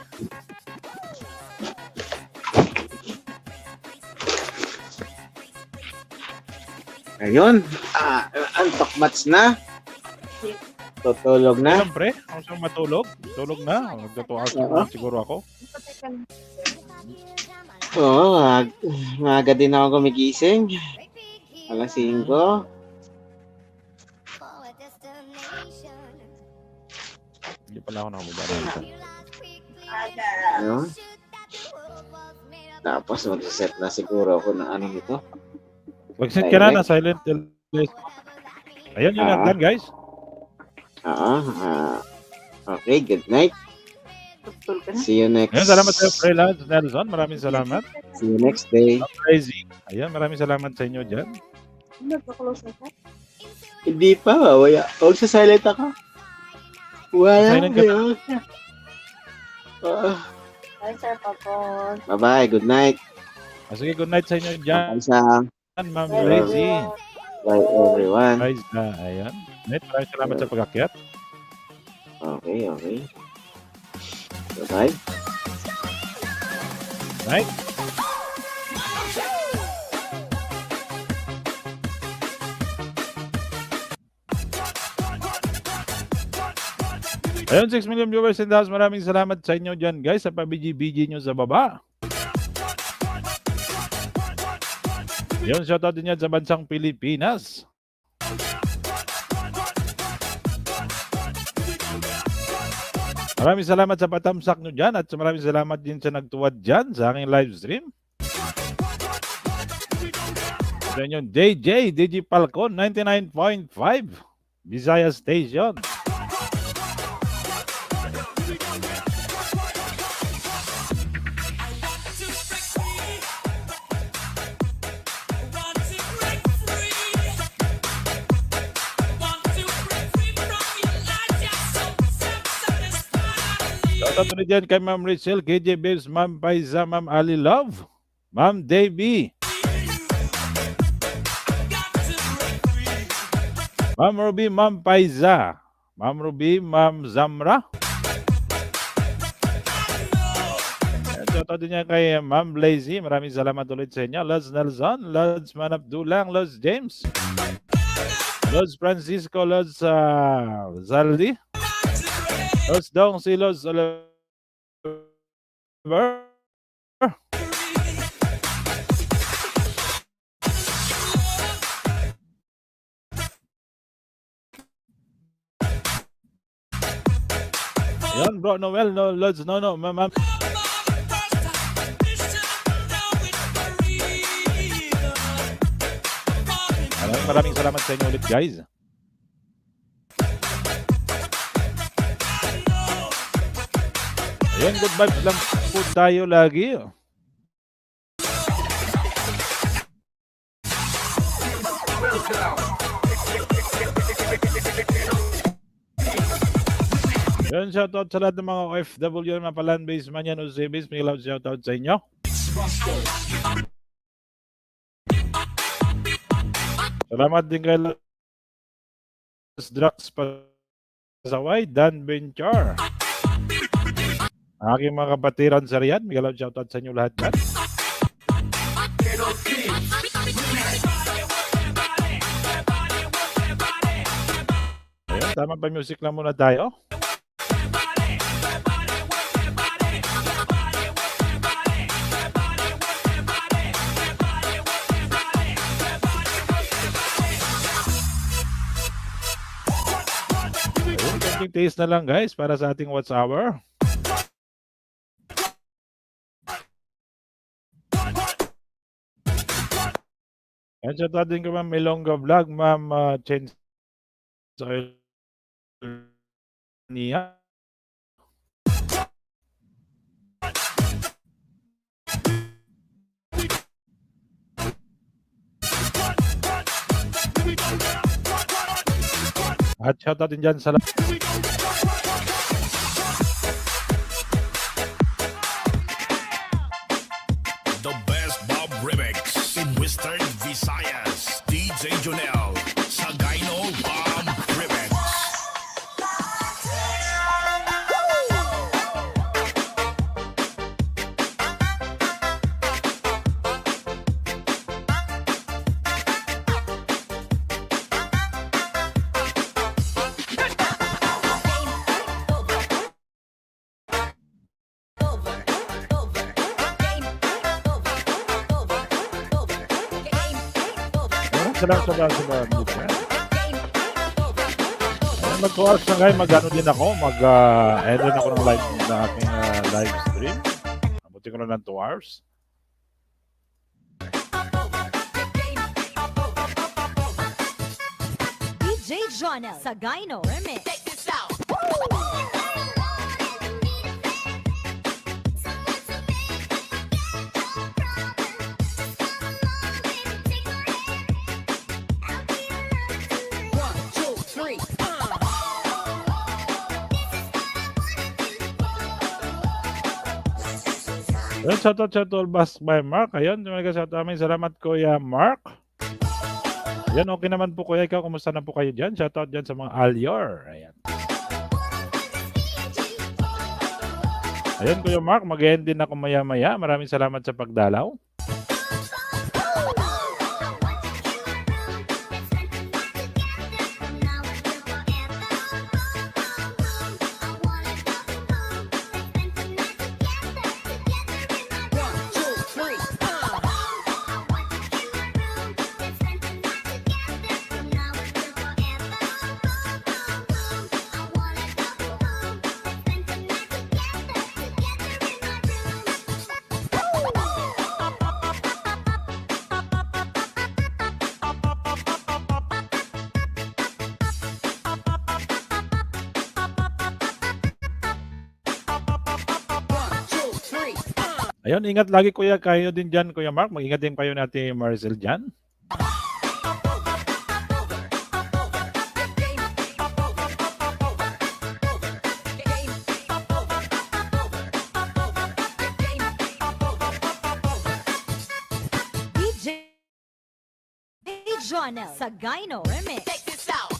Ayun. Antok match na. Tutulog na. Siyempre, kung saan matulog, tulog na. Nagtatuwa siguro ako. Oo, maaga din ako gumigising. Alas 5. for a destination. Hindi pala ako nakababa rito. Ayun. Tapos mag-set na siguro ako ng ano nito. Mag-set ka na na silent. Ayun yung hagdan, guys. Okay, good night. See you next. Ayun, salamat sa Freelance Nelson. Maraming salamat. See you next day. Crazy. Ayun, maraming salamat sa inyo dyan. Hindi pa, wala. Huwag sa silent ako. Wala. Silent ka na. Hi, Sir Papon. Bye-bye, good night. Sige, good night sa inyo dyan. Sa Ma'am Crazy. bye everyone. Guys, ayan. Net, maraming salamat sa pag-akyat. Okay, okay. Bye-bye. Night. Ayun, 6 million viewers in the house. Maraming salamat sa inyo dyan, guys, sa pa-BG-BG nyo sa baba. Ayun, shoutout din yan sa bansang Pilipinas. Maraming salamat sa patamsak nyo dyan at maraming salamat din sa nagtuwad dyan sa aking live stream. Ito yung DJ Falcon 99.5 Visayas Station. Shoutout ulit dyan kay Ma'am Rachel, KJ Babes, Ma'am Paiza, Ma'am Ali Love, Ma'am Davey, Ma'am Ruby, Ma'am Paiza, Ma'am Ruby, Ma'am Zamra. Shoutout din yan kay Ma'am Blazy. Maraming salamat ulit sa inyo. Lods Nelson, Lods Manapdulang, Lods James, Lods Francisco, Lods Zaldi, Lods Dong, si Lods Oliver, Yan, bro, Noel, no, Lods, no, ma'am. Maraming salamat sa inyo ulit, guys. Ayan, good vibes lang po tayo lagi. Ayan, shoutout sa lahat ng mga OFW na palan base man yan o CBs. May loud shoutout sa inyo. Salamat din kay Drax Pasaway, Dan Benchar. Aking mga kapatiran sa Riyadh, may loud shoutout sa inyo lahat yan. Ayan, tama ba music lang muna tayo? Konting taste na lang guys para sa ating What's Hour. And sa ating ko ma'am Milonga Vlog, ma'am Chen sa niya. At shoutout din dyan sa The best Bob remix in Western Visayas. DJ Jonel, Sagayno Bob remix. Salamat sa mag-oras na ngayon, mag-ano din ako, mag-end din ako ng live na aking live stream. Abuti ko na ng 2 hours. DJ Jonel Sagayno remix. Take this out. Ayun, shoutout Bask by Mark. Ayun, salamat Kuya Mark. Ayan, okay naman po Kuya. Ikaw, kumusta na po kayo dyan? Shoutout dyan sa mga Alyor. Ayan. Ayun, Kuya Mark, mag-end din ako maya-maya. Maraming salamat sa pagdalaw. Ayun, ingat lagi Kuya, kayo din dyan Kuya Mark. Mag-ingat din kayo natin Marcel dyan. DJ Jonel Sagayno remix. Take this out.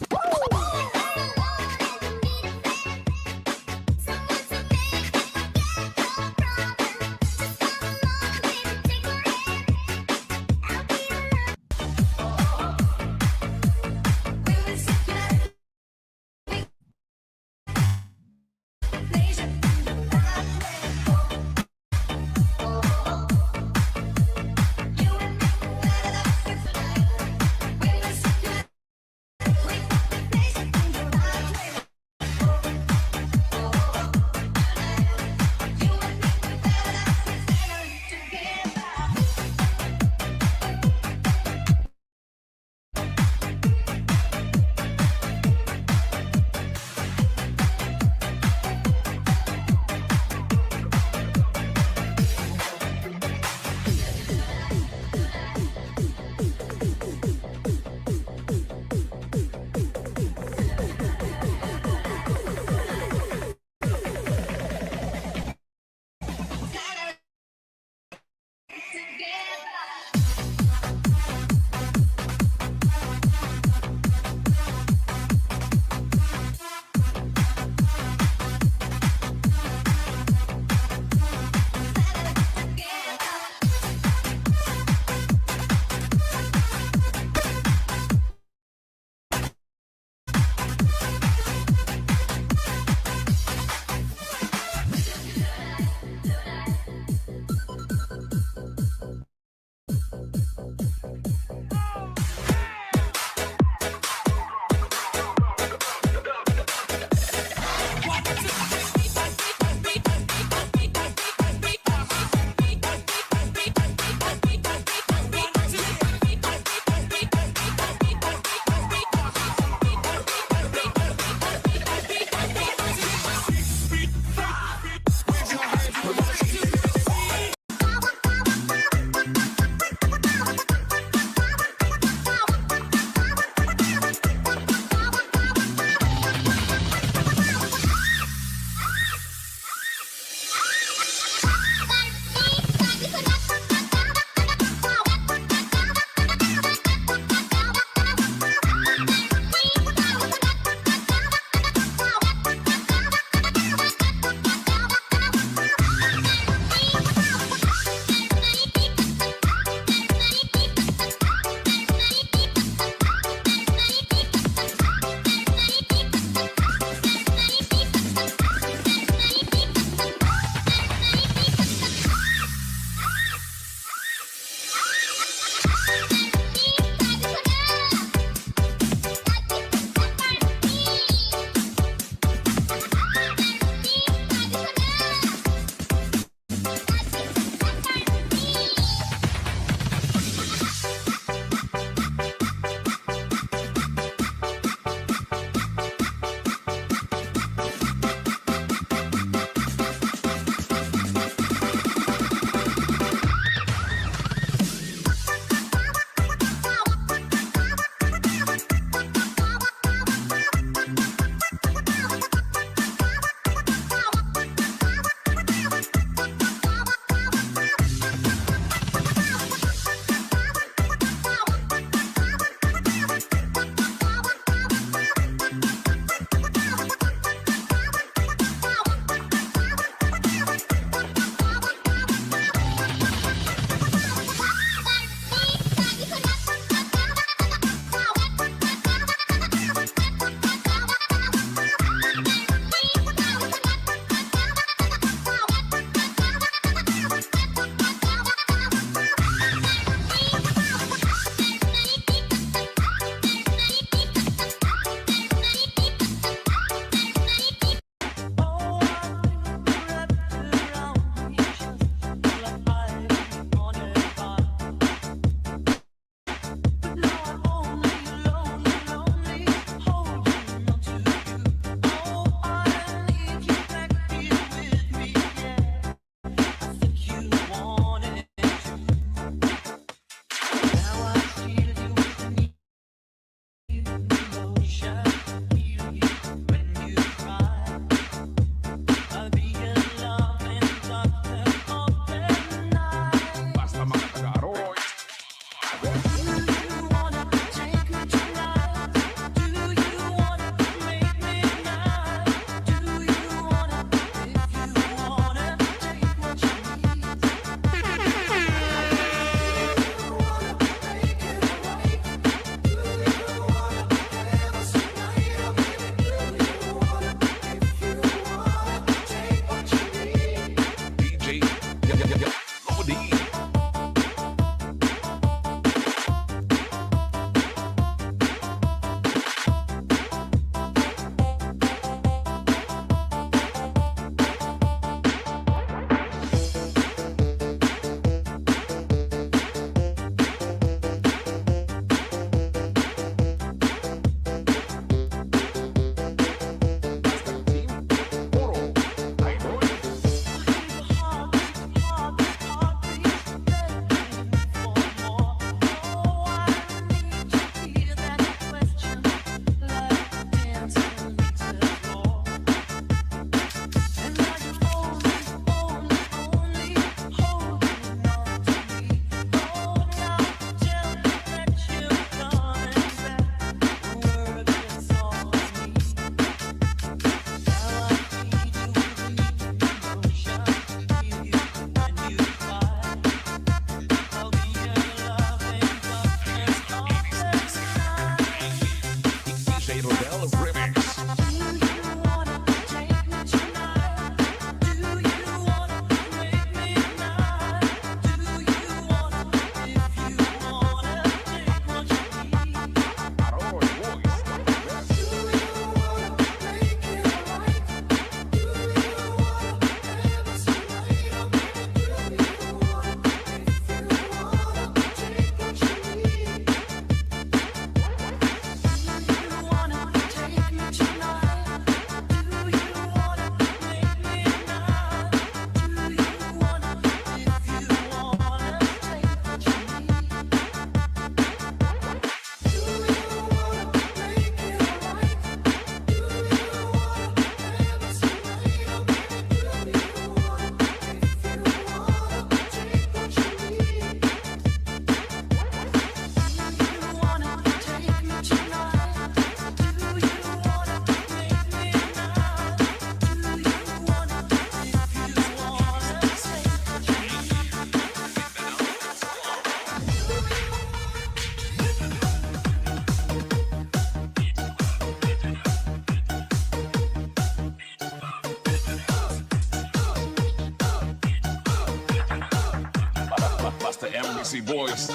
the MBC boys. The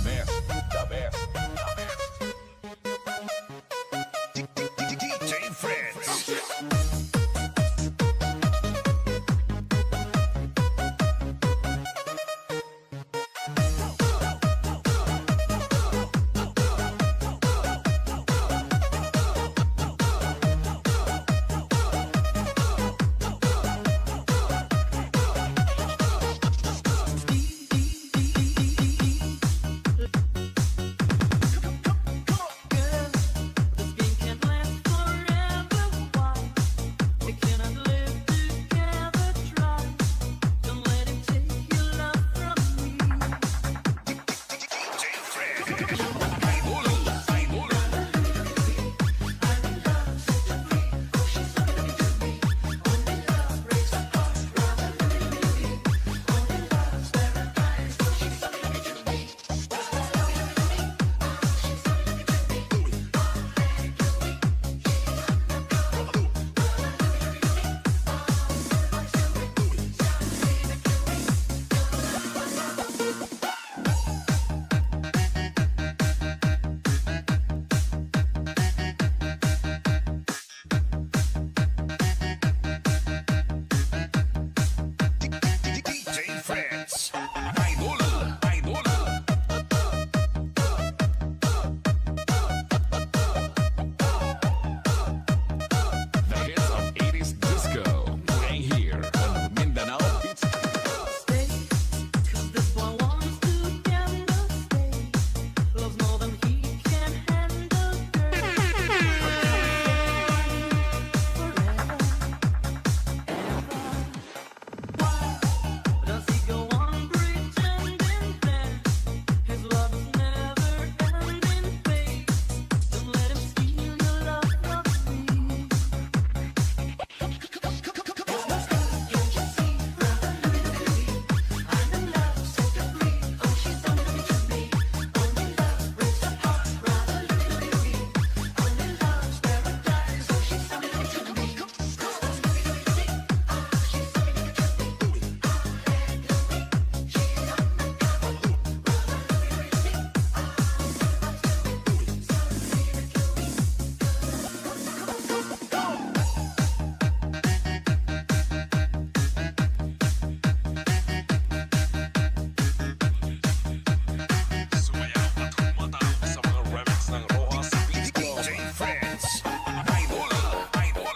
best, the best, the best. DJ Fritz. DJ Fritz. Idol, idol. The hits of 80s disco playing here on Mindanao Beats. Sumayaw at humataw sa mga remix ng Rojas Beats Club. DJ Fritz. Idol, idol.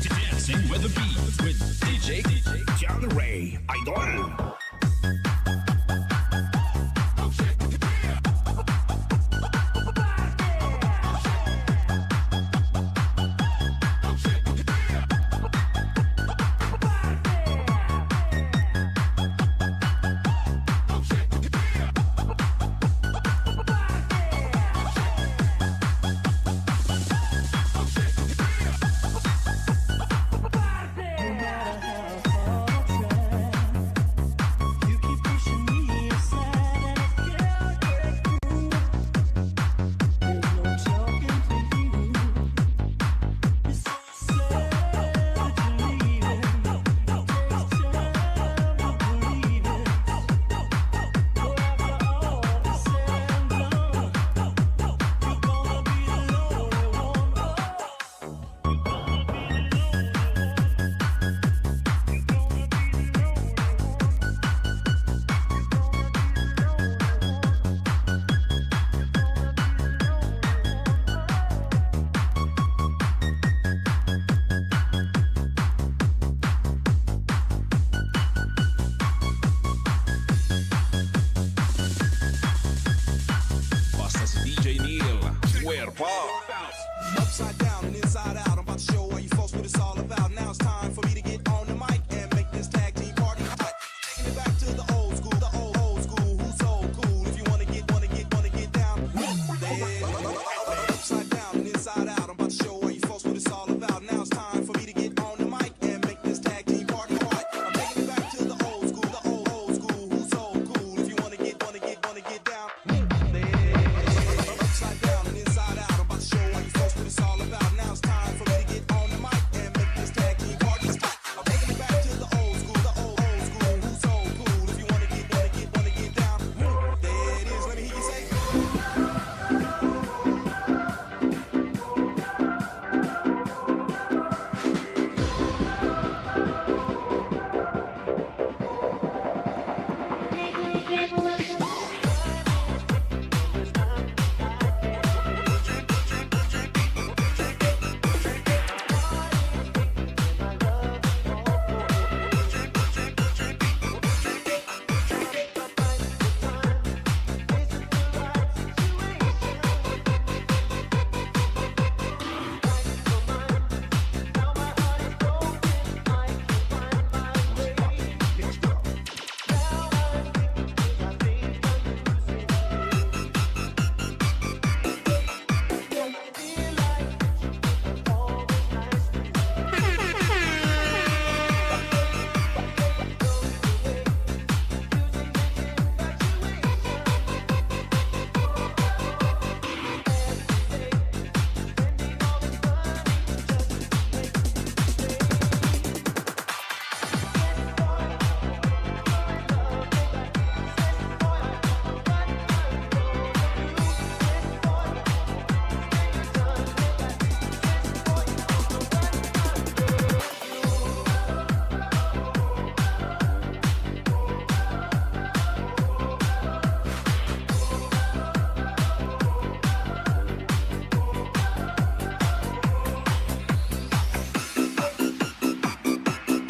Dancing with the beat with DJ John Ray Idol.